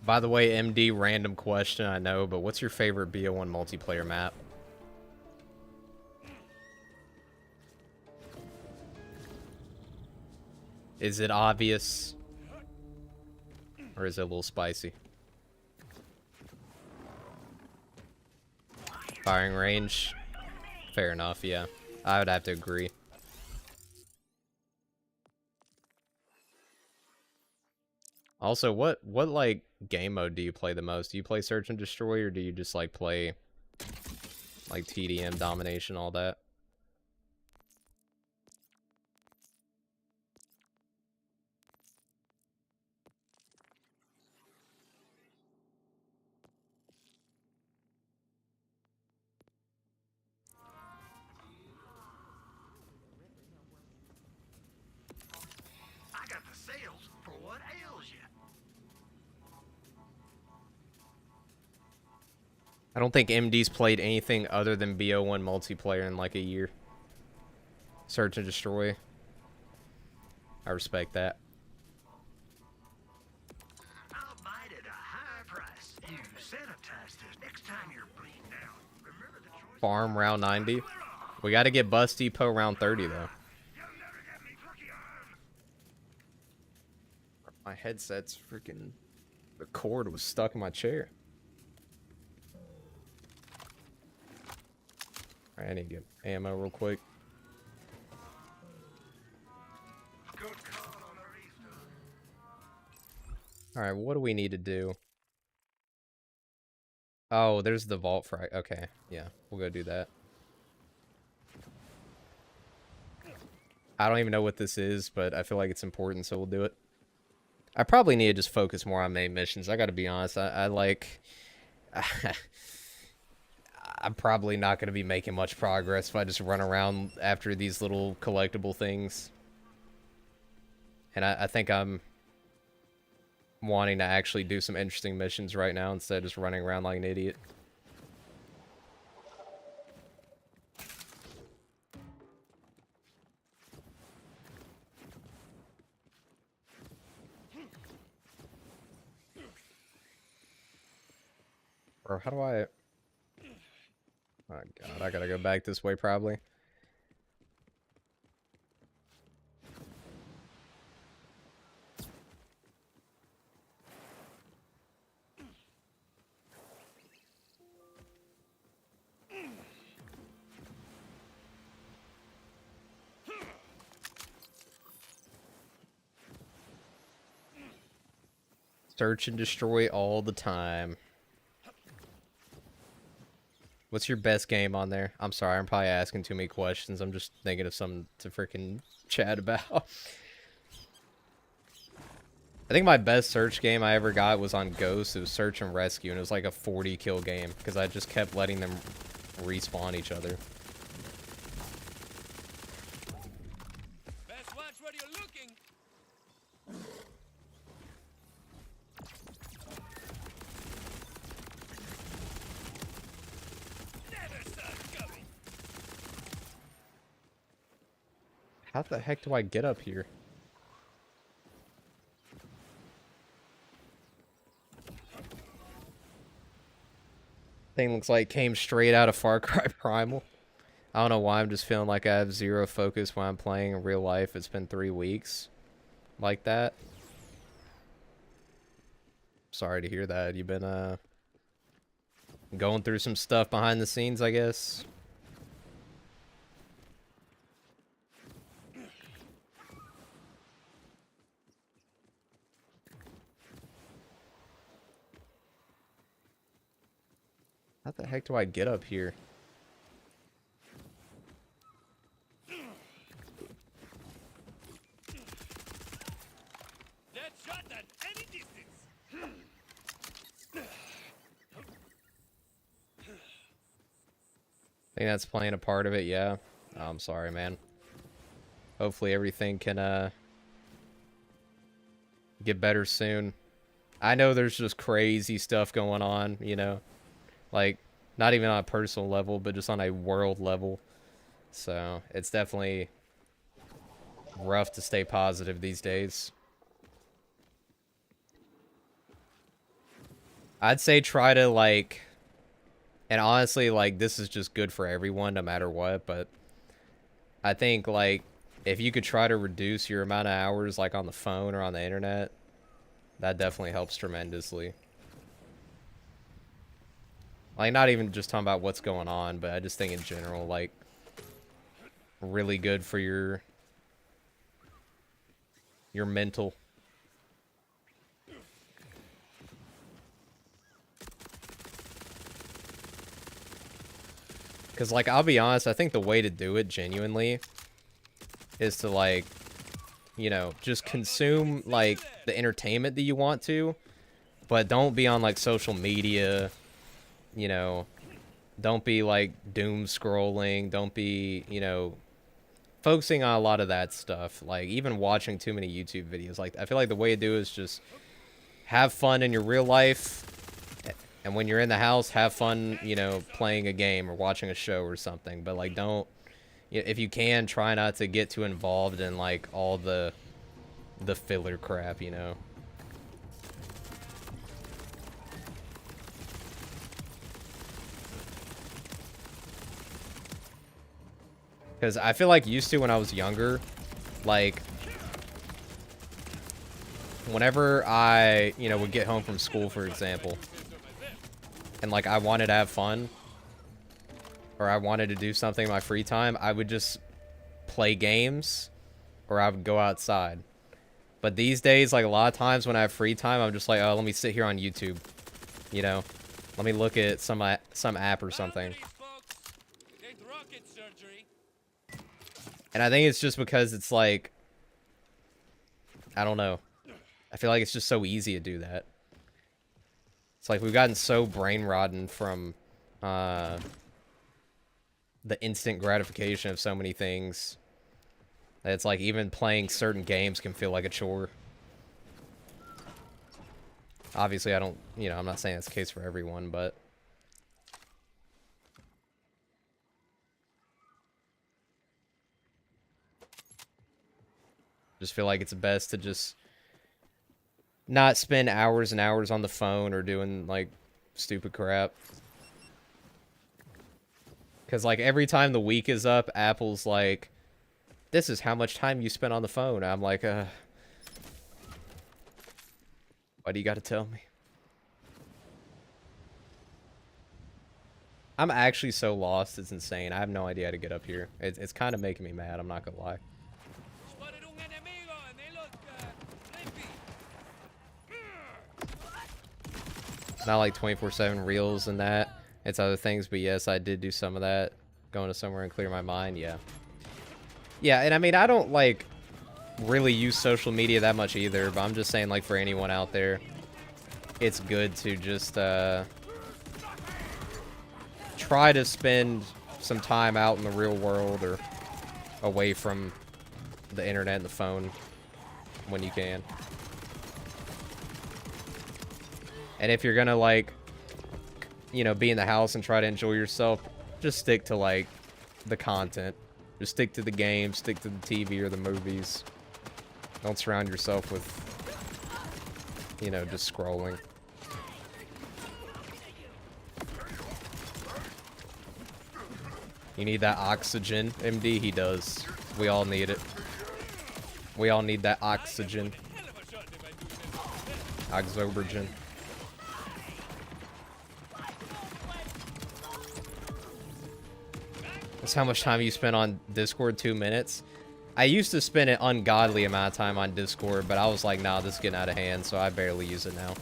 By the way, MD, random question, I know, but what's your favorite BO1 multiplayer map? Is it obvious? Or is it a little spicy? Firing range? Fair enough, yeah. I would have to agree. Also, what like game mode do you play the most? Do you play Search and Destroy, or do you just like play like TDM, domination, all that? I got the sales for what ails you. I don't think MD's played anything other than BO1 multiplayer in like a year. Search and Destroy. I respect that. I'll buy it at a high price. You sanitize this next time you're bleeding down. Remember the choice. Farm round 90. We got to get Bus Depot round 30 though. You'll never get me, plucky arm. My headset's freaking... The cord was stuck in my chair. Alright, I need to get ammo real quick. Alright, what do we need to do? Oh, there's the vault frag. Okay, yeah, we'll go do that. I don't even know what this is, but I feel like it's important, so we'll do it. I probably need to just focus more on main missions. I gotta be honest, I like... I'm probably not gonna be making much progress if I just run around after these little collectible things. And I think I'm wanting to actually do some interesting missions right now instead of just running around like an idiot. Or how do I... Oh god, I gotta go back this way probably. Search and destroy all the time. What's your best game on there? I'm sorry, I'm probably asking too many questions. I'm just thinking of something to freaking chat about. I think my best search game I ever got was on Ghost. It was Search and Rescue, and it was like a 40 kill game because I just kept letting them respawn each other. Best watch where you're looking. How the heck do I get up here? Thing looks like it came straight out of Far Cry Primal. I don't know why, I'm just feeling like I have zero focus when I'm playing in real life. It's been 3 weeks like that. Sorry to hear that. You've been going through some stuff behind the scenes, I guess. How the heck do I get up here? That shot at any distance. I think that's playing a part of it, yeah. Oh, I'm sorry, man. Hopefully everything can get better soon. I know there's just crazy stuff going on, you know. Like, not even on a personal level, but just on a world level. So, it's definitely rough to stay positive these days. I'd say try to, like... And honestly, like, this is just good for everyone, no matter what, but... I think, like, if you could try to reduce your amount of hours, like, on the phone or on the internet, that definitely helps tremendously. Like, not even just talking about what's going on, but I just think in general, like, really good for your mental. Because, like, I'll be honest, I think the way to do it genuinely is to, like, you know, just consume, like, the entertainment that you want to, but don't be on, like, social media. You know, don't be, like, doom scrolling. Don't be, you know, focusing on a lot of that stuff. Like, even watching too many YouTube videos. Like, I feel like the way to do it is just have fun in your real life. And when you're in the house, have fun, you know, playing a game or watching a show or something. But, like, don't, if you can, try not to get too involved in, like, all the filler crap, you know. Because I feel like used to when I was younger, like, whenever I, you know, would get home from school, for example, and like I wanted to have fun, or I wanted to do something in my free time, I would just play games, or I would go outside. But these days, like a lot of times when I have free time, I'm just like, oh, let me sit here on YouTube, you know, let me look at some app or something. And I think it's just because it's like, I don't know. I feel like it's just so easy to do that. It's like we've gotten so brain rotten from the instant gratification of so many things that it's like even playing certain games can feel like a chore. Obviously, I don't, you know, I'm not saying that's the case for everyone, but just feel like it's best to just not spend hours and hours on the phone or doing like stupid crap. Because like every time the week is up, Apple's like, this is how much time you spent on the phone. I'm like, why do you gotta tell me? I'm actually so lost, it's insane. I have no idea how to get up here. It's kind of making me mad, I'm not gonna lie. Not like 24/7 reels and that. It's other things, but yes, I did do some of that. Going to somewhere and clear my mind, yeah. Yeah, and I mean, I don't, like, really use social media that much either, but I'm just saying, like, for anyone out there, it's good to just, try to spend some time out in the real world or away from the internet and the phone when you can. And if you're gonna, like, you know, be in the house and try to enjoy yourself, just stick to, like, the content. Just stick to the game, stick to the TV or the movies. Don't surround yourself with, you know, just scrolling. You need that oxygen, MD? He does. We all need it. We all need that oxygen. Oxobergen. That's how much time you spent on Discord, 2 minutes. I used to spend an ungodly amount of time on Discord, but I was like, nah, this is getting out of hand, so I barely use it now.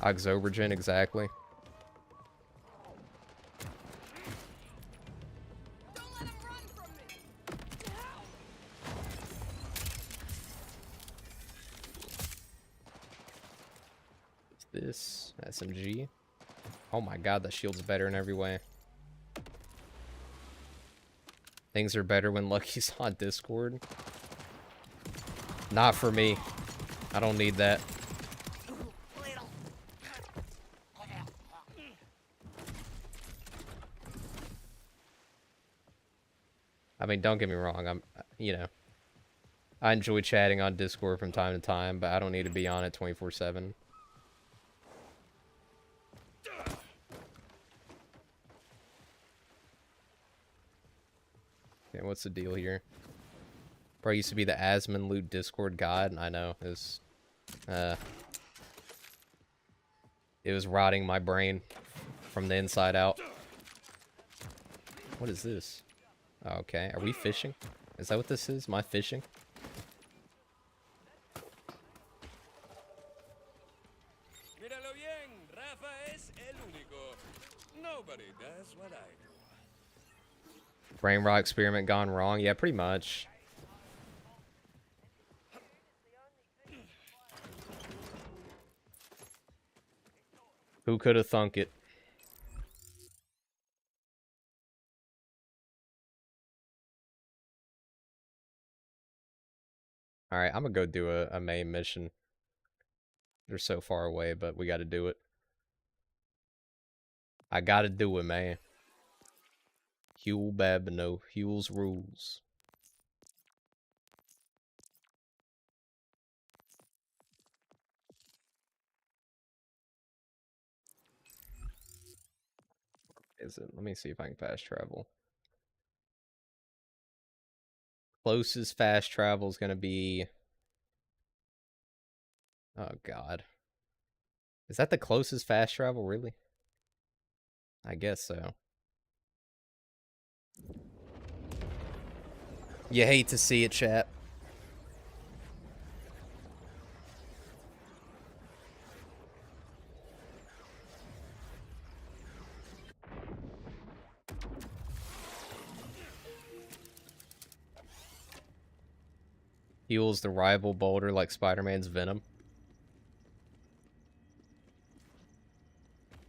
Oxobergen, exactly. What's this? SMG? Oh my god, that shield's better in every way. Things are better when Lucky's on Discord. Not for me. I don't need that. I mean, don't get me wrong. You know, I enjoy chatting on Discord from time to time, but I don't need to be on it 24/7. Okay, what's the deal here? Bro, I used to be the Asmon loot Discord god. I know, it was rotting my brain from the inside out. What is this? Oh, okay, are we fishing? Is that what this is? Am I fishing? Brain rot experiment gone wrong? Yeah, pretty much. Who could have thunk it? Alright, I'm gonna go do a main mission. They're so far away, but we gotta do it. I gotta do it, man. Huel Babino. Huel's rules. Is it? Let me see if I can fast travel. Closest fast travel is gonna be... Oh, God. Is that the closest fast travel, really? I guess so. You hate to see it, chat. Heals the rival boulder like Spider-Man's Venom.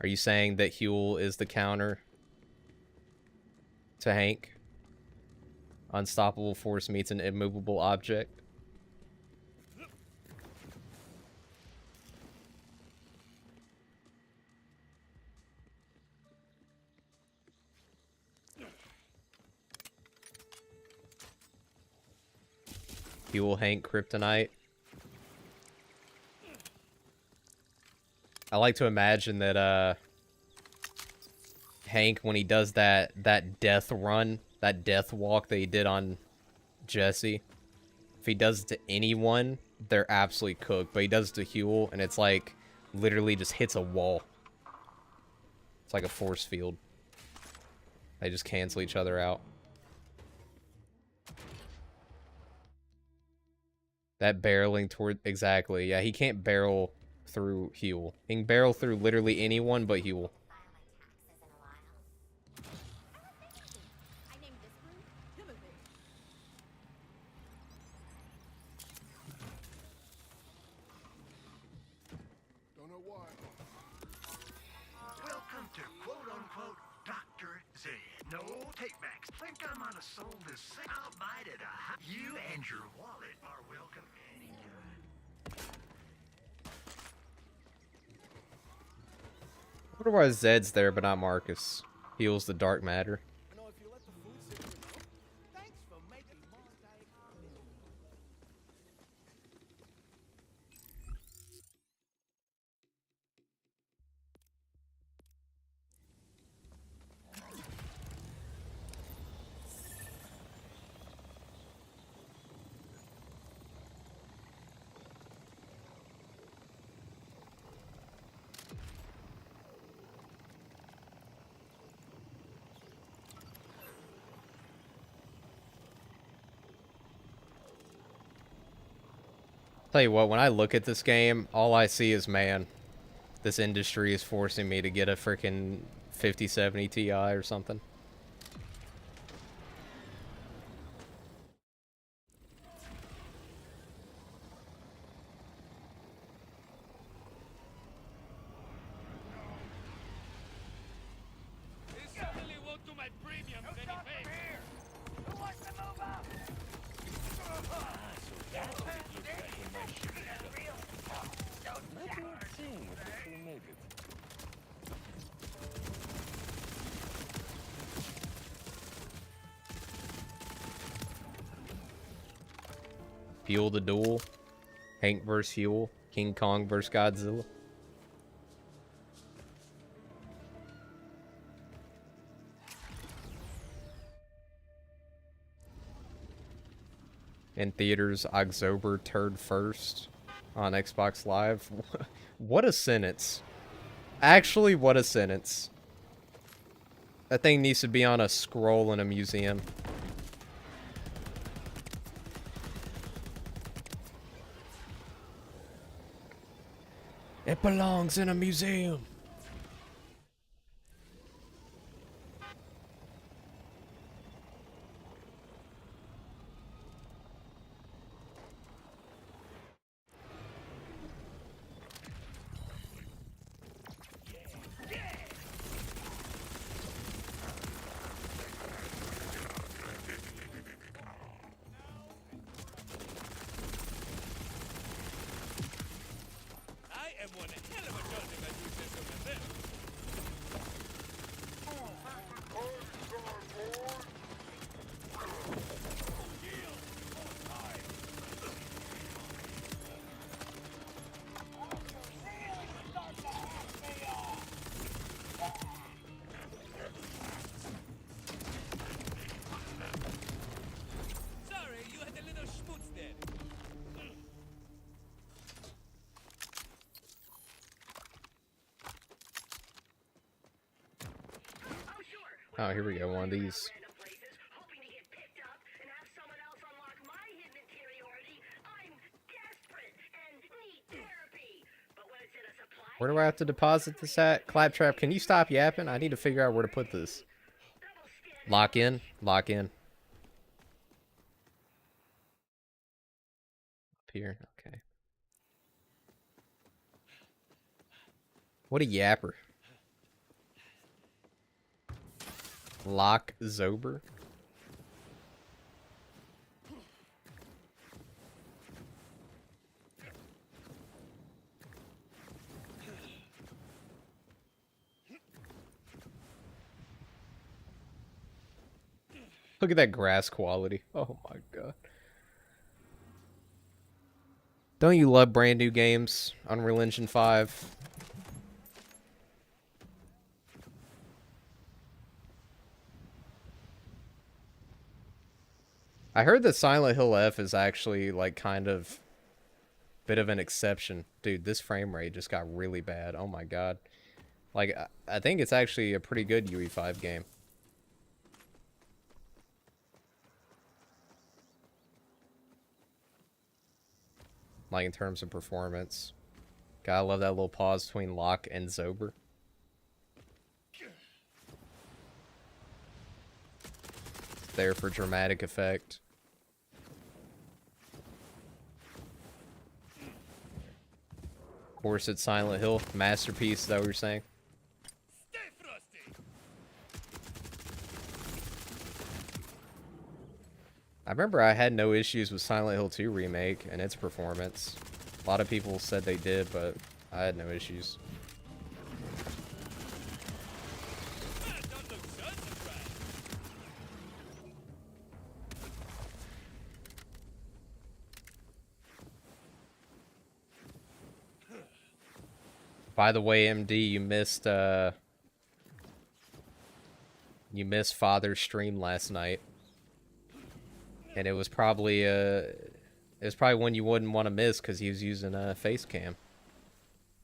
Are you saying that Huel is the counter to Hank? Unstoppable force meets an immovable object? Huel, Hank, Kryptonite. I like to imagine that Hank, when he does that death run, that death walk that he did on Jesse, if he does it to anyone, they're absolutely cooked. But he does it to Huel, and it's like literally just hits a wall. It's like a force field. They just cancel each other out. That barreling toward... Exactly. Yeah, he can't barrel through Huel. He can barrel through literally anyone but Huel. Don't know why. Welcome to quote-unquote Dr. Z. No takebacks. Think I might have sold this thing? I'll bite it. You and your wallet are welcome anytime. I wonder why Zed's there but not Marcus. Heals the dark matter. Tell you what, when I look at this game, all I see is, man, this industry is forcing me to get a freaking 5070 Ti or something. Fuel the duel. Hank vs. Fuel. King Kong vs. Godzilla. In theaters, October 1st on Xbox Live. What a sentence. Actually, what a sentence. That thing needs to be on a scroll in a museum. It belongs in a museum. I am one hell of a dodger that uses some Oh, here we go. One of these. Where do I have to deposit this at? Claptrap, can you stop yapping? I need to figure out where to put this. Lock in? Lock in. Up here. Okay. What a yapper. Lock Zober. Look at that grass quality. Oh my god. Don't you love brand new games? Unreal Engine 5. I heard that Silent Hill F is actually like kind of bit of an exception. Dude, this frame rate just got really bad. Oh my god. Like I think it's actually a pretty good UE5 game. Like in terms of performance. Gotta love that little pause between Locke and Zober. There for dramatic effect. Of course, it's Silent Hill. Masterpiece, is that what you're saying? I remember I had no issues with Silent Hill 2 Remake and its performance. A lot of people said they did, but I had no issues. By the way, MD, you missed Father's stream last night. And it was probably one you wouldn't want to miss because he was using a face cam.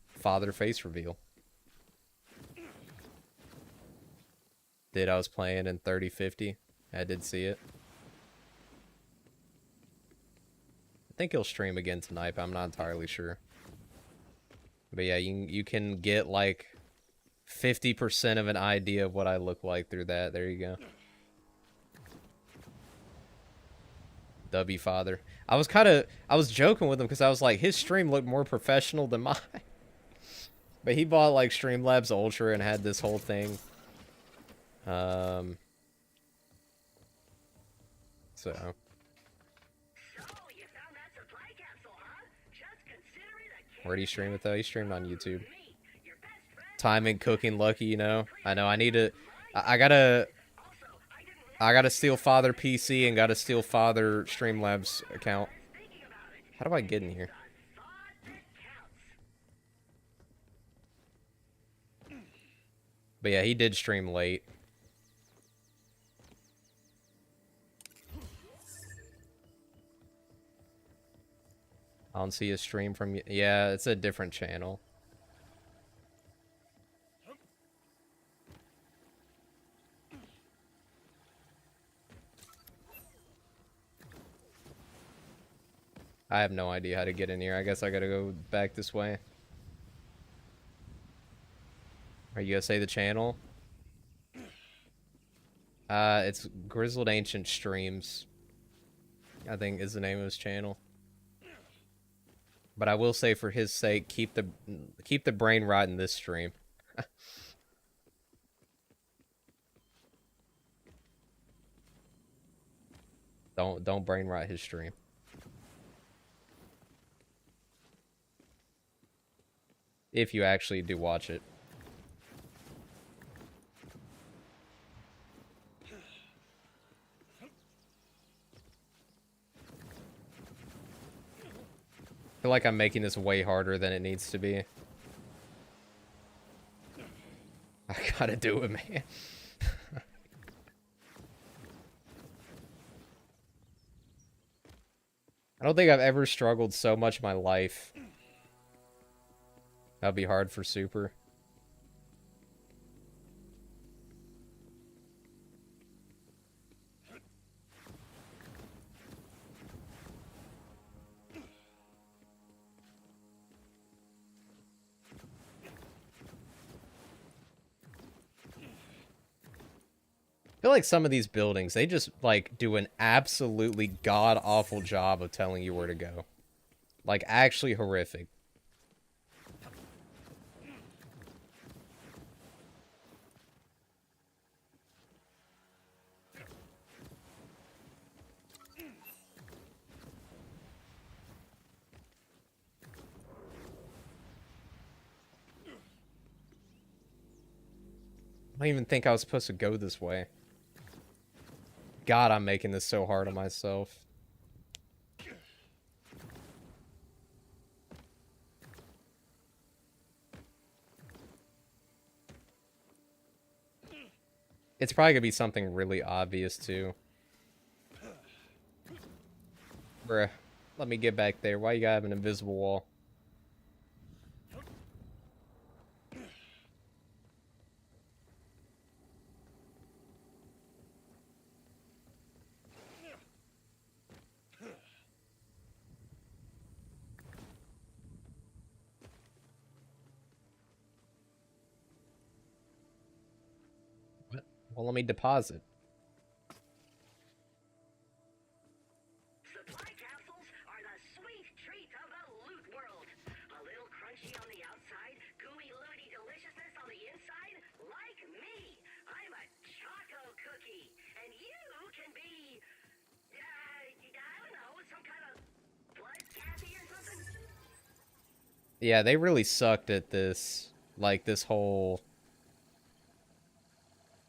Father face reveal. I was playing in 3050. I did see it. I think he'll stream again tonight, but I'm not entirely sure. But yeah, you can get like 50% of an idea of what I look like through that. There you go. W Father. I was joking with him because I was like, his stream looked more professional than mine. But he bought like Streamlabs Ultra and had this whole thing. So. Where do you stream it though? He streamed on YouTube. Timing, cooking, lucky, you know. I know. I need to. I gotta steal Father PC and gotta steal Father Streamlabs account. How do I get in here? But yeah, he did stream late. I don't see a stream from you. Yeah, it's a different channel. I have no idea how to get in here. I guess I gotta go back this way. Are you gonna say the channel? It's Grizzled Ancient Streams, I think is the name of his channel. But I will say, for his sake, keep the brain rot in this stream. Don't brain rot his stream. If you actually do watch it. I feel like I'm making this way harder than it needs to be. I gotta do it, man. I don't think I've ever struggled so much in my life. That'll be hard for Super. I feel like some of these buildings, they just, like, do an absolutely god-awful job of telling you where to go. Like, actually horrific. I don't even think I was supposed to go this way. God, I'm making this so hard on myself. It's probably gonna be something really obvious, too. Bruh, let me get back there. Why you gotta have an invisible wall? Well, let me deposit. Supply capsules are the sweet treat of the loot world. A little crunchy on the outside, gooey looty deliciousness on the inside. Like me, I'm a choco cookie, and you can be, I don't know, some kind of blood Kathy or something. Yeah, they really sucked at this. Like, this whole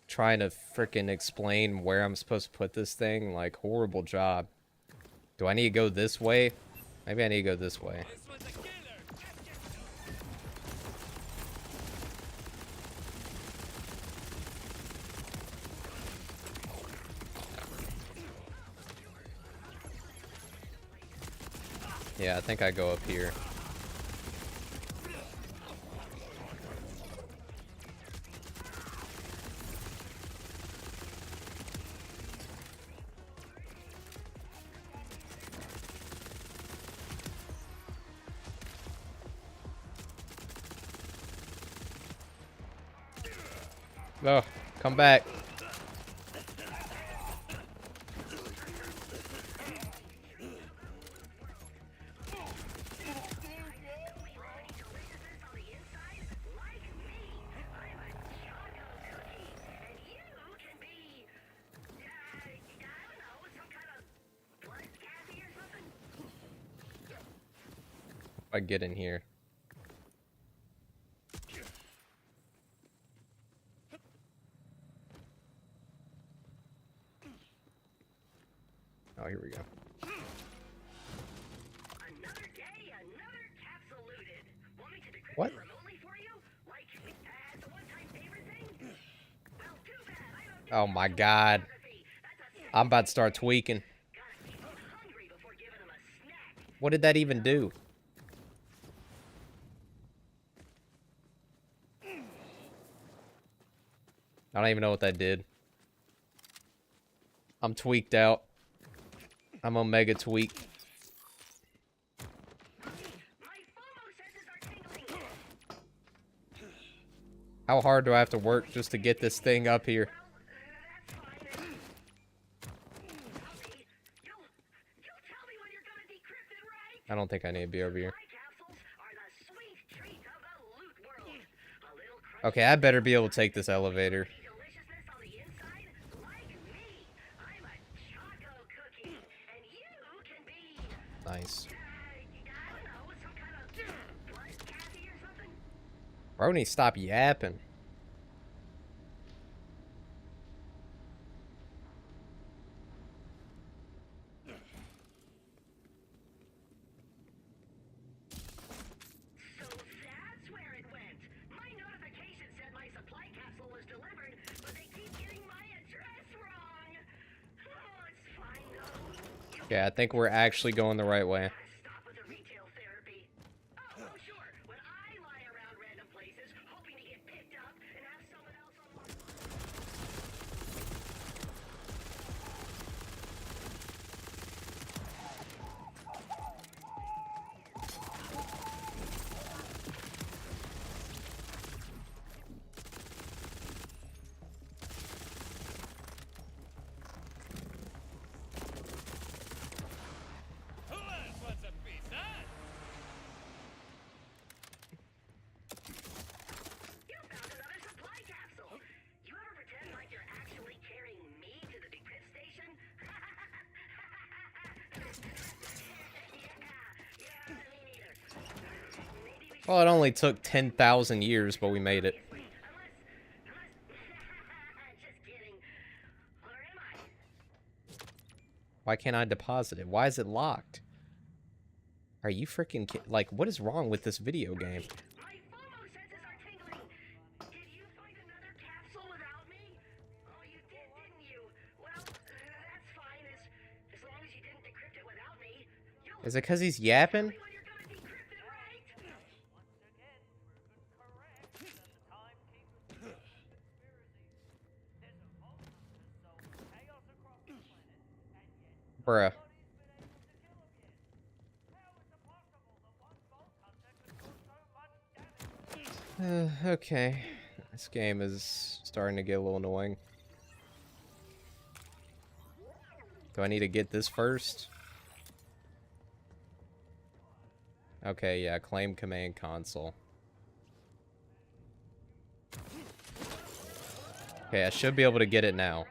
trying to frickin' explain where I'm supposed to put this thing. Like, horrible job. Do I need to go this way? Maybe I need to go this way. Yeah, I think I go up here. Oh, come back. If I get in here. Oh, here we go. Another day, another capsule looted. Want me to decrypt What? it remotely for you? Like, as a one-time favorite thing? Well, too bad. I don't do Oh my god. I'm about to start tweaking. Gotta keep them hungry before giving them a snack. What did that even do? I don't even know what that did. I'm tweaked out. I'm omega tweaked. My FOMO senses are tingling. How hard do I have to work just to get this thing up here? That's fine. Tell me, you'll tell me when you're gonna decrypt it, right? I don't think I need to be over here. Supply capsules are the sweet treat of the loot world. A little crunchy Okay, I better be able to take this elevator. deliciousness on the inside. Like me, I'm a choco cookie, and you can be, Nice. I don't know, some kind of blood Kathy or something. Brony, stop yapping. So that's where it went. My notification said my supply capsule was delivered, but they keep getting my address wrong. Oh, it's fine though. Yeah, I think we're actually going the right way. Stop with the retail therapy. Oh, sure. When I lie around random places, hoping to get picked up and have someone else unlock. Well, it only took 10,000 years, but we made it. Why can't I deposit it? Why is it locked? Are you freaking like, what is wrong with this video game? My FOMO senses are tingling. Did you find another capsule without me? Oh, you did, didn't you? Well, that's fine, as long as you didn't decrypt it without me. Is it because he's yapping? When you're gonna decrypt it, right? Bruh. Okay. This game is starting to get a little annoying. Do I need to get this first? Okay, yeah, claim command console. Okay, I should be able to get it now.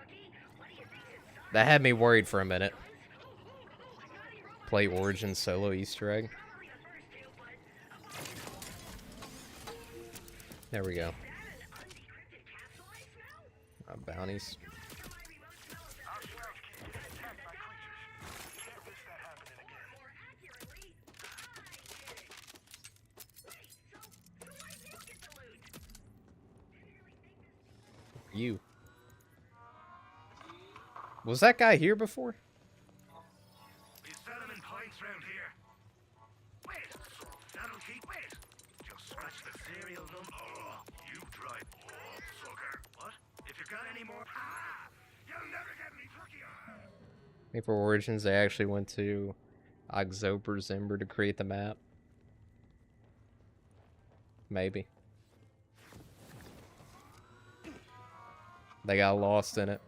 That had me worried for a minute. Play Origin solo Easter egg. There we go. Bounties. You. Was that guy here before? We sell them in pints round here. Wait, that'll keep wait. Just scratch the cereal number. Oh, you tried. Oh, sucker. What? If you got any more, you'll never get me plucky. Maybe for Origins, they actually went to October Zimber to create the map. Maybe. They got lost in it.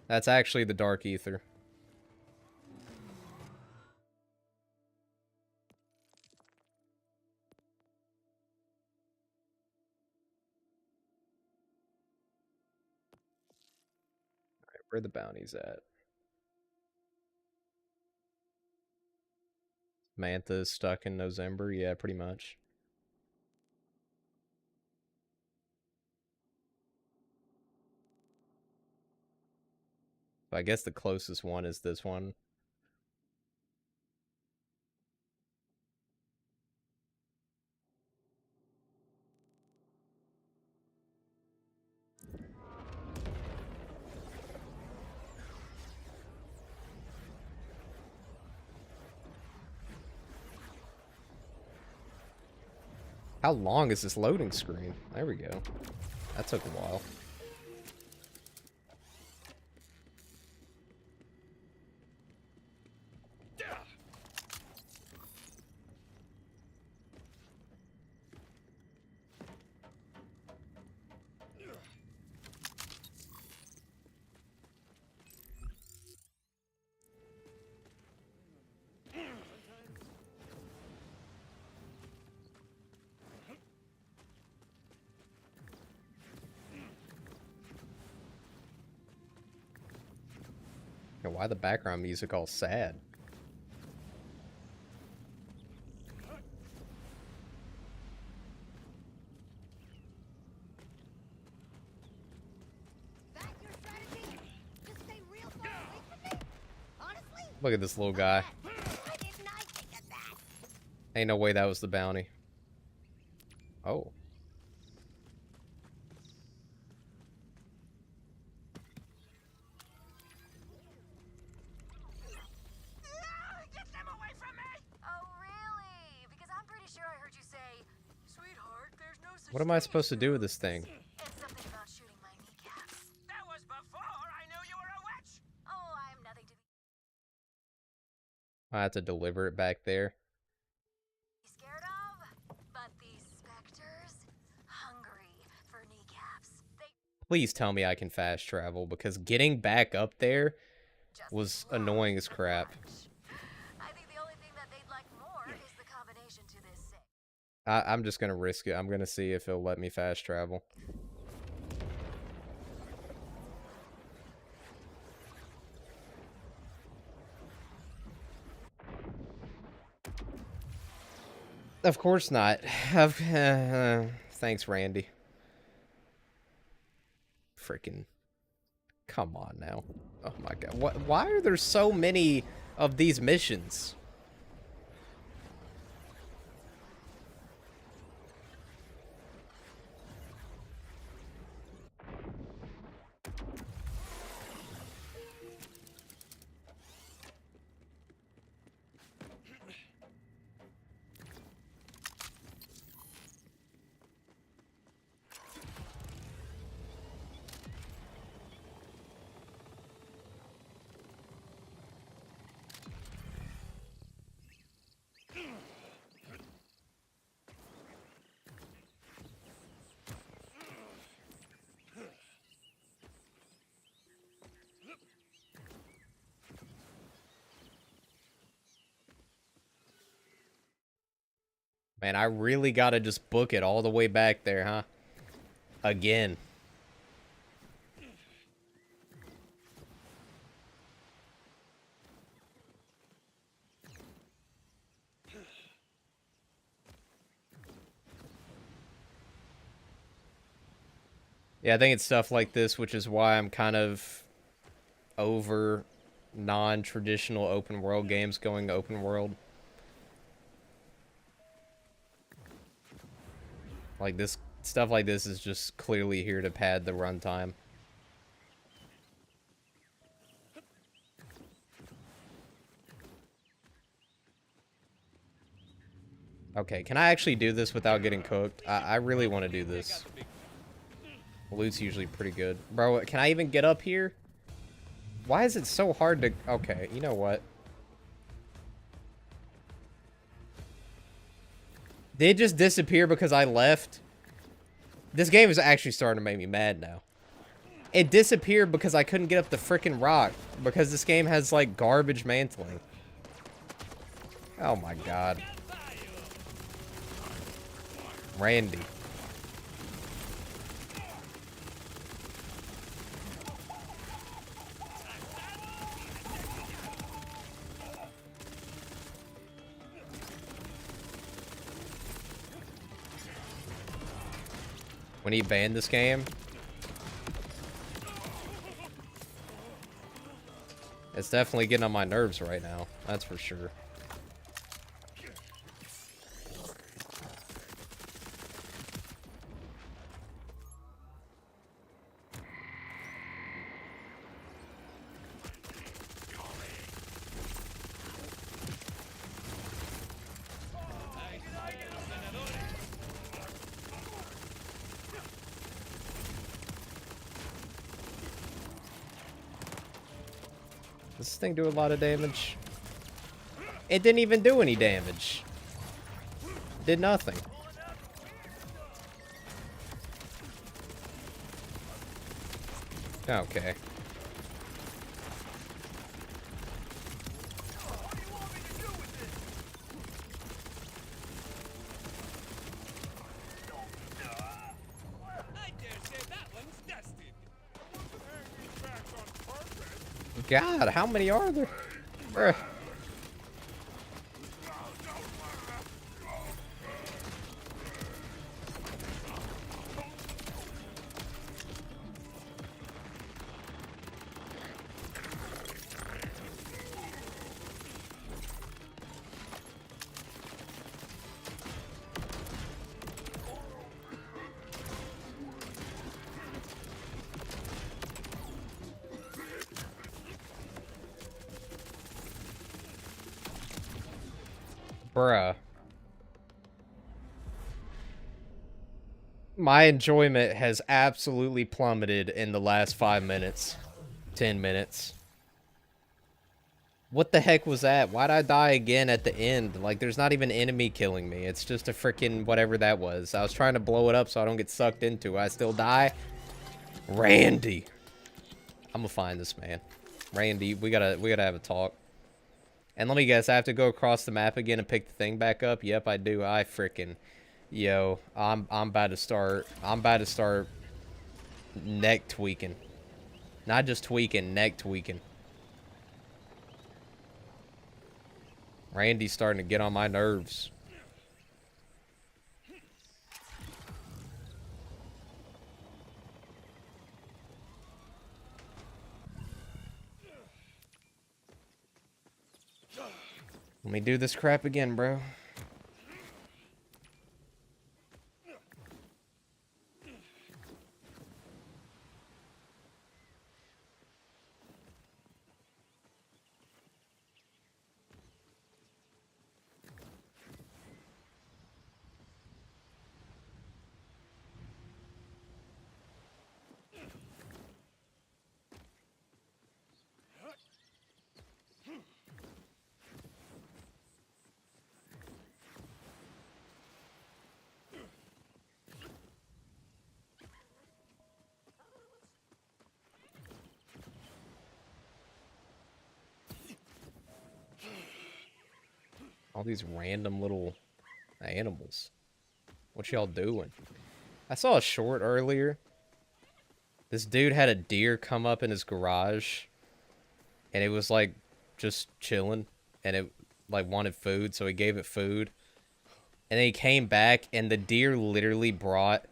That's actually the Dark Ether. Alright, where are the bounties at? Mantha is stuck in November? Yeah, pretty much. But I guess the closest one is this one. How long is this loading screen? There we go. That took a while. And why the background music all sad? Look at this little guy. Ain't no way that was the bounty. Oh. Get them away from me! Oh, really? Because I'm pretty sure I heard you say, "Sweetheart, there's no such What am I supposed to do with this thing? It's something about shooting my kneecaps. That was before I knew you were a witch! Oh, I'm nothing to I have to deliver it back there. be scared of. But these specters, hungry for kneecaps. They Please tell me I can fast travel, because getting back up there was annoying as crap. I think the only thing that they'd like more is the combination to this sick. I'm just gonna risk it. I'm gonna see if it'll let me fast travel. Of course not. Thanks, Randy. Freaking. Come on now. Oh my god. Why are there so many of these missions? Man, I really gotta just book it all the way back there, huh? Again. Yeah, I think it's stuff like this, which is why I'm kind of over non-traditional open world games going open world. Like this stuff like this is just clearly here to pad the runtime. Okay, can I actually do this without getting cooked? I really want to do this. Loot's usually pretty good. Bro, can I even get up here? Why is it so hard to... Okay, you know what? Did it just disappear because I left? This game is actually starting to make me mad now. It disappeared because I couldn't get up the frickin' rock. Because this game has, like, garbage mantling. Oh my god. Randy. When he banned this game, it's definitely getting on my nerves right now. That's for sure. Does this thing do a lot of damage? It didn't even do any damage. Did nothing. Okay. God, how many are there? Bruh. Bruh. My enjoyment has absolutely plummeted in the last 5 minutes. 10 minutes. What the heck was that? Why'd I die again at the end? Like, there's not even enemy killing me. It's just a freaking whatever that was. I was trying to blow it up so I don't get sucked into it. I still die? Randy. I'm gonna find this man. Randy, we gotta have a talk. And let me guess, I have to go across the map again and pick the thing back up? Yep, I do. I freaking... Yo, I'm about to start neck tweaking. Not just tweaking, neck tweaking. Randy's starting to get on my nerves. Let me do this crap again, bro. All these random little animals. What y'all doing? I saw a short earlier. This dude had a deer come up in his garage. And it was like just chilling. And it like wanted food, so he gave it food. And then he came back and the deer literally brought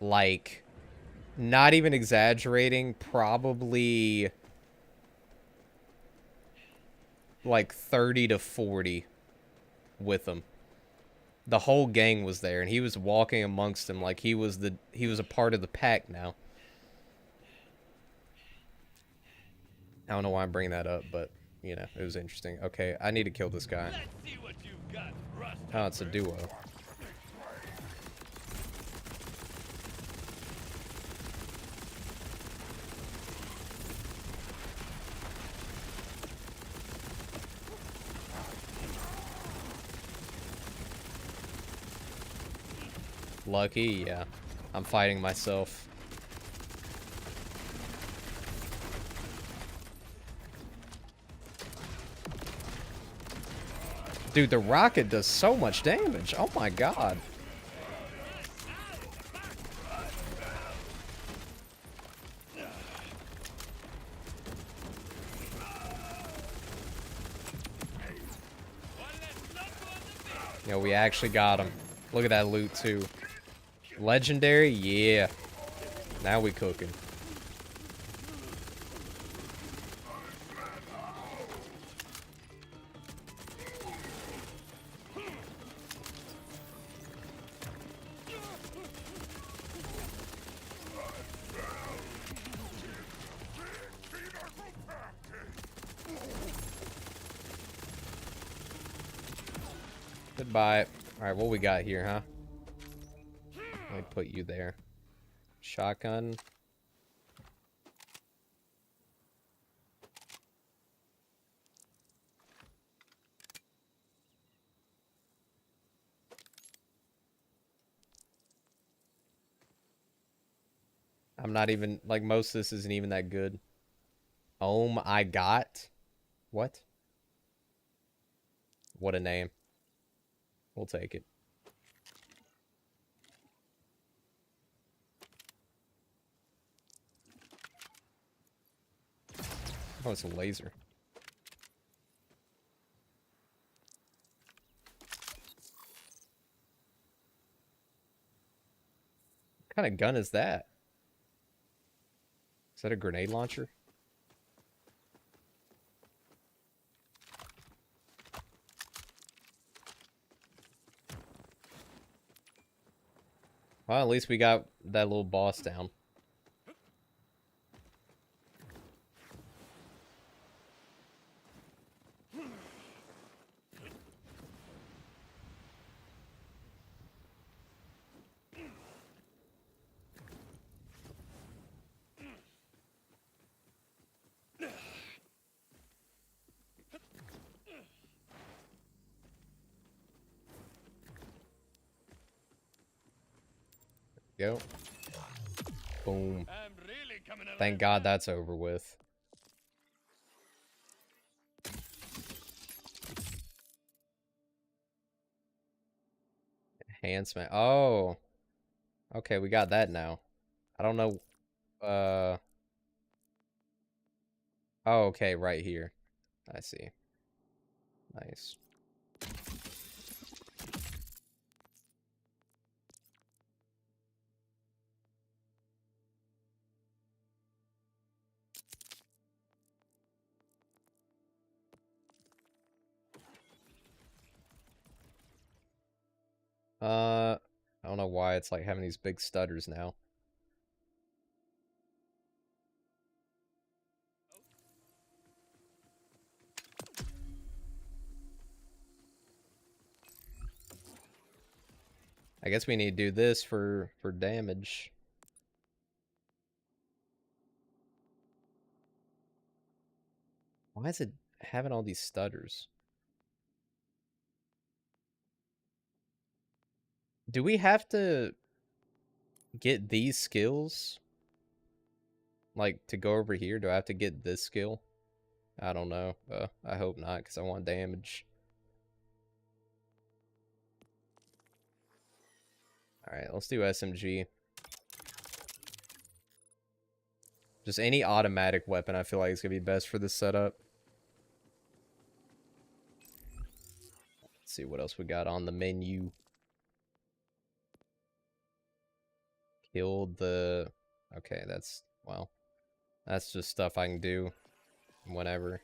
like, not even exaggerating, probably like 30 to 40 with him. The whole gang was there, and he was walking amongst them like he was a part of the pack now. I don't know why I'm bringing that up, but you know, it was interesting. Okay, I need to kill this guy. Oh, it's a duo. Lucky, yeah. I'm fighting myself. Dude, the rocket does so much damage. Oh my god. Yeah, we actually got him. Look at that loot too. Legendary? Yeah. Now we cooking. Goodbye. Alright, what we got here, huh? Let me put you there. Shotgun. I'm not even, like, most of this isn't even that good. I got? What? What a name. We'll take it. Oh, it's a laser. What kind of gun is that? Is that a grenade launcher? Well, at least we got that little boss down. Go. Boom. Thank God that's over with. Enhancement. Oh. Okay, we got that now. I don't know. Oh, okay, right here. I see. Nice. I don't know why it's like having these big stutters now. I guess we need to do this for damage. Why is it having all these stutters? Do we have to get these skills? Like, to go over here, do I have to get this skill? I don't know. I hope not, because I want damage. Alright, let's do SMG. Just any automatic weapon I feel like is going to be best for this setup. Let's see what else we got on the menu. Kill the... Okay, that's... Well, that's just stuff I can do whenever.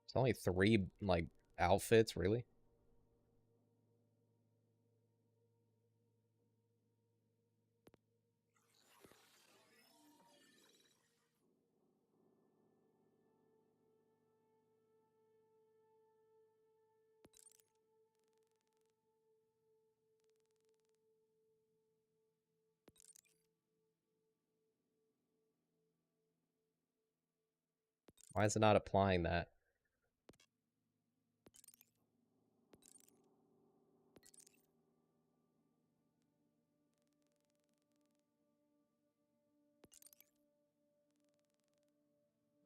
It's only 3, like, outfits, really? Why is it not applying that?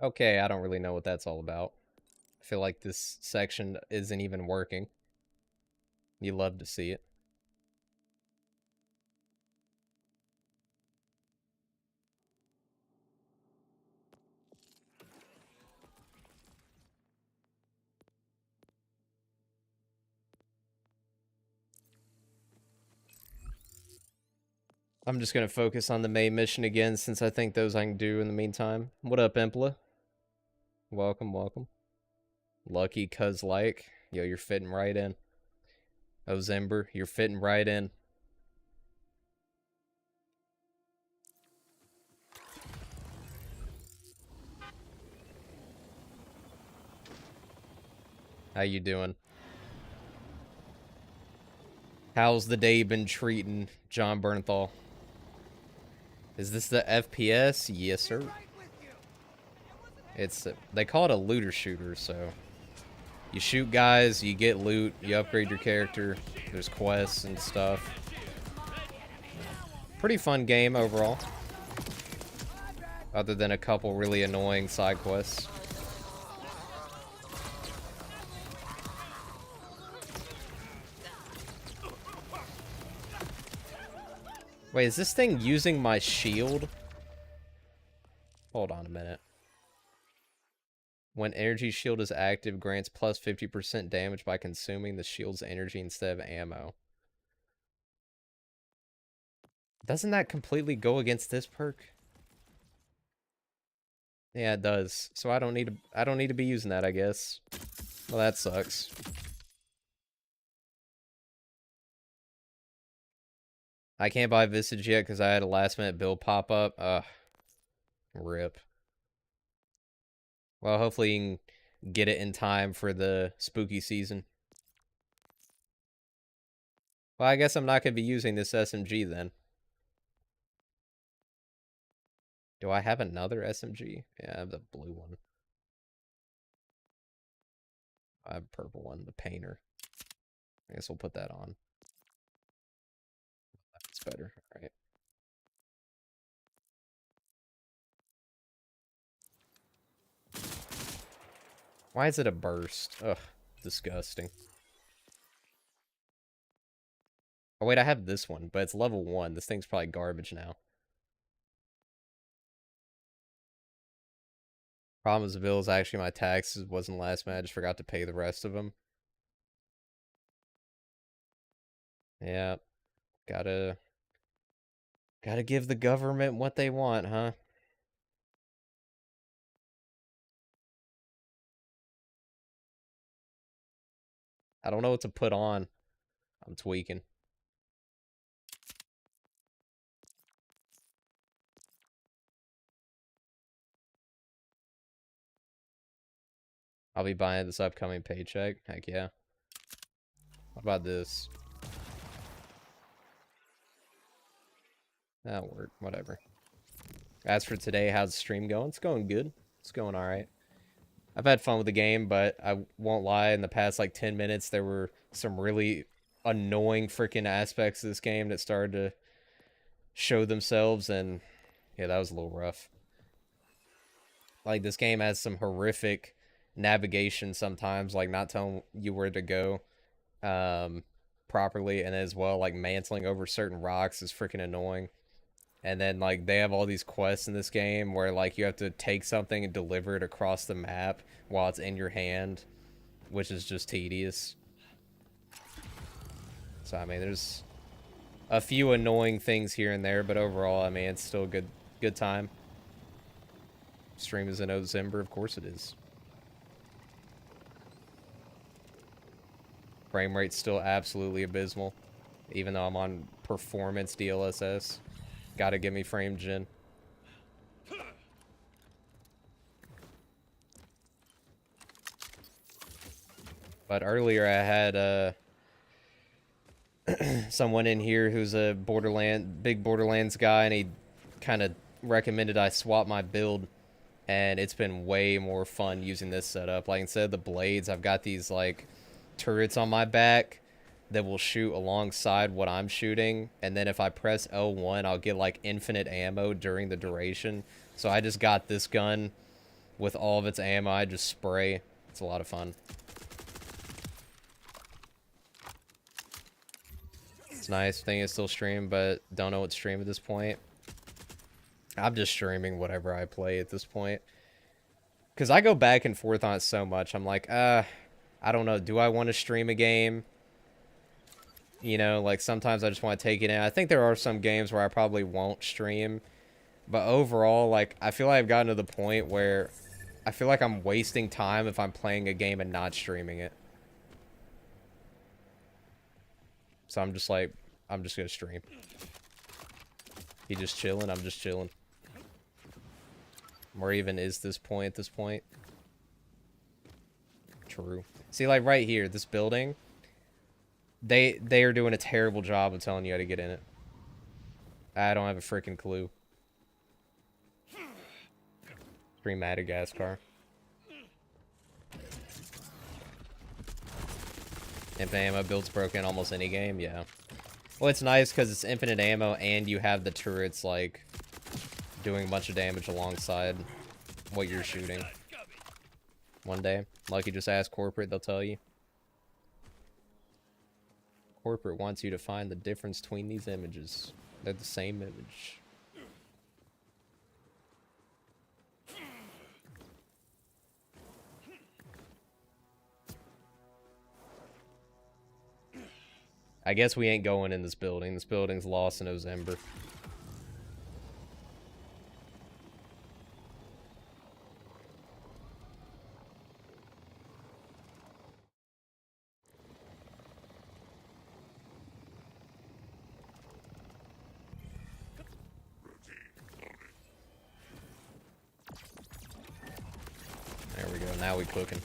Okay, I don't really know what that's all about. I feel like this section isn't even working. You love to see it. I'm just going to focus on the main mission again, since I think those I can do in the meantime. What up, Impla? Welcome, welcome. Lucky cuz like. Yo, you're fitting right in. Oh, Zember, you're fitting right in. How you doing? How's the day been treating John Bernthal? Is this the FPS? Yes, sir. It's they call it a looter shooter, so you shoot guys, you get loot, you upgrade your character, there's quests and stuff. Pretty fun game overall. Other than a couple really annoying side quests. Wait, is this thing using my shield? Hold on a minute. When energy shield is active, grants plus 50% damage by consuming the shield's energy instead of ammo. Doesn't that completely go against this perk? Yeah, it does. So I don't need to be using that, I guess. Well, that sucks. I can't buy Visage yet because I had a last minute build pop up. Ugh. Rip. Well, hopefully you can get it in time for the spooky season. Well, I guess I'm not going to be using this SMG then. Do I have another SMG? Yeah, I have the blue one. I have a purple one, the painter. I guess we'll put that on. That's better. All right. Why is it a burst? Ugh, disgusting. Oh, wait, I have this one, but it's level 1. This thing's probably garbage now. Problem is, the bill is actually my taxes. Wasn't last minute. I just forgot to pay the rest of them. Yeah. Gotta give the government what they want, huh? I don't know what to put on. I'm tweaking. I'll be buying this upcoming paycheck. Heck yeah. What about this? That'll work. Whatever. As for today, how's the stream going? It's going good. It's going alright. I've had fun with the game, but I won't lie, in the past like 10 minutes, there were some really annoying freaking aspects of this game that started to show themselves, and yeah, that was a little rough. Like, this game has some horrific navigation sometimes, like not telling you where to go properly, and as well, like mantling over certain rocks is freaking annoying. And then, like, they have all these quests in this game where, like, you have to take something and deliver it across the map while it's in your hand, which is just tedious. So, I mean, there's a few annoying things here and there, but overall, I mean, it's still a good time. Stream is in November, of course it is. Frame rate's still absolutely abysmal, even though I'm on performance DLSS. Gotta give me frame gen. But earlier I had someone in here who's a big Borderlands guy, and he kind of recommended I swap my build, and it's been way more fun using this setup. Like, instead of the blades, I've got these like turrets on my back that will shoot alongside what I'm shooting, and then if I press L1, I'll get like infinite ammo during the duration. So I just got this gun with all of its ammo. I just spray. It's a lot of fun. It's nice. Thing is still stream, but don't know what stream at this point. I'm just streaming whatever I play at this point, because I go back and forth on it so much. I'm like, I don't know. Do I want to stream a game? You know, like, sometimes I just want to take it in. I think there are some games where I probably won't stream. But overall, like, I feel like I've gotten to the point where I feel like I'm wasting time if I'm playing a game and not streaming it. So I'm just like, I'm just going to stream. He just chilling, I'm just chilling. Where even is this point at this point? True. See, like, right here, this building... They are doing a terrible job of telling you how to get in it. I don't have a freaking clue. Stream Madagascar. Infinite ammo builds broken in almost any game, yeah. Well, it's nice because it's infinite ammo and you have the turrets, like, doing a bunch of damage alongside what you're shooting. One day. Lucky, just ask corporate, they'll tell you. Corporate wants you to find the difference between these images. They're the same image. I guess we ain't going in this building. This building's lost in November. There we go. Now we cooking.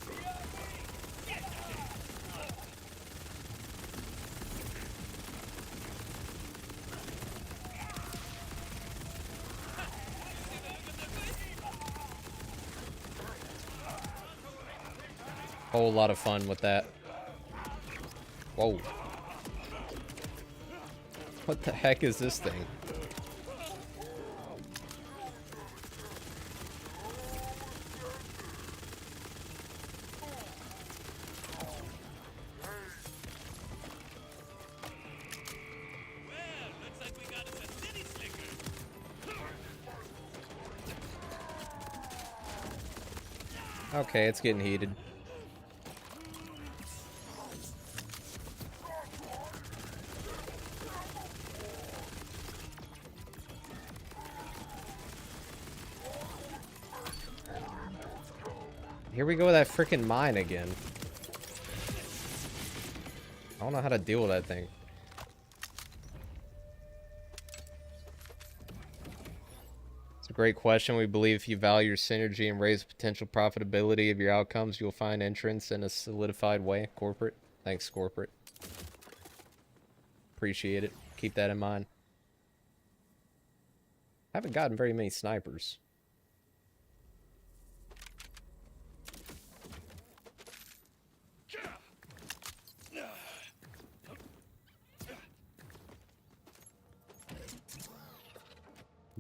Whole lot of fun with that. Whoa. What the heck is this thing? Okay, it's getting heated. Here we go with that frickin' mine again. I don't know how to deal with that thing. It's a great question. We believe if you value your synergy and raise the potential profitability of your outcomes, you'll find entrance in a solidified way. Corporate. Thanks, corporate. Appreciate it. Keep that in mind. Haven't gotten very many snipers.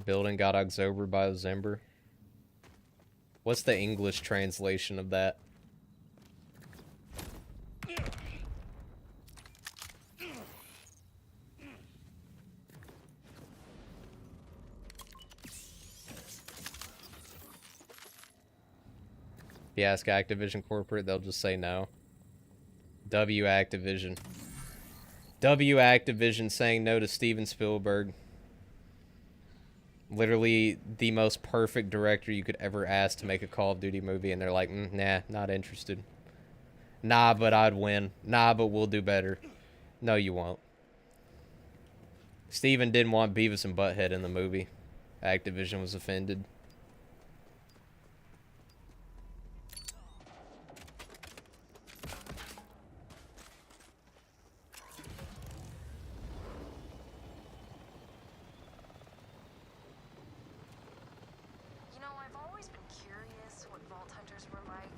Building got October by December. What's the English translation of that? If you ask Activision corporate, they'll just say no. W Activision. W Activision saying no to Steven Spielberg. Literally the most perfect director you could ever ask to make a Call of Duty movie, and they're like, nah, not interested. Nah, but I'd win. Nah, but we'll do better. No, you won't. Steven didn't want Beavis and Butthead in the movie. Activision was offended. You know, I've always been curious what Vault Hunters were like.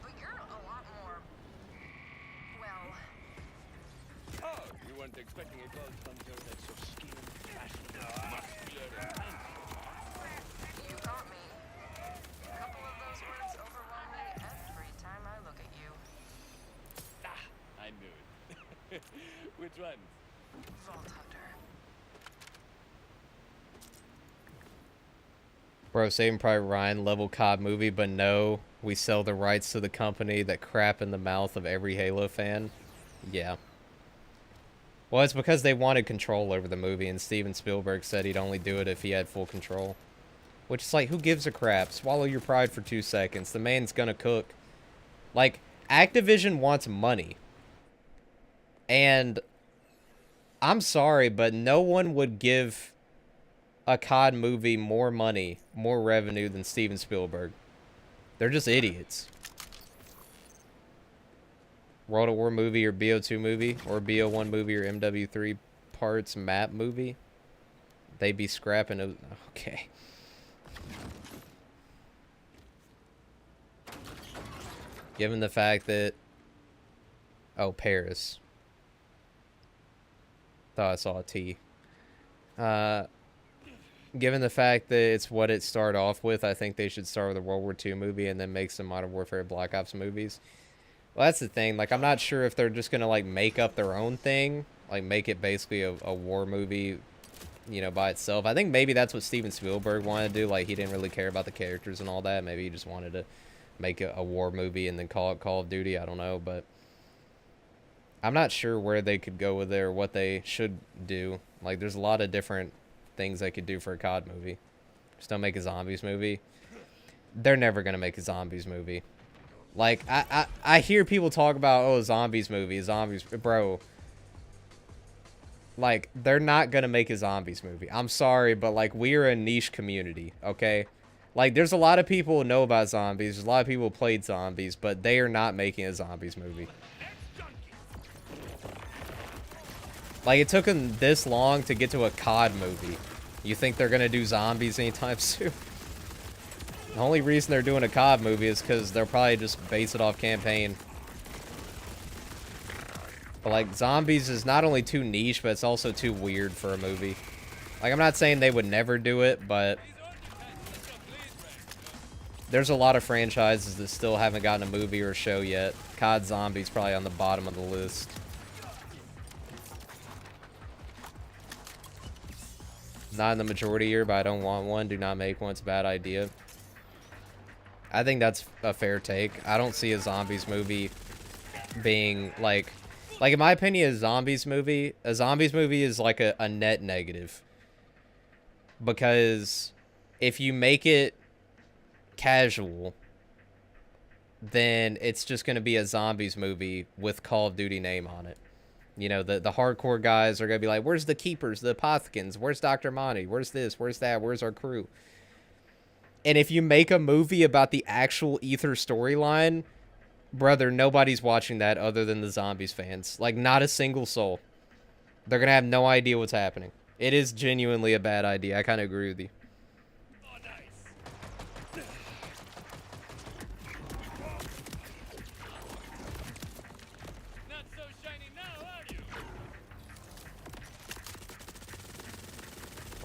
But you're a lot more... well... Oh, you weren't expecting a gold hunter that's so skilled, passionate, muscular, and handsome. You got me. A couple of those words overwhelm me every time I look at you. Ah, I knew it. Which one? Vault Hunter. Bro, Saving Private Ryan level COD movie, but no, we sell the rights to the company that crap in the mouth of every Halo fan. Yeah. Well, it's because they wanted control over the movie, and Steven Spielberg said he'd only do it if he had full control. Which is like, who gives a crap? Swallow your pride for 2 seconds. The man's gonna cook. Like, Activision wants money. And I'm sorry, but no one would give a COD movie more money, more revenue than Steven Spielberg. They're just idiots. World at War movie or BO2 movie or BO1 movie or MW3 parts map movie. They be scrapping it. Okay. Given the fact that... Oh, Paris. Thought I saw a T. Given the fact that it's what it started off with, I think they should start with a World War II movie and then make some Modern Warfare Black Ops movies. Well, that's the thing. Like, I'm not sure if they're just going to, like, make up their own thing. Like, make it basically a war movie, you know, by itself. I think maybe that's what Steven Spielberg wanted to do. Like, he didn't really care about the characters and all that. Maybe he just wanted to make a war movie and then call it Call of Duty. I don't know, but I'm not sure where they could go with it or what they should do. Like, there's a lot of different things they could do for a COD movie. Just don't make a zombies movie. They're never going to make a zombies movie. Like, I hear people talk about, oh, zombies movie, zombies. Bro. Like, they're not going to make a zombies movie. I'm sorry, but, like, we're a niche community, okay? Like, there's a lot of people who know about zombies. There's a lot of people who played zombies, but they are not making a zombies movie. Like, it took them this long to get to a COD movie. You think they're going to do zombies anytime soon? The only reason they're doing a COD movie is because they'll probably just base it off campaign. But, like, zombies is not only too niche, but it's also too weird for a movie. Like, I'm not saying they would never do it, but there's a lot of franchises that still haven't gotten a movie or a show yet. COD Zombies probably on the bottom of the list. Not in the majority here, but I don't want one. Do not make one. It's a bad idea. I think that's a fair take. I don't see a zombies movie being like in my opinion, a zombies movie is like a net negative. Because if you make it casual, then it's just going to be a zombies movie with Call of Duty name on it. You know, the hardcore guys are going to be like, where's the Keepers, the Apothicans, where's Dr. Monty, where's this, where's that, where's our crew? And if you make a movie about the actual Ether storyline, brother, nobody's watching that other than the zombies fans. Like, not a single soul. They're going to have no idea what's happening. It is genuinely a bad idea. I kind of agree with you.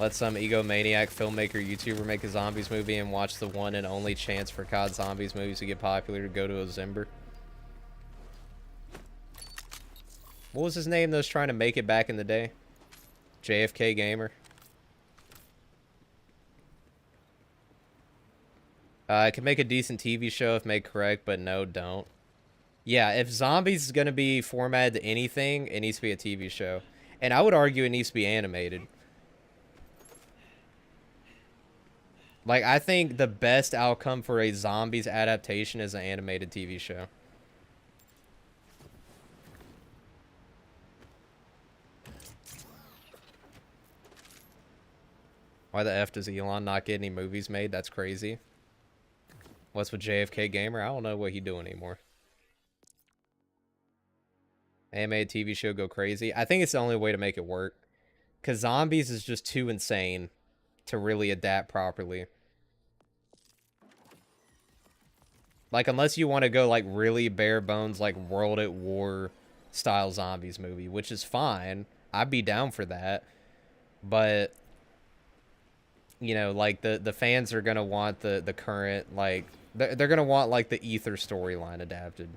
Let some egomaniac filmmaker YouTuber make a zombies movie and watch the one and only chance for COD zombies movies to get popular to go to a Zimber. What was his name that was trying to make it back in the day? JFK Gamer. I could make a decent TV show if made correct, but no, don't. Yeah, if zombies is going to be formatted to anything, it needs to be a TV show. And I would argue it needs to be animated. Like, I think the best outcome for a zombies adaptation is an animated TV show. Why the F does Elon not get any movies made? That's crazy. What's with JFK Gamer? I don't know what he doing anymore. Animated TV show go crazy. I think it's the only way to make it work. Because zombies is just too insane to really adapt properly. Like, unless you want to go, like, really bare bones, like, World at War style zombies movie, which is fine. I'd be down for that. But, you know, like, the fans are going to want the current, like, they're going to want, like, the Ether storyline adapted.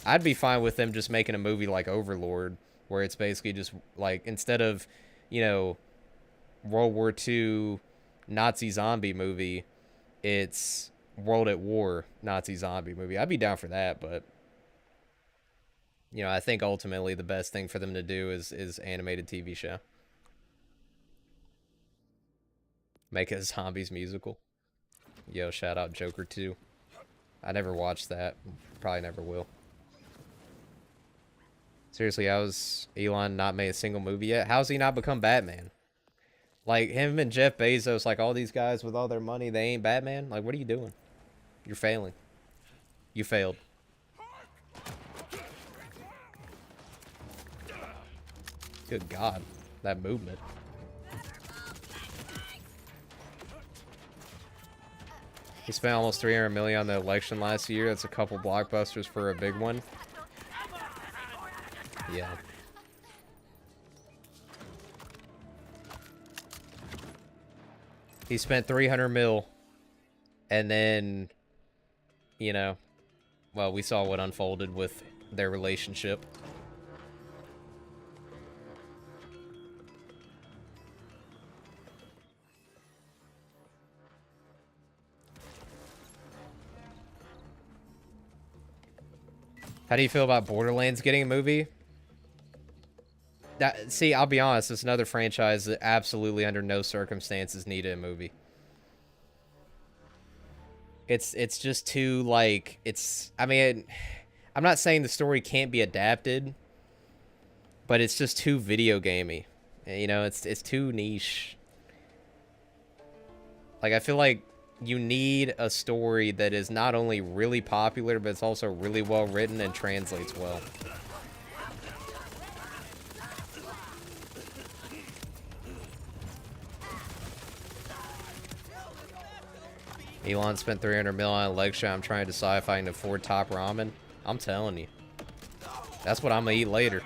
I'd be fine with them just making a movie like Overlord, where it's basically just, like, instead of, you know, World War II Nazi zombie movie, it's World at War Nazi zombie movie. I'd be down for that, but, you know, I think ultimately the best thing for them to do is animated TV show. Make a zombies musical. Yo, shout out Joker 2. I never watched that. Probably never will. Seriously, how's Elon not made a single movie yet? How's he not become Batman? Like, him and Jeff Bezos, like, all these guys with all their money, they ain't Batman? Like, what are you doing? You're failing. You failed. Good God. That movement. He spent almost $300 million on the election last year. That's a couple blockbusters for a big one. Yeah. He spent 300 mil, and then, you know, well, we saw what unfolded with their relationship. How do you feel about Borderlands getting a movie? See, I'll be honest, it's another franchise that absolutely under no circumstances needed a movie. It's just too, like, I mean, I'm not saying the story can't be adapted, but it's just too video gamey. You know, it's too niche. Like, I feel like you need a story that is not only really popular, but it's also really well written and translates well. Elon spent 300 mil on a leg shot. I'm trying to decide if I can afford top ramen. I'm telling you. That's what I'm gonna eat later.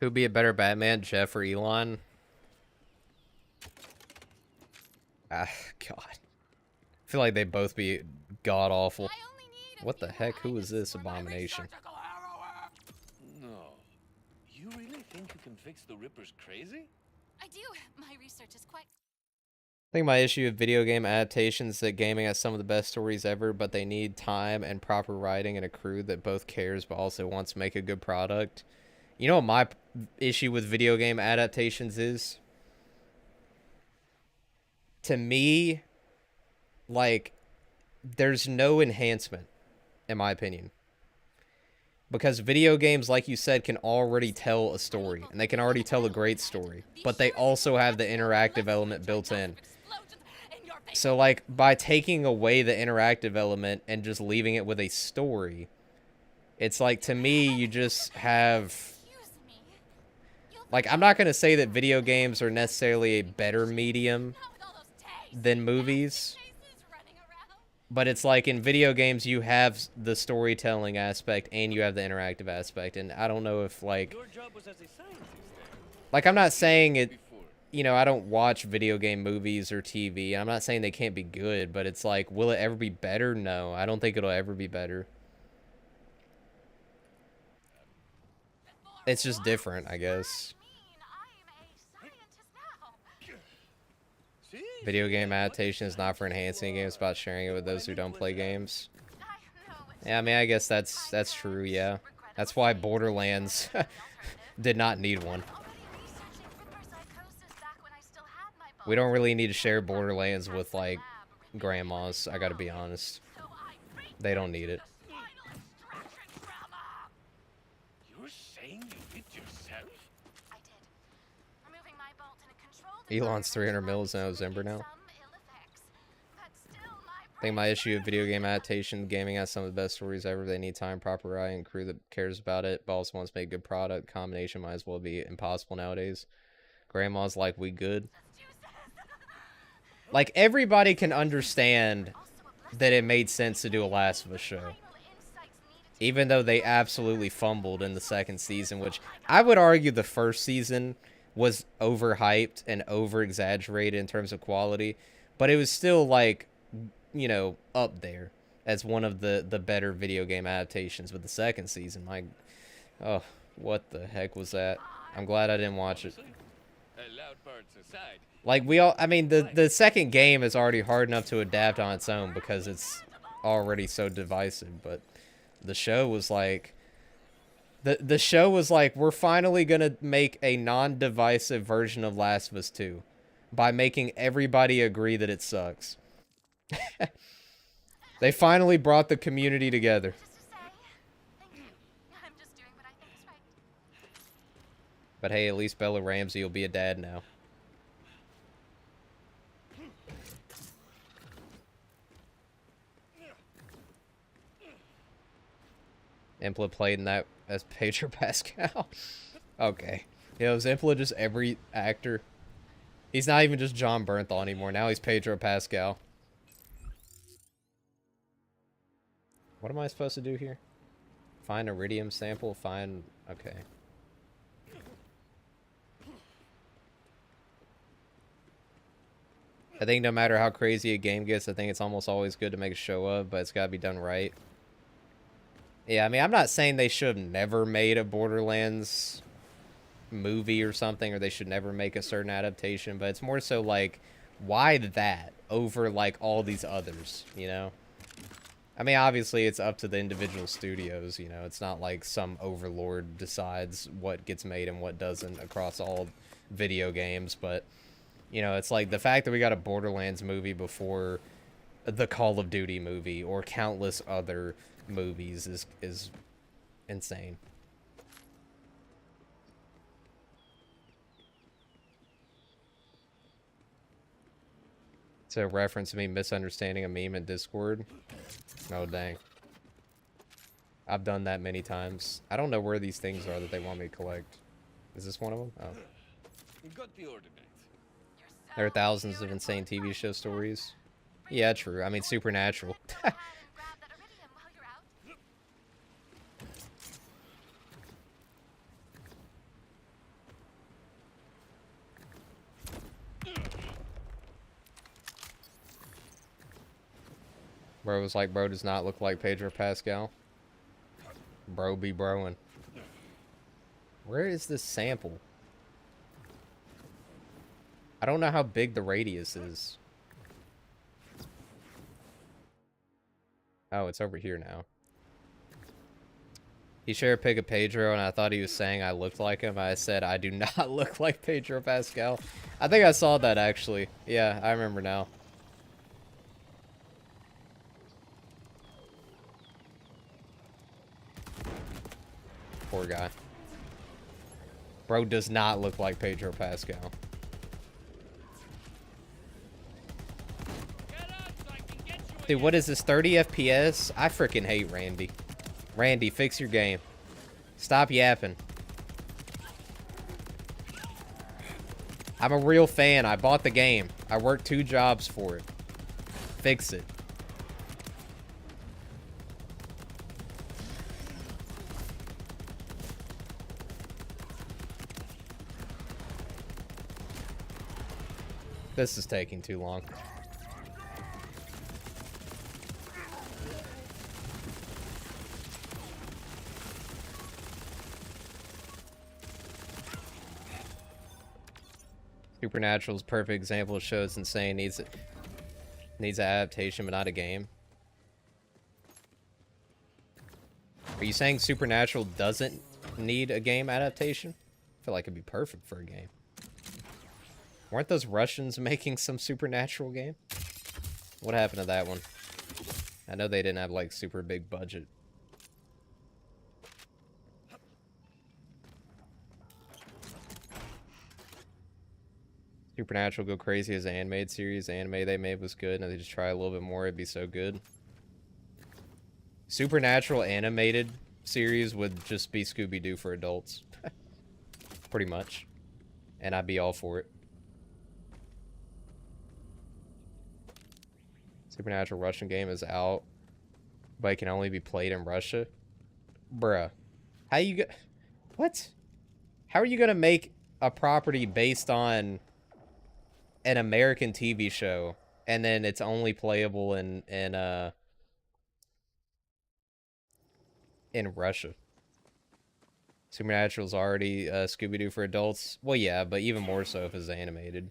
Who'd be a better Batman, Jeff or Elon? Ah, God. I feel like they'd both be god awful. What the heck? Who is this abomination? No. You really think you can fix the Ripper's crazy? I do. My research is quite. I think my issue with video game adaptations is that gaming has some of the best stories ever, but they need time and proper writing and a crew that both cares but also wants to make a good product. You know what my issue with video game adaptations is? To me, like, there's no enhancement, in my opinion. Because video games, like you said, can already tell a story, and they can already tell a great story, but they also have the interactive element built in. So, like, by taking away the interactive element and just leaving it with a story, it's like, to me, you just have... Like, I'm not going to say that video games are necessarily a better medium than movies, but it's like in video games you have the storytelling aspect and you have the interactive aspect, and I don't know if, like... Like, I'm not saying it... You know, I don't watch video game movies or TV. I'm not saying they can't be good, but it's like, will it ever be better? No, I don't think it'll ever be better. It's just different, I guess. Video game adaptation is not for enhancing games, it's about sharing it with those who don't play games. Yeah, I mean, I guess that's true, yeah. That's why Borderlands did not need one. We don't really need to share Borderlands with, like, grandmas, I gotta be honest. They don't need it. You're saying you did yourself? I did. Removing my bolt in a controlled Elon's 300 mils in November now. I think my issue of video game adaptation, gaming has some of the best stories ever. They need time, proper writing, and crew that cares about it, but also wants to make a good product. Combination might as well be impossible nowadays. Grandma's like, we good? Like, everybody can understand that it made sense to do a Last of Us show. Even though they absolutely fumbled in the second season, which I would argue the first season was overhyped and over-exaggerated in terms of quality. But it was still, like, you know, up there as one of the better video game adaptations. But the second season, my... Oh, what the heck was that? I'm glad I didn't watch it. Like, we all... I mean, the second game is already hard enough to adapt on its own because it's already so divisive. But the show was like... The show was like, we're finally going to make a non-divisive version of Last of Us 2 by making everybody agree that it sucks. They finally brought the community together. But hey, at least Bella Ramsey will be a dad now. Impla played in that as Pedro Pascal. Okay. Yeah, was Impla just every actor? He's not even just John Bernthal anymore. Now he's Pedro Pascal. What am I supposed to do here? Find iridium sample, find... Okay. I think no matter how crazy a game gets, I think it's almost always good to make a show of, but it's gotta be done right. Yeah, I mean, I'm not saying they should have never made a Borderlands movie or something, or they should never make a certain adaptation, but it's more so like, why that over, like, all these others, you know? I mean, obviously, it's up to the individual studios, you know? It's not like some overlord decides what gets made and what doesn't across all video games, but, you know, it's like the fact that we got a Borderlands movie before the Call of Duty movie or countless other movies is insane. It's a reference to me misunderstanding a meme in Discord. Oh, dang. I've done that many times. I don't know where these things are that they want me to collect. Is this one of them? Oh. You got the ordinance. There are thousands of insane TV show stories. Yeah, true. I mean, Supernatural. Bro was like, bro does not look like Pedro Pascal. Bro be broing. Where is this sample? I don't know how big the radius is. Oh, it's over here now. He shared a pic of Pedro, and I thought he was saying I looked like him. I said I do not look like Pedro Pascal. I think I saw that, actually. Yeah, I remember now. Poor guy. Bro does not look like Pedro Pascal. Dude, what is this, 30 FPS? I freaking hate Randy. Randy, fix your game. Stop yapping. I'm a real fan. I bought the game. I worked 2 jobs for it. Fix it. This is taking too long. Supernatural's perfect example of show it's insane. Needs an adaptation, but not a game. Are you saying Supernatural doesn't need a game adaptation? I feel like it'd be perfect for a game. Weren't those Russians making some Supernatural game? What happened to that one? I know they didn't have like super big budget. Supernatural go crazy as an animated series. The anime they made was good, and they just try a little bit more, it'd be so good. Supernatural animated series would just be Scooby-Doo for adults. Pretty much. And I'd be all for it. Supernatural Russian game is out, but it can only be played in Russia. Bruh. How you go... What? How are you gonna make a property based on an American TV show, and then it's only playable in Russia? Supernatural's already Scooby-Doo for adults. Well, yeah, but even more so if it's animated.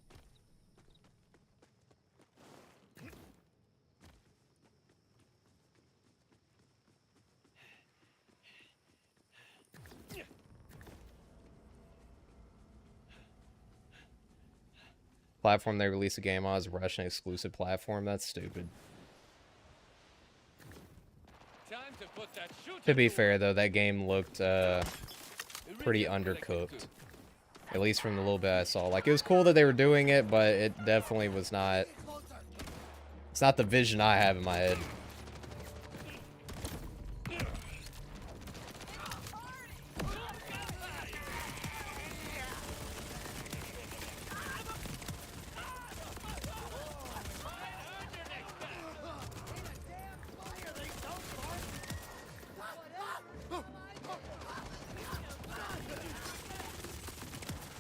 Platform they release a game on is a Russian exclusive platform. That's stupid. To be fair, though, that game looked pretty undercooked. At least from the little bit I saw. Like, it was cool that they were doing it, but it definitely was not... It's not the vision I have in my head.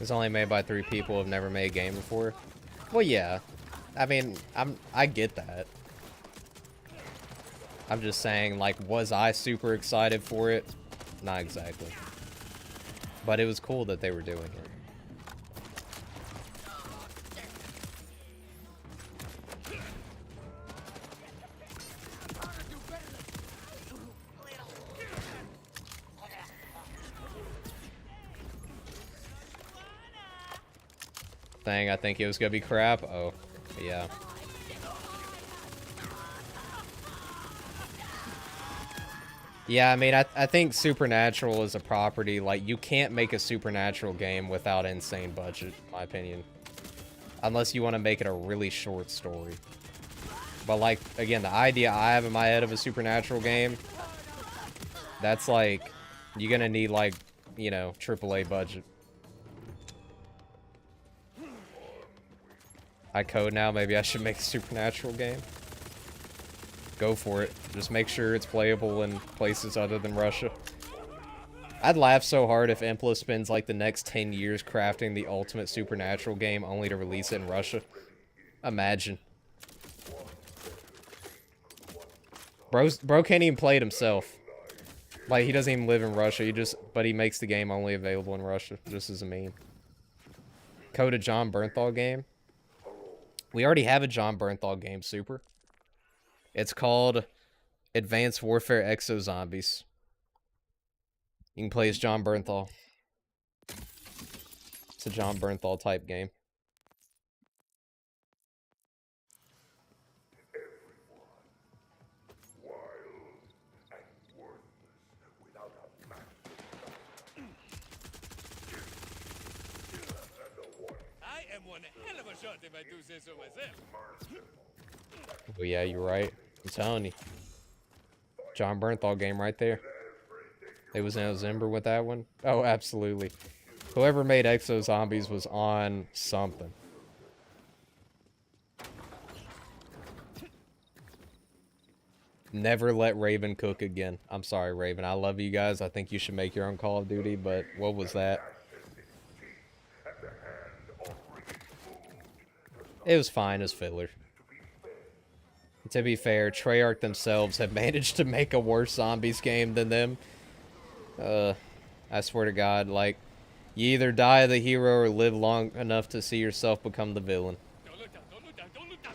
It's only made by 3 people who have never made a game before. Well, yeah. I mean, I get that. I'm just saying, like, was I super excited for it? Not exactly. But it was cool that they were doing it. I think it was gonna be crap. Oh, yeah. Yeah, I mean, I think Supernatural is a property, like, you can't make a Supernatural game without insane budget, in my opinion. Unless you want to make it a really short story. But, like, again, the idea I have in my head of a Supernatural game, that's, like, you're gonna need, like, you know, AAA budget. I code now, maybe I should make a Supernatural game. Go for it. Just make sure it's playable in places other than Russia. I'd laugh so hard if Impla spends like the next 10 years crafting the ultimate Supernatural game only to release it in Russia. Imagine. Bro can't even play it himself. Like, he doesn't even live in Russia. But he makes the game only available in Russia, just as a meme. Code a John Bernthal game. We already have a John Bernthal game, Super. It's called Advanced Warfare Exo Zombies. You can play as John Bernthal. It's a John Bernthal type game. I am one hell of a shot if I do say so myself. Oh yeah, you're right. I'm telling you. John Bernthal game right there. It was in Zimber with that one. Oh, absolutely. Whoever made Exo Zombies was on something. Never let Raven cook again. I'm sorry, Raven. I love you guys. I think you should make your own Call of Duty, but what was that? It was fine as filler. To be fair, Treyarch themselves have managed to make a worse zombies game than them. I swear to God, like, you either die the hero or live long enough to see yourself become the villain. Don't look down, don't look down, don't look down.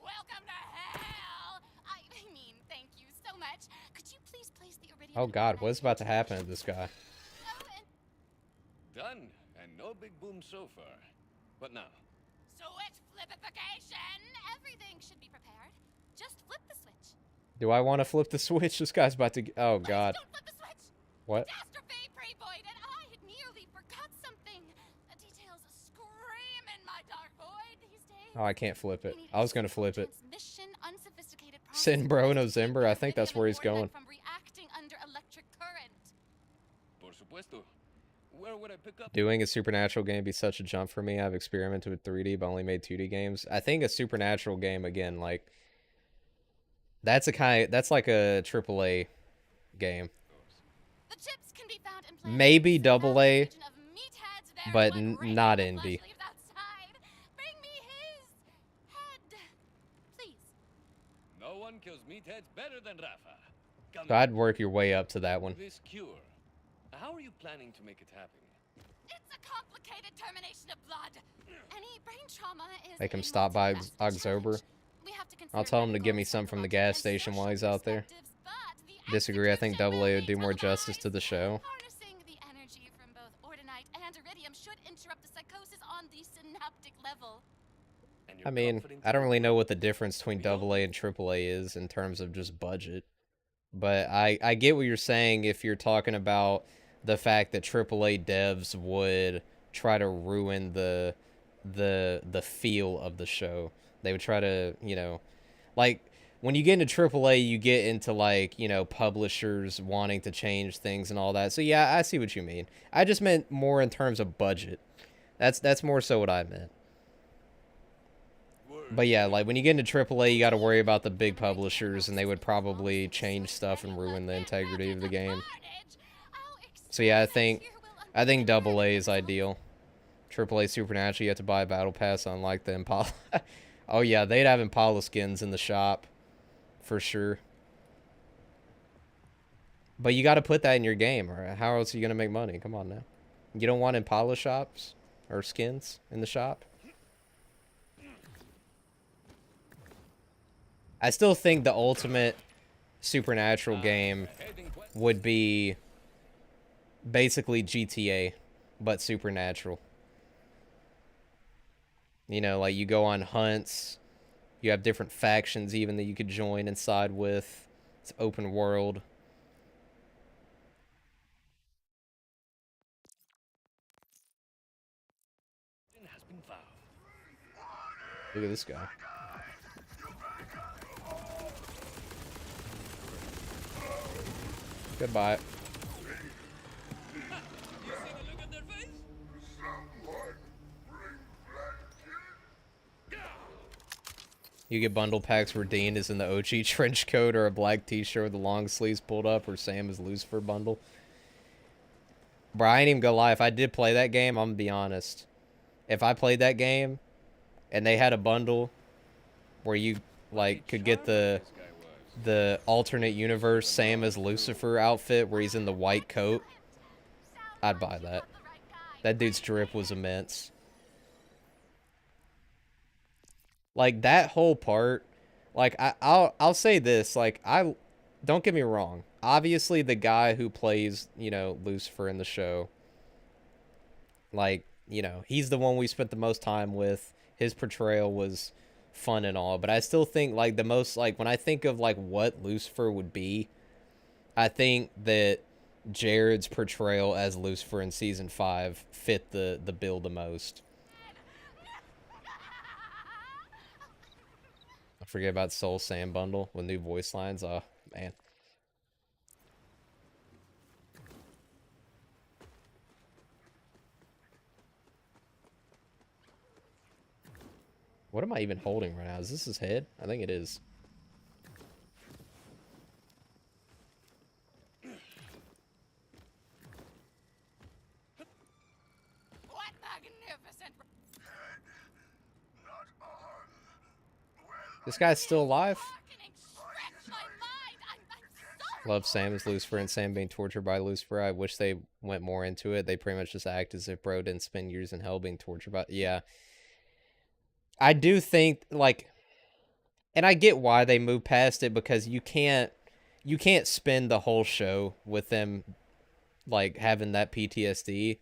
Welcome to hell! I mean, thank you so much. Could you please place the iridium? Oh God, what's about to happen to this guy? Done, and no big boom so far. What now? Switch flipification! Everything should be prepared. Just flip the switch. Do I want to flip the switch? This guy's about to... Oh God. Don't flip the switch! What? Catastrophe, Pre-Void, and I had nearly forgot something. The details scream in my dark void these days. Oh, I can't flip it. I was gonna flip it. Sitting bro in Ozember? I think that's where he's going. From reacting under electric current. Por supuesto. Where would I pick up? Doing a Supernatural game be such a jump for me. I've experimented with 3D, but only made 2D games. I think a Supernatural game, again, like... That's like a AAA game. The chips can be found in Maybe AA, but not indie. Bring me his head, please. No one kills meatheads better than Rafa. Come So I'd work your way up to that one. This cure. How are you planning to make it happen? It's a complicated termination of blood. Any brain trauma is Make him stop by October. I'll tell him to give me some from the gas station while he's out there. Disagree, I think AA would do more justice to the show. Harnessing the energy from both ordinite and iridium should interrupt the psychosis on the synaptic level. I mean, I don't really know what the difference between AA and AAA is in terms of just budget. But I get what you're saying if you're talking about the fact that AAA devs would try to ruin the feel of the show. They would try to, you know, like when you get into AAA, you get into like, you know, publishers wanting to change things and all that. So yeah, I see what you mean. I just meant more in terms of budget. That's more so what I meant. But yeah, like when you get into AAA, you got to worry about the big publishers, and they would probably change stuff and ruin the integrity of the game. So yeah, I think AA is ideal. AAA Supernatural, you have to buy a battle pass, unlike the Impala. Oh yeah, they'd have Impala skins in the shop, for sure. But you got to put that in your game, or how else are you gonna make money? Come on now, you don't want Impala shops or skins in the shop. I still think the ultimate Supernatural game would be basically GTA, but Supernatural. You know, like you go on hunts, you have different factions even that you could join and side with. It's open world. Look at this guy. Goodbye. You get bundle packs where Dean is in the OG trench coat or a black t-shirt with the long sleeves pulled up, or Sam is Lucifer bundle. Bro, I ain't even gonna lie. If I did play that game, I'm gonna be honest. If I played that game and they had a bundle where you like could get the alternate universe Sam as Lucifer outfit where he's in the white coat, I'd buy that. That dude's drip was immense. Like that whole part, like I'll say this, like don't get me wrong. Obviously the guy who plays, you know, Lucifer in the show, like, you know, he's the one we spent the most time with. His portrayal was fun and all, but I still think like the most, like when I think of like what Lucifer would be, I think that Jared's portrayal as Lucifer in season 5 fit the bill the most. I forget about Soul Sand bundle with new voice lines. Oh man. What am I even holding right now? Is this his head? I think it is. What magnificent... This guy's still alive? Love Sam as Lucifer and Sam being tortured by Lucifer. I wish they went more into it. They pretty much just act as if bro didn't spend years in hell being tortured by... Yeah. I do think, like... And I get why they moved past it, because you can't spend the whole show with them, like, having that PTSD.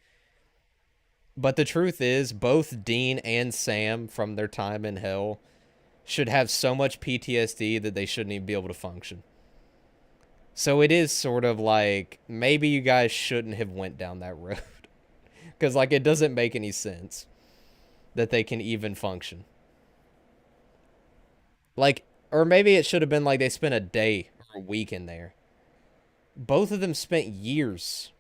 But the truth is, both Dean and Sam, from their time in hell, should have so much PTSD that they shouldn't even be able to function. So it is sort of like, maybe you guys shouldn't have went down that road. Because, like, it doesn't make any sense that they can even function. Like, or maybe it should have been like they spent a day or a week in there. Both of them spent years.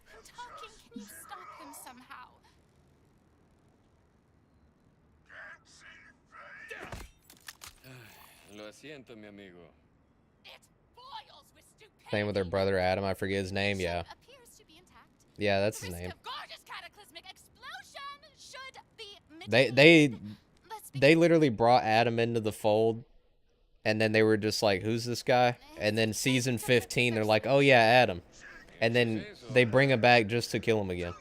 I'm talking. Can you stop him somehow? Lo siento, mi amigo. It boils with stupidity. Same with their brother Adam. I forget his name. Yeah. Appears to be intact. Yeah, that's his name. Gorgeous cataclysmic explosion should be They literally brought Adam into the fold, and then they were just like, who's this guy? And then season 15, they're like, oh yeah, Adam. And then they bring him back just to kill him again.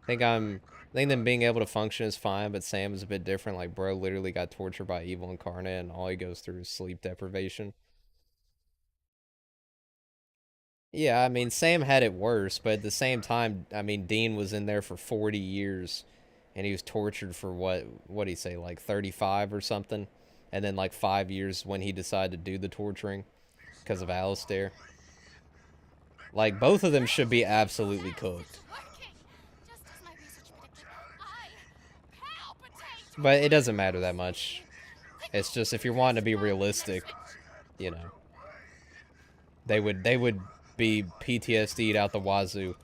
I think them being able to function is fine, but Sam is a bit different. Like, bro literally got tortured by evil incarnate, and all he goes through is sleep deprivation. Yeah, I mean, Sam had it worse, but at the same time, I mean, Dean was in there for 40 years, and he was tortured for what'd he say, like 35 or something? And then like 5 years when he decided to do the torturing because of Alistair. Like, both of them should be absolutely cooked. But it doesn't matter that much. It's just, if you're wanting to be realistic, you know, they would be PTSD'd out the wazoo.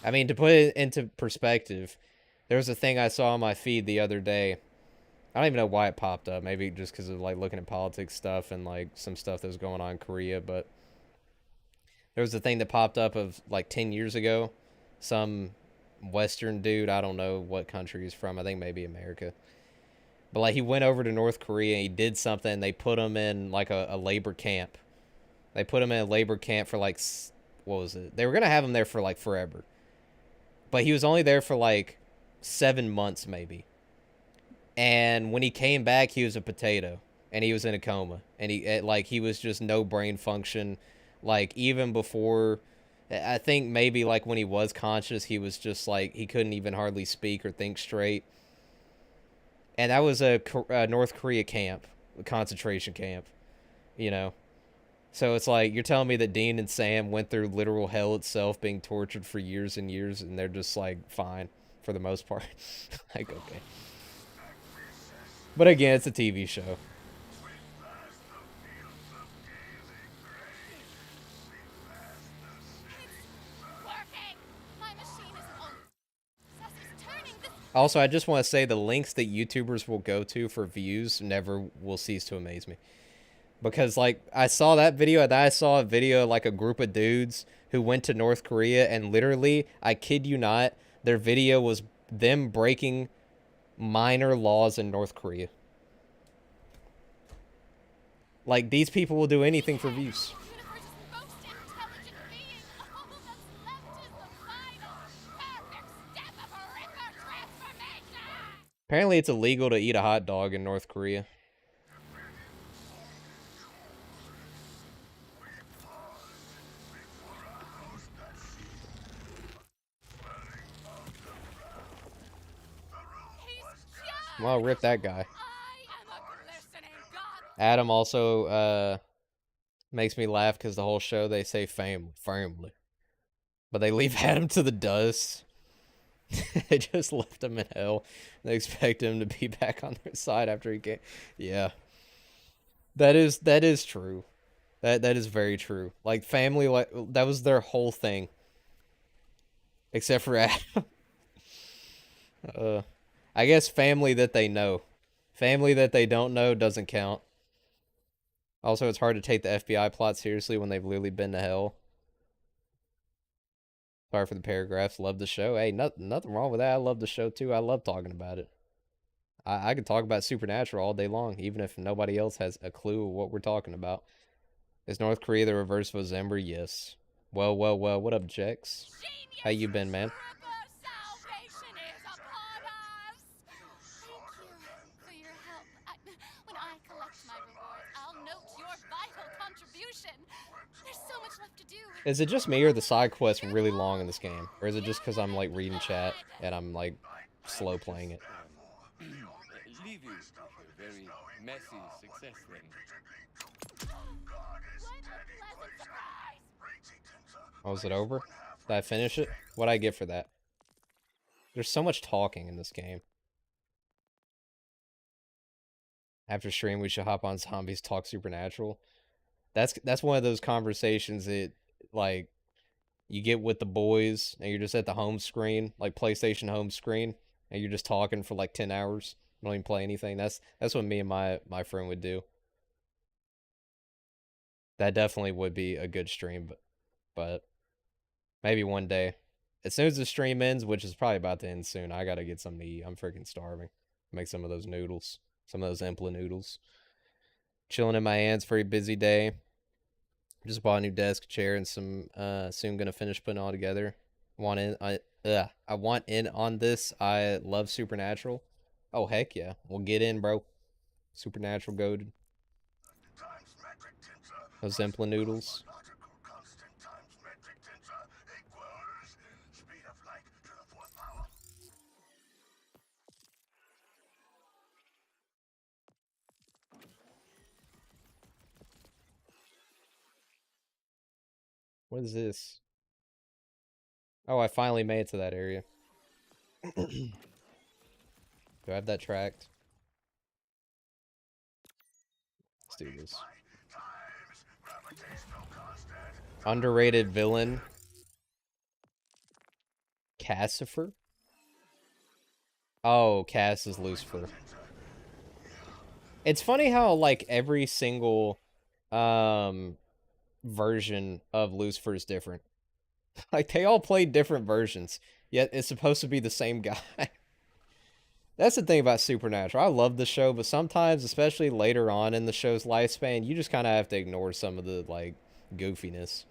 I mean, to put it into perspective, there was a thing I saw on my feed the other day. I don't even know why it popped up. Maybe just because of, like, looking at politics stuff and, like, some stuff that was going on in Korea. But there was a thing that popped up of, like, 10 years ago. Some Western dude, I don't know what country he's from. I think maybe America. But, like, he went over to North Korea and he did something. And they put him in, like, a labor camp. They put him in a labor camp for, like, what was it? They were going to have him there for, like, forever. But he was only there for, like, 7 months, maybe. And when he came back, he was a potato. And he was in a coma. And he was just no brain function. Like, even before, I think maybe, like, when he was conscious, he was just, like, he couldn't even hardly speak or think straight. And that was a North Korea camp, a concentration camp, you know. So it's like, you're telling me that Dean and Sam went through literal hell itself, being tortured for years and years, and they're just, like, fine for the most part. Like, okay. But again, it's a TV show. Also, I just want to say the links that YouTubers will go to for views never will cease to amaze me. Because, like, I saw that video, and then I saw a video, like, a group of dudes who went to North Korea, and literally, I kid you not, their video was them breaking minor laws in North Korea. Like, these people will do anything for views. Apparently, it's illegal to eat a hot dog in North Korea. Well, rip that guy. Adam also makes me laugh because the whole show they say family. But they leave Adam to the dust. They just left him in hell. They expect him to be back on their side after he came. Yeah. That is true. That is very true. Like family, like that was their whole thing. Except for Adam. I guess family that they know. Family that they don't know doesn't count. Also, it's hard to take the FBI plot seriously when they've literally been to hell. Sorry for the paragraphs. Love the show. Hey, nothing wrong with that. I love the show too. I love talking about it. I could talk about Supernatural all day long, even if nobody else has a clue of what we're talking about. Is North Korea the reverse of Zimber? Yes. Well. What up, Jex? How you been, man? Is it just me or the side quests really long in this game? Or is it just because I'm like reading chat and I'm like slow playing it? Leave you a very messy success then. Oh, is it over? Did I finish it? What'd I get for that? There's so much talking in this game. After stream, we should hop on Zombies Talk Supernatural. That's one of those conversations that, like, you get with the boys, and you're just at the home screen, like PlayStation home screen, and you're just talking for like 10 hours. You don't even play anything. That's what me and my friend would do. That definitely would be a good stream, but maybe one day. As soon as the stream ends, which is probably about to end soon, I gotta get something to eat. I'm freaking starving. Make some of those noodles. Some of those Impla noodles. Chilling in my aunt's, very busy day. Just bought a new desk, chair, and some soon gonna finish putting it all together. I want in on this. I love Supernatural. Oh heck yeah. We'll get in, bro. Supernatural goated. Those Impla noodles. What is this? Oh, I finally made it to that area. Do I have that tracked? Let's do this. Underrated villain. Cassifer? Oh, Cass is Lucifer. It's funny how, like, every single version of Lucifer is different. Like, they all play different versions, yet it's supposed to be the same guy. That's the thing about Supernatural. I love the show, but sometimes, especially later on in the show's lifespan, you just kind of have to ignore some of the, like, goofiness.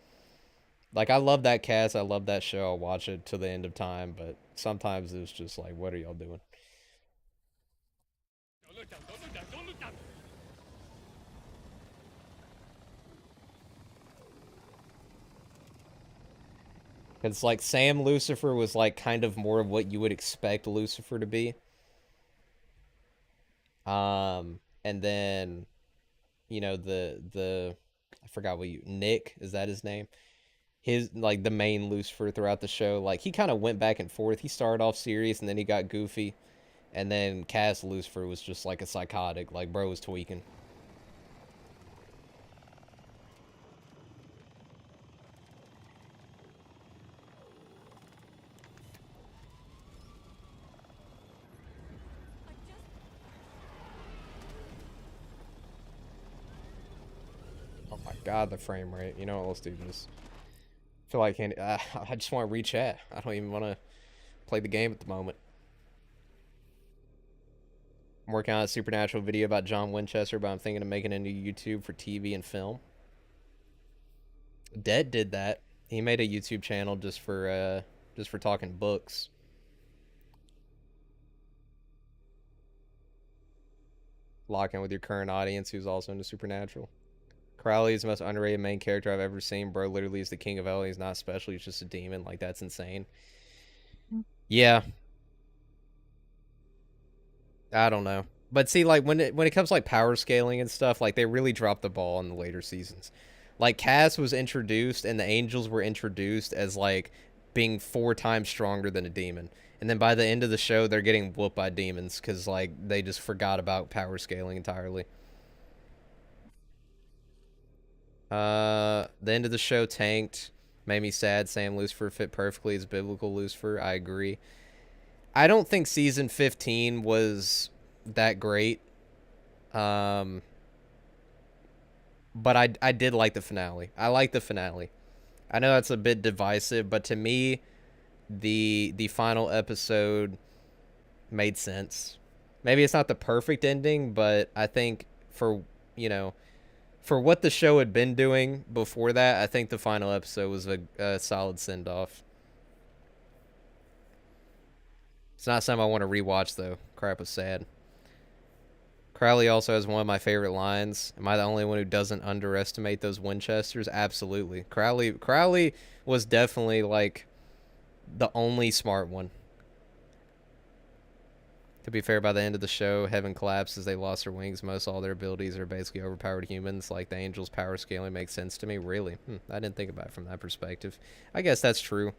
Like, I love that cast. I love that show. I'll watch it to the end of time, but sometimes it's just like, what are y'all doing? Don't look down, don't look down, don't look down! It's like Sam Lucifer was like kind of more of what you would expect Lucifer to be. And then, you know, the I forgot Nick, is that his name? His, like, the main Lucifer throughout the show, like, he kind of went back and forth. He started off serious and then he got goofy. And then Cass Lucifer was just like a psychotic, like, bro was tweaking. God, the frame rate. You know what? Let's do this. I feel like I just want to re-chat. I don't even want to play the game at the moment. I'm working on a supernatural video about John Winchester, but I'm thinking of making a new YouTube for TV and film. Dead did that. He made a YouTube channel just for talking books. Lock in with your current audience who's also into Supernatural. Crowley is the most underrated main character I've ever seen. Bro literally is the king of hell. He's not special. He's just a demon. Like, that's insane. Yeah. I don't know. But see, like, when it comes to, like, power scaling and stuff, like, they really dropped the ball in the later seasons. Like, Cass was introduced and the angels were introduced as, like, being 4 times stronger than a demon. And then by the end of the show, they're getting whooped by demons because, like, they just forgot about power scaling entirely. The end of the show tanked. Made me sad. Sam Lucifer fit perfectly as biblical Lucifer. I agree. I don't think season 15 was that great. But I did like the finale. I like the finale. I know that's a bit divisive, but to me, the final episode made sense. Maybe it's not the perfect ending, but I think for what the show had been doing before that, I think the final episode was a solid send-off. It's not something I want to rewatch, though. Crap was sad. Crowley also has one of my favorite lines. Am I the only one who doesn't underestimate those Winchesters? Absolutely. Crowley was definitely, like, the only smart one. To be fair, by the end of the show, heaven collapses. They lost their wings. Most all their abilities are basically overpowered humans. Like, the angels' power scaling makes sense to me. Really? I didn't think about it from that perspective. I guess that's true.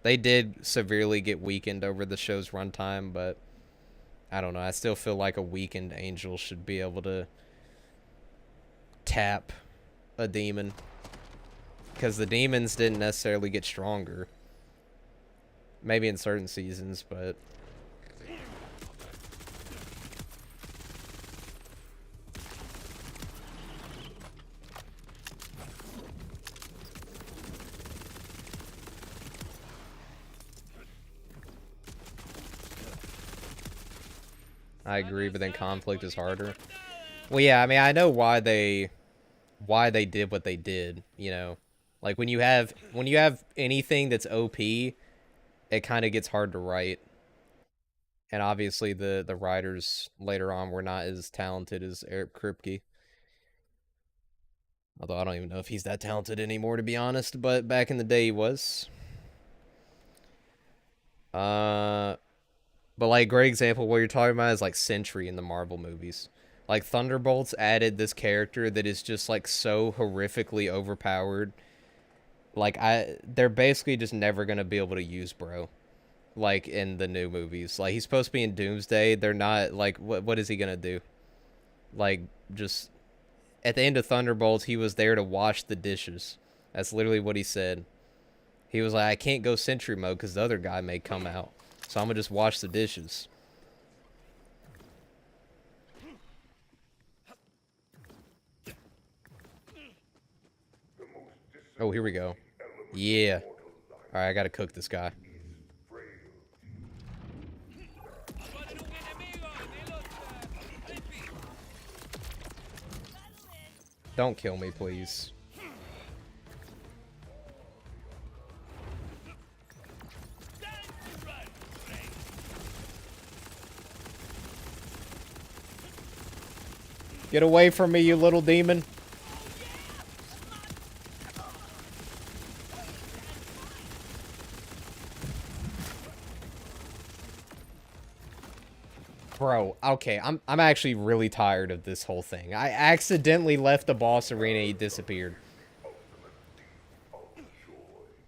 They did severely get weakened over the show's runtime, but I don't know. I still feel like a weakened angel should be able to tap a demon. Because the demons didn't necessarily get stronger. Maybe in certain seasons, but... I agree, but then conflict is harder. Well, yeah, I mean, I know why they did what they did, you know. Like, when you have anything that's OP, it kind of gets hard to write. And obviously the writers later on were not as talented as Eric Kripke. Although I don't even know if he's that talented anymore, to be honest, but back in the day he was. But, like, great example, what you're talking about is, like, Sentry in the Marvel movies. Like, Thunderbolts added this character that is just, like, so horrifically overpowered. Like, they're basically just never going to be able to use Bro. Like, in the new movies. Like, he's supposed to be in Doomsday. They're not, like, what is he going to do? Like, just... At the end of Thunderbolts, he was there to wash the dishes. That's literally what he said. He was like, I can't go Sentry mode because the other guy may come out. So I'm going to just wash the dishes. Oh, here we go. Yeah. Alright, I gotta cook this guy. Don't kill me, please. Get away from me, you little demon. Bro, okay, I'm actually really tired of this whole thing. I accidentally left the boss arena and he disappeared.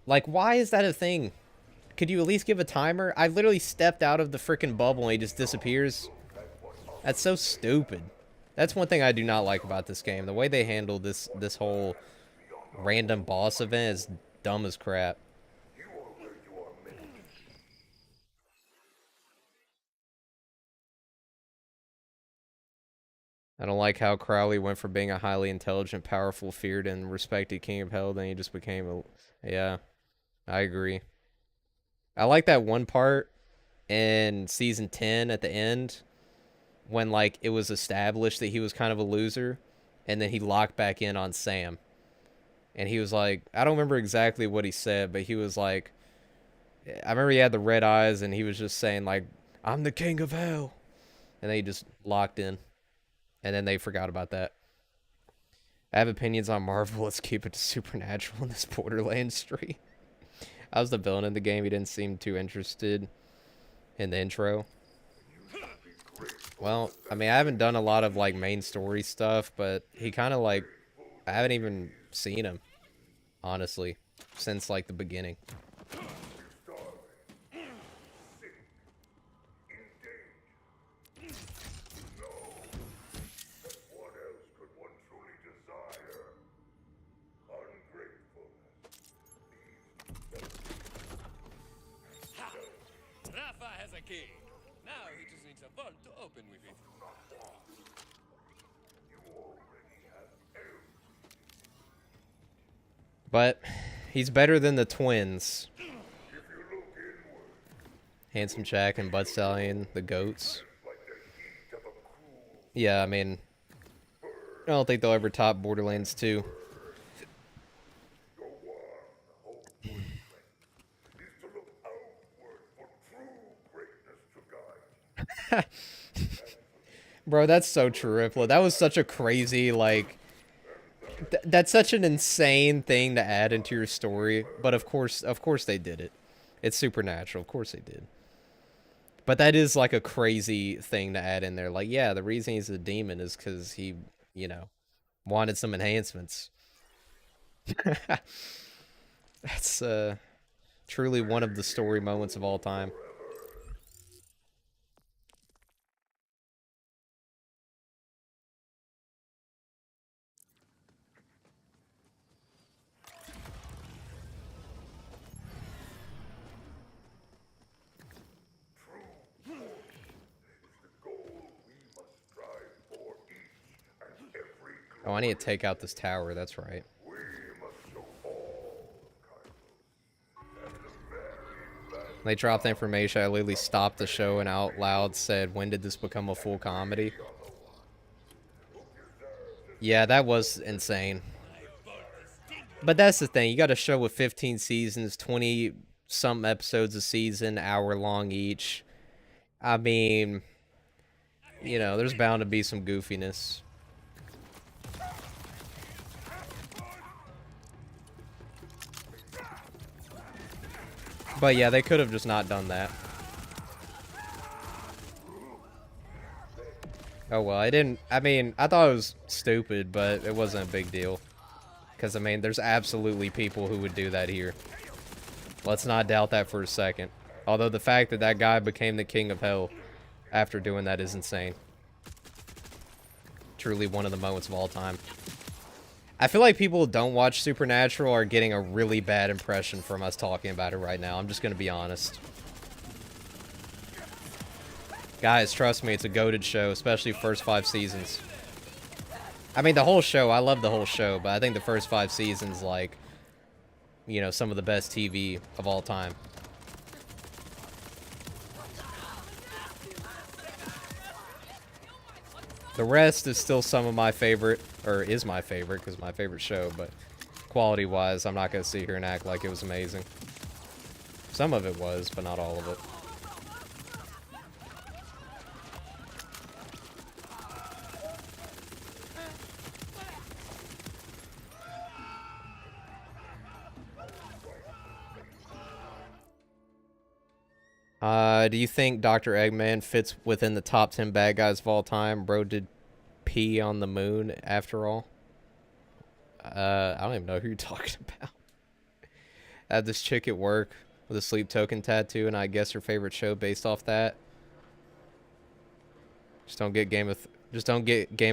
Like, why is that a thing? Could you at least give a timer? I literally stepped out of the freaking bubble and he just disappears. That's so stupid. That's one thing I do not like about this game. The way they handle this whole random boss event is dumb as crap. I don't like how Crowley went from being a highly intelligent, powerful, feared, and respected king of hell, then he just became a... Yeah, I agree. I like that one part in season 10 at the end when, like, it was established that he was kind of a loser, and then he locked back in on Sam. And he was like, I don't remember exactly what he said, but he was like, I remember he had the red eyes, and he was just saying, like, I'm the king of hell. And then he just locked in. And then they forgot about that. I have opinions on Marvel. Let's keep it to Supernatural in this Borderlands stream. I was the villain in the game. He didn't seem too interested in the intro. Well, I mean, I haven't done a lot of, like, main story stuff, but he kind of, like, I haven't even seen him, honestly, since, like, the beginning. Rafa has a key. Now he just needs a vault to open with it. But he's better than the twins. Handsome Jack and Bud Stallion, the goats. Yeah, I mean, I don't think they'll ever top Borderlands 2. Bro, that's so terrific. That was such a crazy, like... that's such an insane thing to add into your story. But of course they did it. It's Supernatural. Of course they did. But that is, like, a crazy thing to add in there. Like, yeah, the reason he's a demon is because he, you know, wanted some enhancements. That's, truly one of the story moments of all time. Oh, I need to take out this tower, that's right. They dropped the information, I literally stopped the show and out loud said, when did this become a full comedy? Yeah, that was insane. But that's the thing, you got a show with 15 seasons, 20-some episodes a season, hour long each. I mean, you know, there's bound to be some goofiness. But yeah, they could have just not done that. Oh well, I thought it was stupid, but it wasn't a big deal. Because, I mean, there's absolutely people who would do that here. Let's not doubt that for a second. Although the fact that that guy became the king of hell after doing that is insane. Truly one of the moments of all time. I feel like people who don't watch Supernatural are getting a really bad impression from us talking about it right now. I'm just going to be honest. Guys, trust me, it's a goated show, especially first 5 seasons. I mean, the whole show, I love the whole show, but I think the first 5 seasons, like, you know, some of the best TV of all time. The rest is still some of my favorite, or is my favorite, because my favorite show, but quality-wise, I'm not going to sit here and act like it was amazing. Some of it was, but not all of it. Do you think Dr. Eggman fits within the top 10 bad guys of all time? Bro did pee on the moon, after all. I don't even know who you're talking about. I had this chick at work with a sleep token tattoo, and I guess her favorite show based off that. Just don't get Game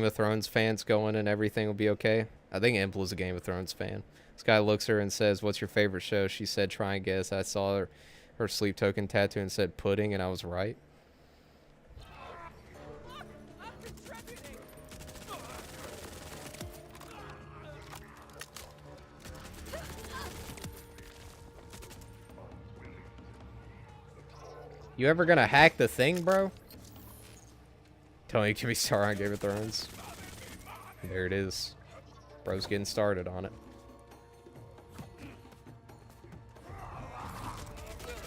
of Thrones fans going, and everything will be okay. I think Imp was a Game of Thrones fan. This guy looks at her and says, "What's your favorite show?" She said, "Try and guess." I saw her sleep token tattoo and said pudding, and I was right. You ever gonna hack the thing, bro? Tony, can we start on Game of Thrones? There it is. Bro's getting started on it.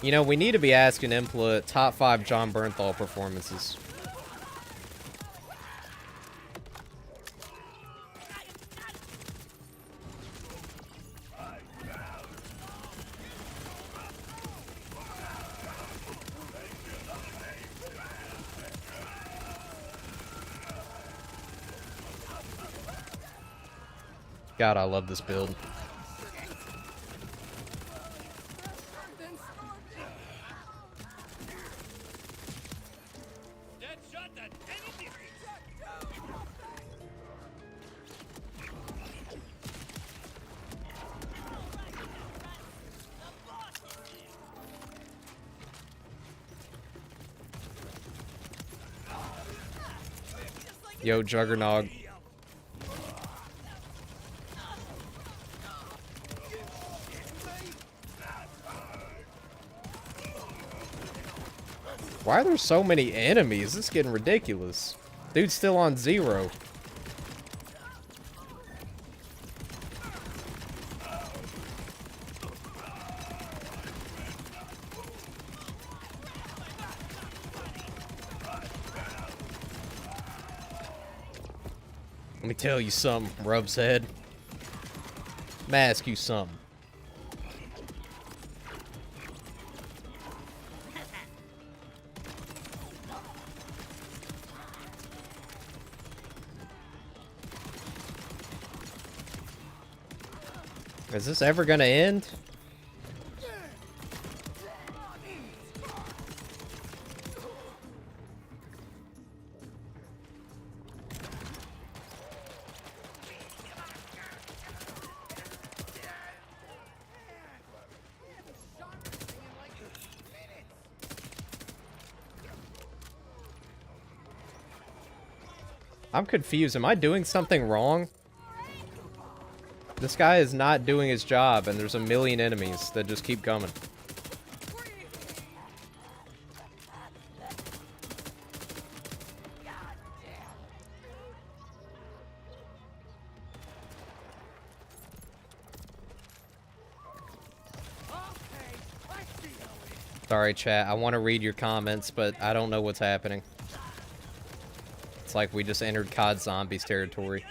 You know, we need to be asking Impla top 5 John Bernthal performances. God, I love this build. Yo, Juggernog. Why are there so many enemies? This is getting ridiculous. Dude's still on 0. Let me tell you something, Rub's head. Let me ask you something. Is this ever gonna end? I'm confused. Am I doing something wrong? This guy is not doing his job, and there's a million enemies that just keep coming. Sorry, chat. I want to read your comments, but I don't know what's happening. It's like we just entered COD Zombies territory.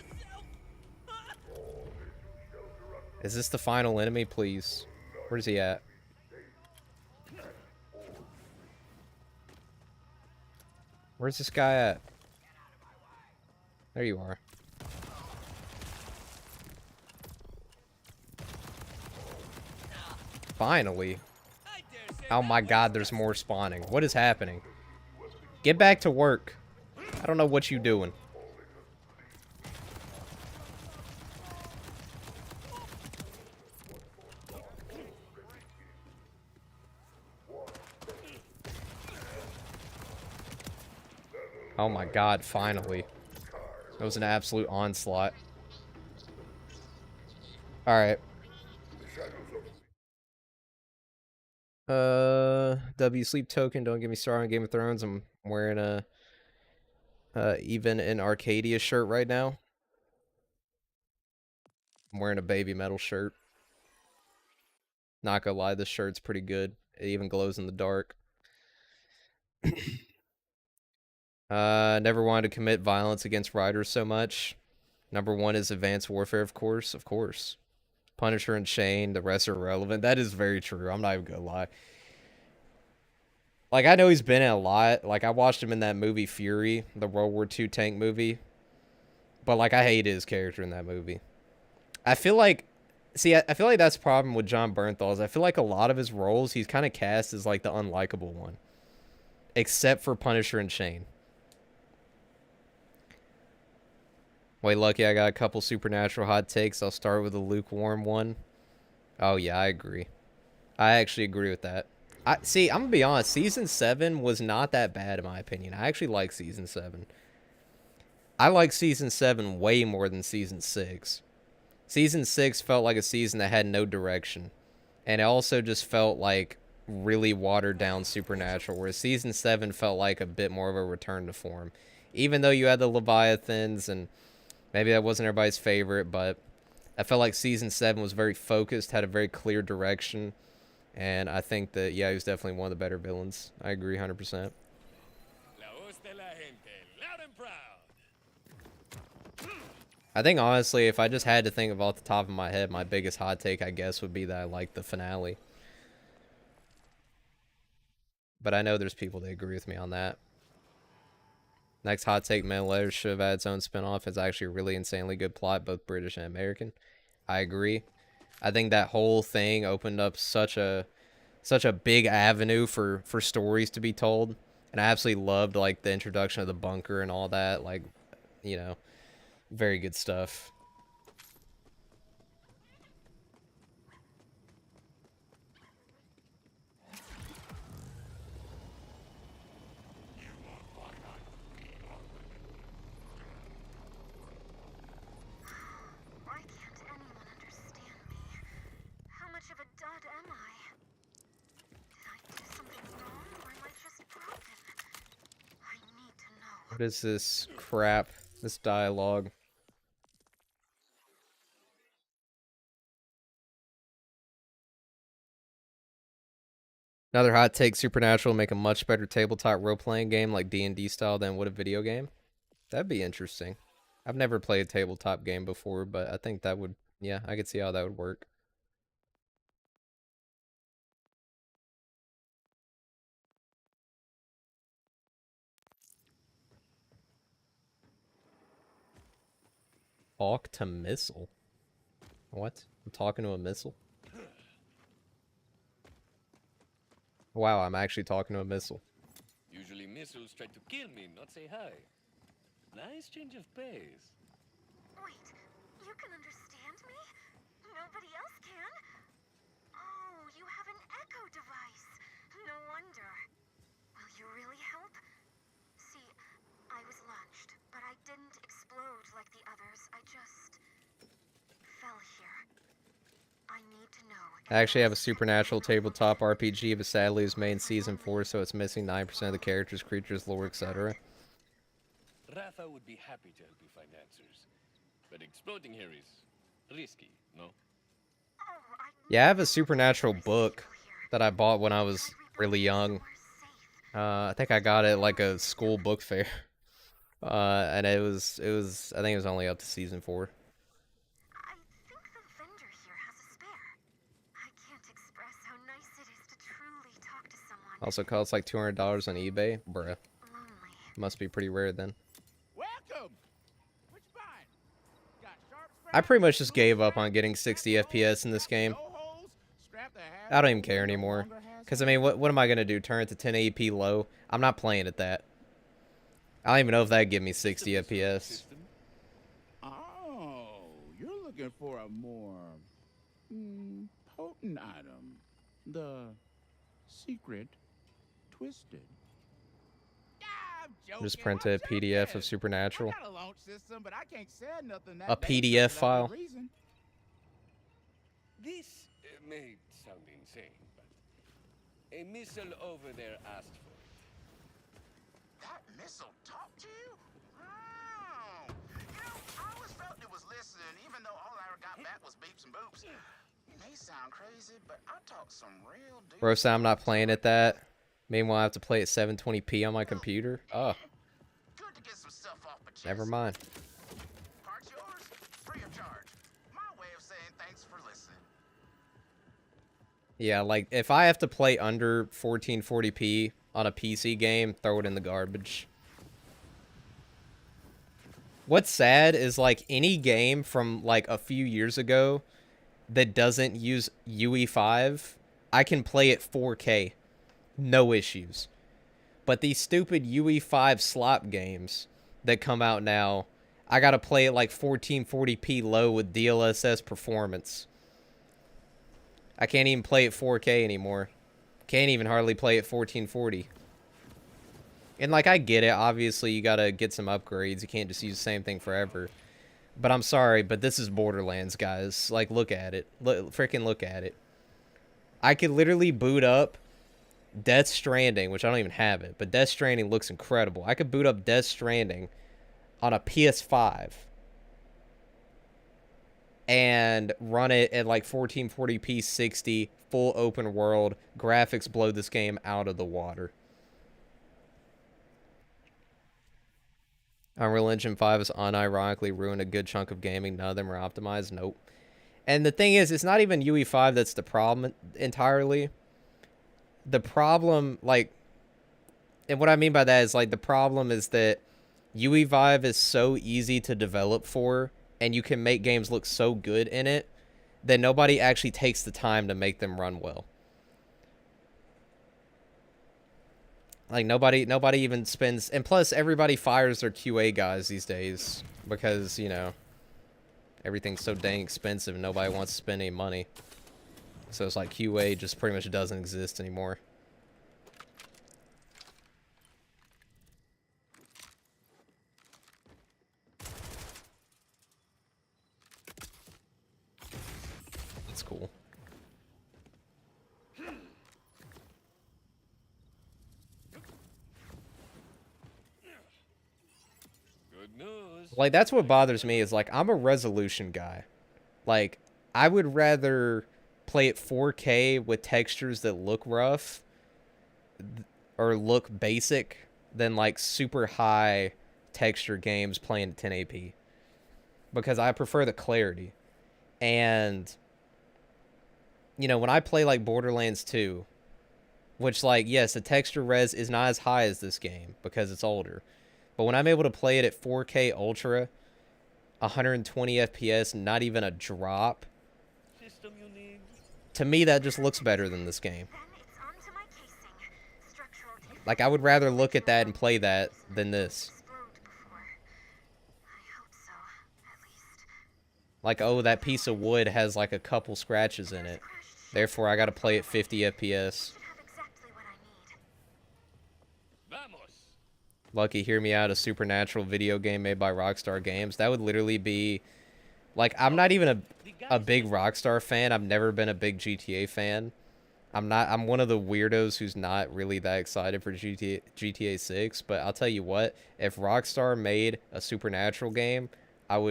Is this the final enemy, please? Where's he at? Where's this guy at? There you are. Finally. Oh my god, there's more spawning. What is happening? Get back to work. I don't know what you doing. Oh my god, finally. That was an absolute onslaught. Alright. W sleep token, don't get me started on Game of Thrones. I'm wearing a even an Arcadia shirt right now. I'm wearing a baby metal shirt. Not gonna lie, this shirt's pretty good. It even glows in the dark. Never wanted to commit violence against riders so much. Number 1 is Advanced Warfare, of course. Of course. Punisher and Shane, the rest are irrelevant. That is very true. I'm not even gonna lie. Like, I know he's been in a lot. Like, I watched him in that movie Fury, the World War II tank movie. But, like, I hated his character in that movie. I feel like... See, I feel like that's the problem with John Bernthal. Is I feel like a lot of his roles, he's kind of cast as, like, the unlikable one. Except for Punisher and Shane. Wait, Lucky, I got a couple supernatural hot takes. I'll start with a lukewarm one. Oh, yeah, I agree. I actually agree with that. See, I'm gonna be honest. Season 7 was not that bad, in my opinion. I actually like Season 7. I like Season 7 way more than Season 6. Season 6 felt like a season that had no direction. And it also just felt like really watered down Supernatural, whereas Season 7 felt like a bit more of a return to form. Even though you had the Leviathans, and maybe that wasn't everybody's favorite, but I felt like Season 7 was very focused, had a very clear direction, and I think that, yeah, he was definitely one of the better villains. I agree 100%. La voz de la gente, loud and proud. I think, honestly, if I just had to think of off the top of my head, my biggest hot take, I guess, would be that I like the finale. But I know there's people that agree with me on that. Next hot take, Men in Letters should have had its own spinoff. It's actually a really insanely good plot, both British and American. I agree. I think that whole thing opened up such a big avenue for stories to be told. And I absolutely loved, like, the introduction of the bunker and all that. Like, you know, very good stuff. Why can't anyone understand me? How much of a dud am I? Did I do something wrong, or am I just broken? I need to know. What is this crap? This dialogue. Another hot take, Supernatural make a much better tabletop role-playing game like D&D style than would a video game. That'd be interesting. I've never played a tabletop game before, but I think that would, yeah, I could see how that would work. Talk to missile? What? I'm talking to a missile? Wow, I'm actually talking to a missile. Usually missiles try to kill me, not say hi. Nice change of pace. Wait, you can understand me? Nobody else can? Oh, you have an echo device. No wonder. Will you really help? See, I was launched, but I didn't explode like the others. I just fell here. I need to know. I actually have a Supernatural tabletop RPG, but sadly it's made in Season 4, so it's missing 9% of the characters, creatures, lore, etc. Rafa would be happy to help you find answers. But exploding here is risky, no? Yeah, I have a Supernatural book that I bought when I was really young. I think I got it at like a school book fair. And it was, I think it was only up to Season 4. I think the vendor here has a spare. I can't express how nice it is to truly talk to someone. Also costs like $200 on eBay. Bruh. Must be pretty rare then. Welcome. Which bind? Got sharp I pretty much just gave up on getting 60 FPS in this game. I don't even care anymore. Because, I mean, what am I going to do? Turn it to 1080p low? I'm not playing at that. I don't even know if that'd give me 60 FPS. Oh, you're looking for a more potent item. The secret twisted. Just print a PDF of Supernatural. I got a launch system, but I can't sell nothing that A PDF file. This may sound insane, but a missile over there asked for it. That missile talked to you? Oh. You know, I always felt it was listening, even though all I ever got back was beeps and boops. It may sound crazy, but I talk some real deep. Bro, so I'm not playing at that. Meanwhile, I have to play at 720p on my computer. Oh. Good to get some stuff off my chest. Never mind. Part's yours, free of charge. My way of saying thanks for listening. Yeah, like, if I have to play under 1440p on a PC game, throw it in the garbage. What's sad is, like, any game from, like, a few years ago that doesn't use UE5, I can play at 4K. No issues. But these stupid UE5 slop games that come out now, I gotta play at, like, 1440p low with DLSS performance. I can't even play at 4K anymore. Can't even hardly play at 1440. And, like, I get it. Obviously, you gotta get some upgrades. You can't just use the same thing forever. But I'm sorry, but this is Borderlands, guys. Like, look at it. Freaking look at it. I could literally boot up Death Stranding, which I don't even have it, but Death Stranding looks incredible. I could boot up Death Stranding on a PS5 and run it at like 1440p 60, full open world. Graphics blow this game out of the water. Unreal Engine 5 has unironically ruined a good chunk of gaming. None of them are optimized. Nope. And the thing is, it's not even UE5 that's the problem entirely. The problem, like, and what I mean by that is, like, the problem is that UE5 is so easy to develop for, and you can make games look so good in it, that nobody actually takes the time to make them run well. Like, nobody even spends... And plus, everybody fires their QA guys these days, because, you know, everything's so dang expensive and nobody wants to spend any money. So it's like QA just pretty much doesn't exist anymore. That's cool. Good news. Like, that's what bothers me is, like, I'm a resolution guy. Like, I would rather play at 4K with textures that look rough or look basic than, like, super high texture games playing at 1080p. Because I prefer the clarity. And, you know, when I play, like, Borderlands 2, which, like, yes, the texture res is not as high as this game because it's older. But when I'm able to play it at 4K Ultra, 120 FPS, not even a drop, to me that just looks better than this game. Like, I would rather look at that and play that than this. Like, oh, that piece of wood has like a couple scratches in it. Therefore, I gotta play at 50 FPS. Lucky, hear me out, a supernatural video game made by Rockstar Games. That would literally be... Like, I'm not even a big Rockstar fan. I've never been a big GTA fan. I'm one of the weirdos who's not really that excited for GTA 6. But I'll tell you what, if Rockstar made a supernatural game, I'd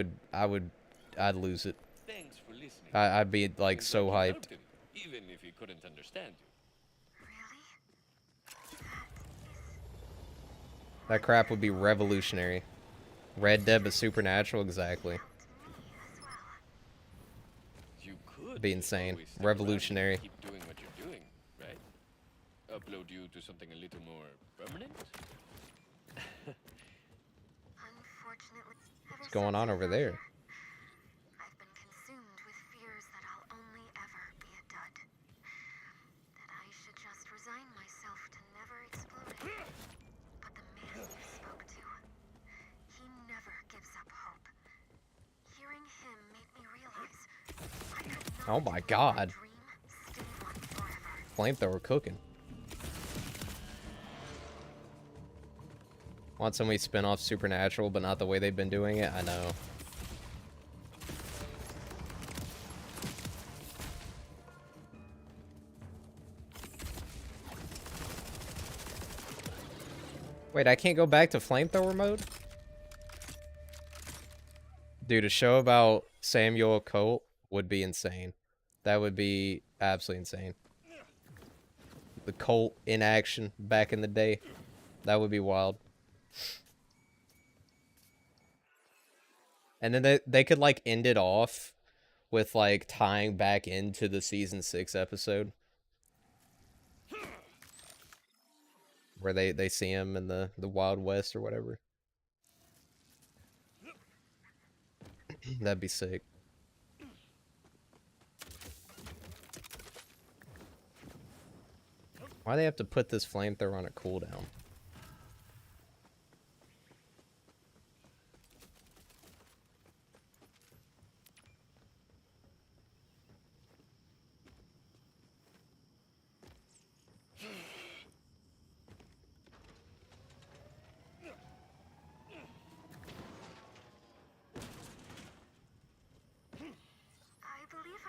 lose it. Thanks for listening. I'd be, like, so hyped. Even if he couldn't understand you. That crap would be revolutionary. Red Dead but supernatural, exactly. You could Be insane. always stick Revolutionary. around and keep doing what you're doing, right? Upload you to something a little more permanent? What's going on over there? I've been consumed with fears that I'll only ever be a dud. That I should just resign myself to never exploding. But the man you spoke to, he never gives up hope. Hearing him made me realize I could not Oh my god. stay on forever. Flamethrower cooking. Want somebody spin off Supernatural, but not the way they've been doing it? I know. Wait, I can't go back to Flamethrower mode? Dude, a show about Samuel Colt would be insane. That would be absolutely insane. The Colt in action back in the day. That would be wild. And then they could, like, end it off with, like, tying back into the Season 6 episode. Where they see him in the Wild West or whatever. That'd be sick. Why do they have to put this flamethrower on a cooldown?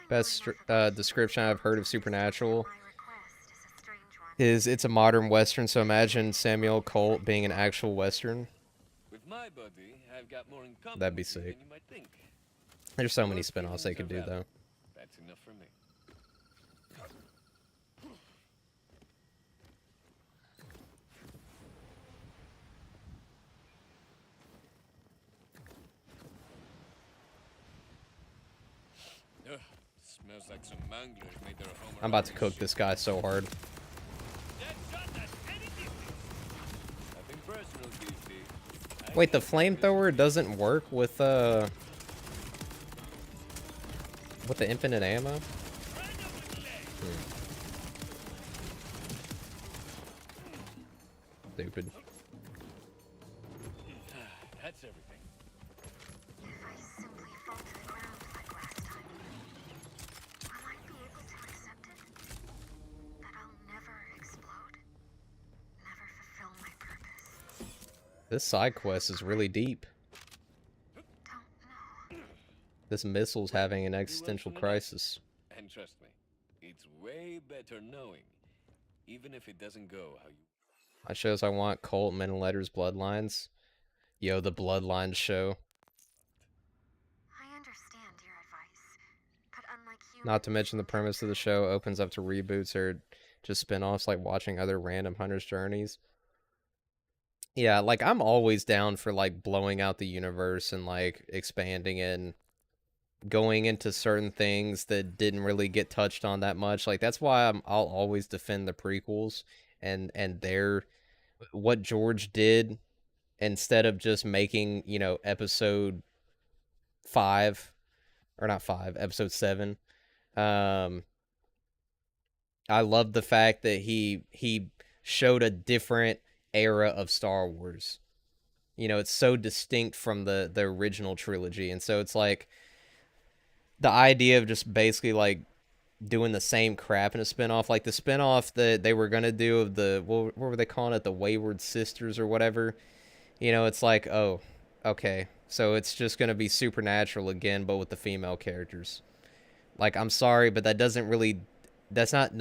Best description I've heard of Supernatural. My request is a strange one. It's a modern Western, so imagine Samuel Colt being an actual Western. With my buddy, I've got more in common That'd be with you sick. than you might think. There's so many Your spin-offs they feelings could are do, valid. though. That's enough for me. Ugh, smells like some manglers made their home I'm about around to cook shit. this guy so hard. Nothing personal, DC. Wait, the flamethrower doesn't work with the infinite ammo? Stupid. That's everything. If I simply fall to the ground like last time, will I be able to accept it? That I'll never explode? Never fulfill my purpose? This side quest is really deep. This missile's having an existential crisis. And trust me, it's way better knowing, even if it doesn't go how you. I shows I want Colt, Men and Letters, Bloodlines. Yo, the Bloodlines show. I understand your advice, but unlike you, Not to mention the premise of the show opens up to reboots or just spin-offs like watching other random hunters' journeys. Yeah, like I'm always down for like blowing out the universe and like expanding and going into certain things that didn't really get touched on that much. Like that's why I'll always defend the prequels and their what George did instead of just making, you know, episode 5 or not 5, episode 7. I love the fact that he showed a different era of Star Wars. You know, it's so distinct from the original trilogy, and so it's like the idea of just basically like doing the same crap in a spinoff, like the spinoff that they were gonna do of the what were they calling it, the Wayward Sisters or whatever. You know, it's like, oh, okay, so it's just gonna be Supernatural again, but with the female characters. Like, I'm sorry, but that doesn't really, that's not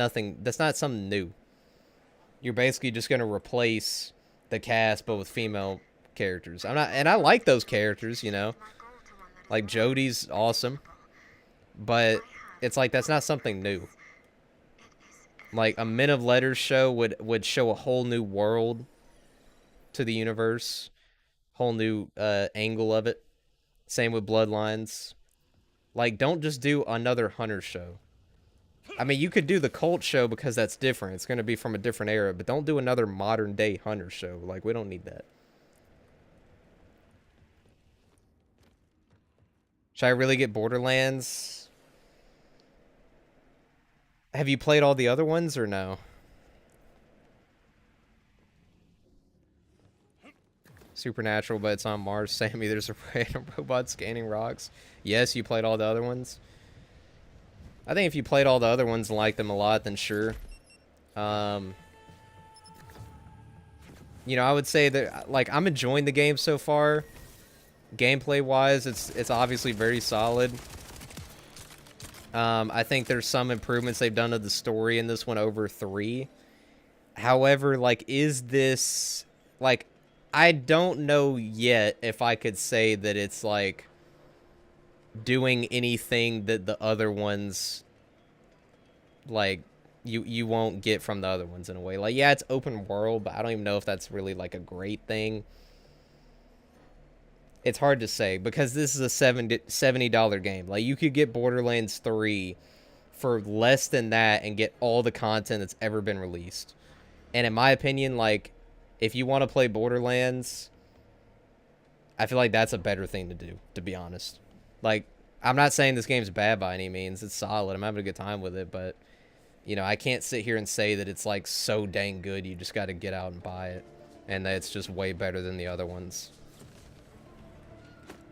something new. You're basically just gonna replace the cast, but with female characters. And I like those characters, you know, like Jodie's awesome, but it's like that's not something new. Like a Men of Letters show would show a whole new world to the universe, whole new angle of it. Same with Bloodlines. Like, don't just do another Hunter show. I mean, you could do the Cult show because that's different. It's going to be from a different era, but don't do another modern day Hunter show. Like, we don't need that. Should I really get Borderlands? Have you played all the other ones or no? Supernatural, but it's on Mars. Sammy, there's a random robot scanning rocks. Yes, you played all the other ones. I think if you played all the other ones and liked them a lot, then sure. You know, I would say that, like, I'm enjoying the game so far. Gameplay-wise, it's obviously very solid. I think there's some improvements they've done to the story in this one over 3. However, like, is this... Like, I don't know yet if I could say that it's, like, doing anything that the other ones, like, you won't get from the other ones in a way. Like, yeah, it's open world, but I don't even know if that's really, like, a great thing. It's hard to say, because this is a $70 game. Like, you could get Borderlands 3 for less than that and get all the content that's ever been released. And in my opinion, like, if you want to play Borderlands, I feel like that's a better thing to do, to be honest. Like, I'm not saying this game's bad by any means. It's solid. I'm having a good time with it, but, you know, I can't sit here and say that it's, like, so dang good you just got to get out and buy it, and that it's just way better than the other ones.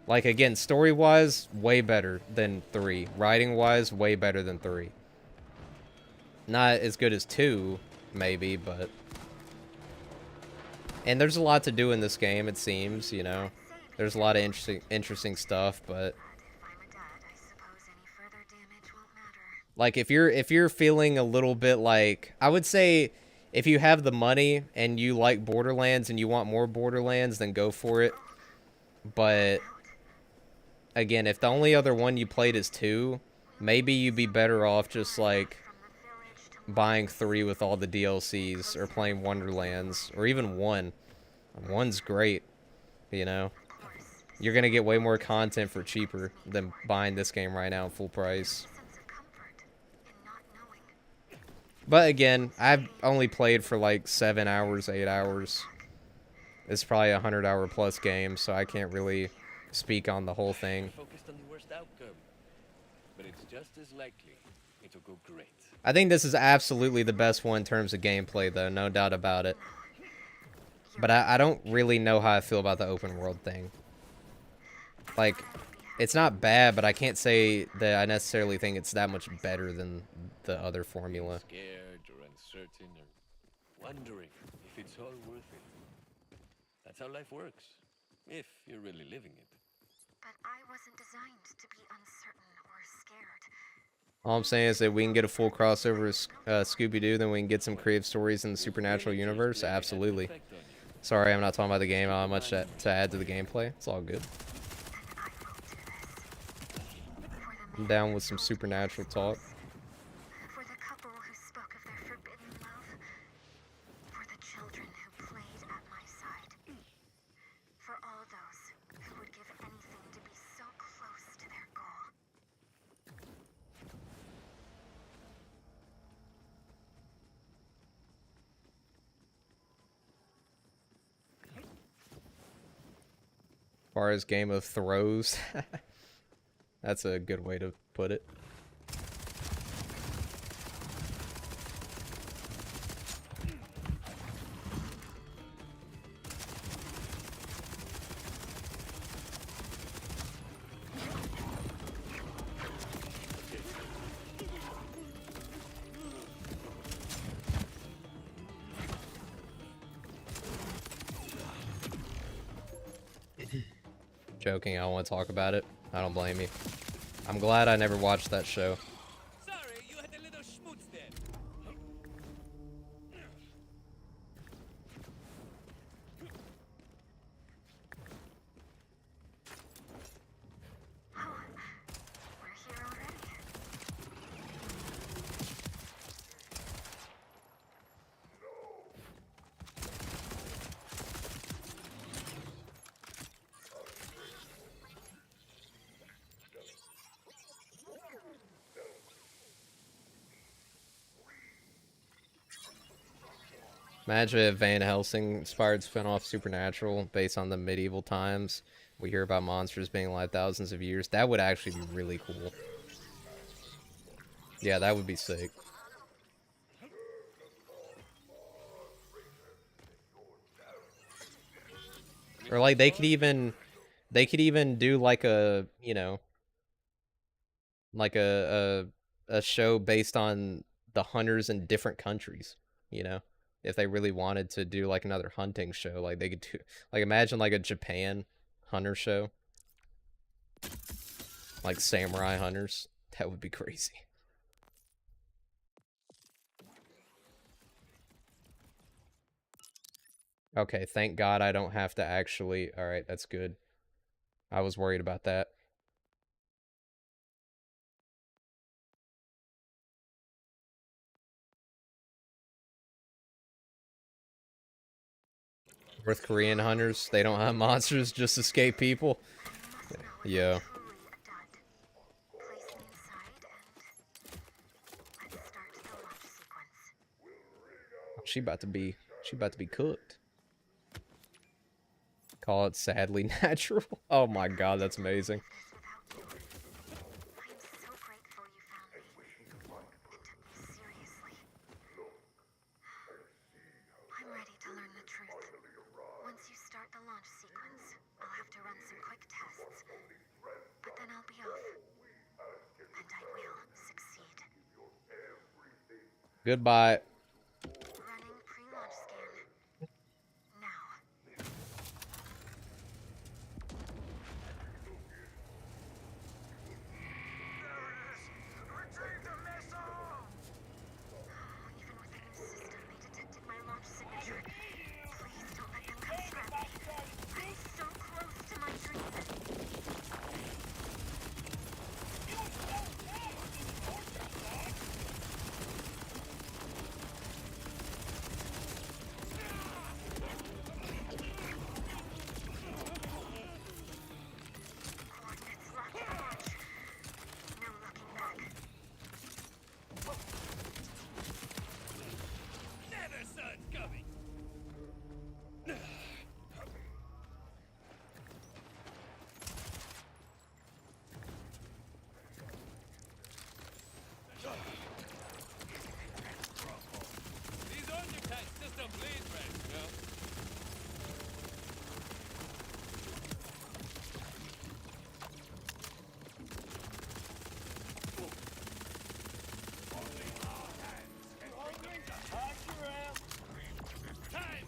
Like, again, story-wise, way better than 3. Writing-wise, way better than 3. Not as good as 2, maybe, but... And there's a lot to do in this game, it seems, you know. There's a lot of interesting stuff, but... Like, if you're feeling a little bit like... I would say, if you have the money and you like Borderlands and you want more Borderlands, then go for it. But again, if the only other one you played is 2, maybe you'd be better off just like buying 3 with all the DLCs, or playing Wonderlands, or even 1. 1's great, you know. You're gonna get way more content for cheaper than buying this game right now at full price. But again, I've only played for like 7 hours, 8 hours. It's probably a 100-hour plus game, so I can't really speak on the whole thing. Focused on the worst outcome, but it's just as likely it'll go great. I think this is absolutely the best one in terms of gameplay, though, no doubt about it. But I don't really know how I feel about the open world thing. Like, it's not bad, but I can't say that I necessarily think it's that much better than the other formula. Scared or uncertain or wondering if it's all worth it. That's how life works, if you're really living it. But I wasn't designed to be uncertain or scared. All I'm saying is that we can get a full crossover of Scooby-Doo, then we can get some creative stories in the Supernatural universe. Absolutely. Sorry, I'm not talking about the game. I don't have much to add to the gameplay. It's all good. I'm down with some Supernatural talk. For the couple who spoke of their forbidden love. For the children who played at my side. For all those who would give anything to be so close to their goal. As far as Game of Throws, that's a good way to put it. Joking, I don't want to talk about it. I don't blame you. I'm glad I never watched that show. Sorry, you had a little schmutz there. We're here already. Imagine if Van Helsing inspired spin-off Supernatural based on the medieval times. We hear about monsters being alive thousands of years. That would actually be really cool. Yeah, that would be sick. Or like they could even do like a, you know, like a show based on the hunters in different countries, you know? If they really wanted to do like another hunting show, like they could do, like imagine like a Japan hunter show, like samurai hunters. That would be crazy. Okay, thank God I don't have to actually. All right, that's good. I was worried about that. North Korean hunters, they don't have monsters, just escape people. Yeah. She about to be cooked. Call it sadly natural. Oh my God, that's amazing. I'm ready to learn the truth. Once you start the launch sequence, I'll have to run some quick tests. But then I'll be off. And I will succeed. Goodbye. Running pre-launch scan. Now. Even with the new system, they detected my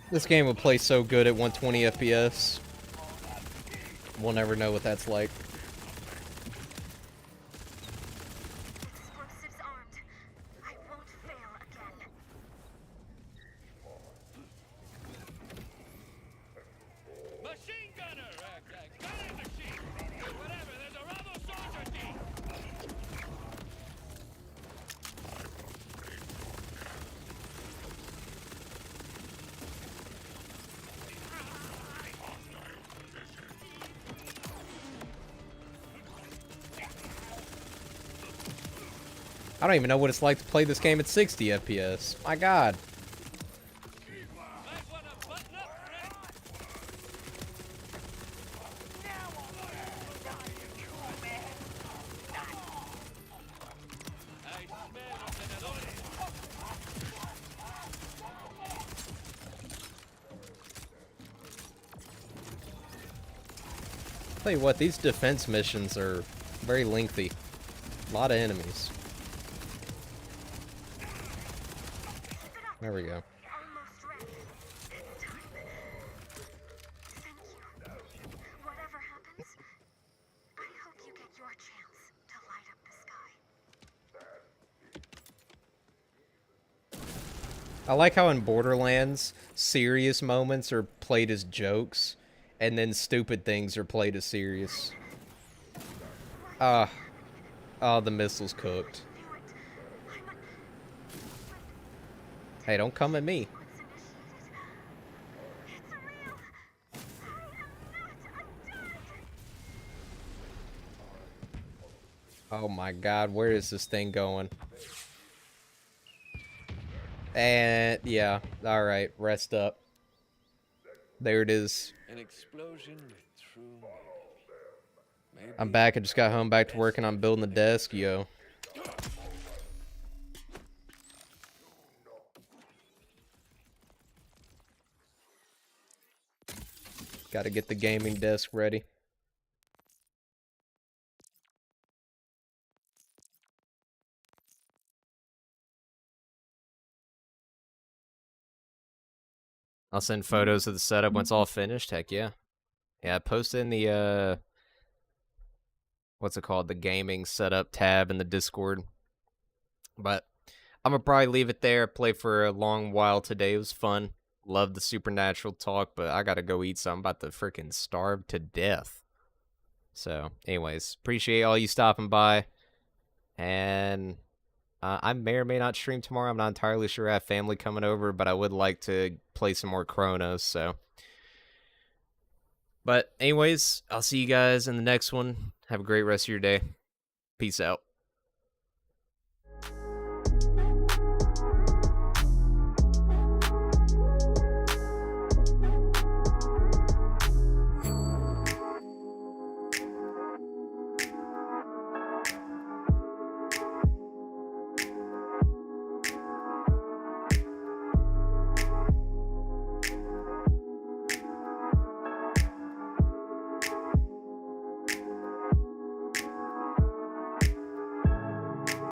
This game would play so good at 120 FPS. We'll never know what that's like. Explosives armed. I won't fail again. Machine gunner! Gunner machine! Whatever, there's a Rebel soldier team! I don't even know what it's like to play this game at 60 FPS. My god. Tell you what, these defense missions are very lengthy. A lot of enemies. There we go. Almost ready. It's time. Thank you. Whatever happens, I hope you get your chance to light up the sky. I like how in Borderlands, serious moments are played as jokes, and then stupid things are played as serious. Oh, the missile's cooked. Hey, don't come at me. Oh my god, where is this thing going? And, yeah, alright, rest up. There it is. An explosion with true meaning. I'm back, I just got home, back to work, and I'm building the desk, yo. Gotta get the gaming desk ready. I'll send photos of the setup once all finished. Heck yeah. Yeah, post in the, what's it called? The gaming setup tab in the Discord. But I'm gonna probably leave it there. Play for a long while today. It was fun. Love the supernatural talk, but I gotta go eat some. I'm about to freaking starve to death. So, anyways, appreciate all you stopping by. And I may or may not stream tomorrow. I'm not entirely sure. I have family coming over, but I would like to play some more Chronos, so. But anyways, I'll see you guys in the next one. Have a great rest of your day. Peace out.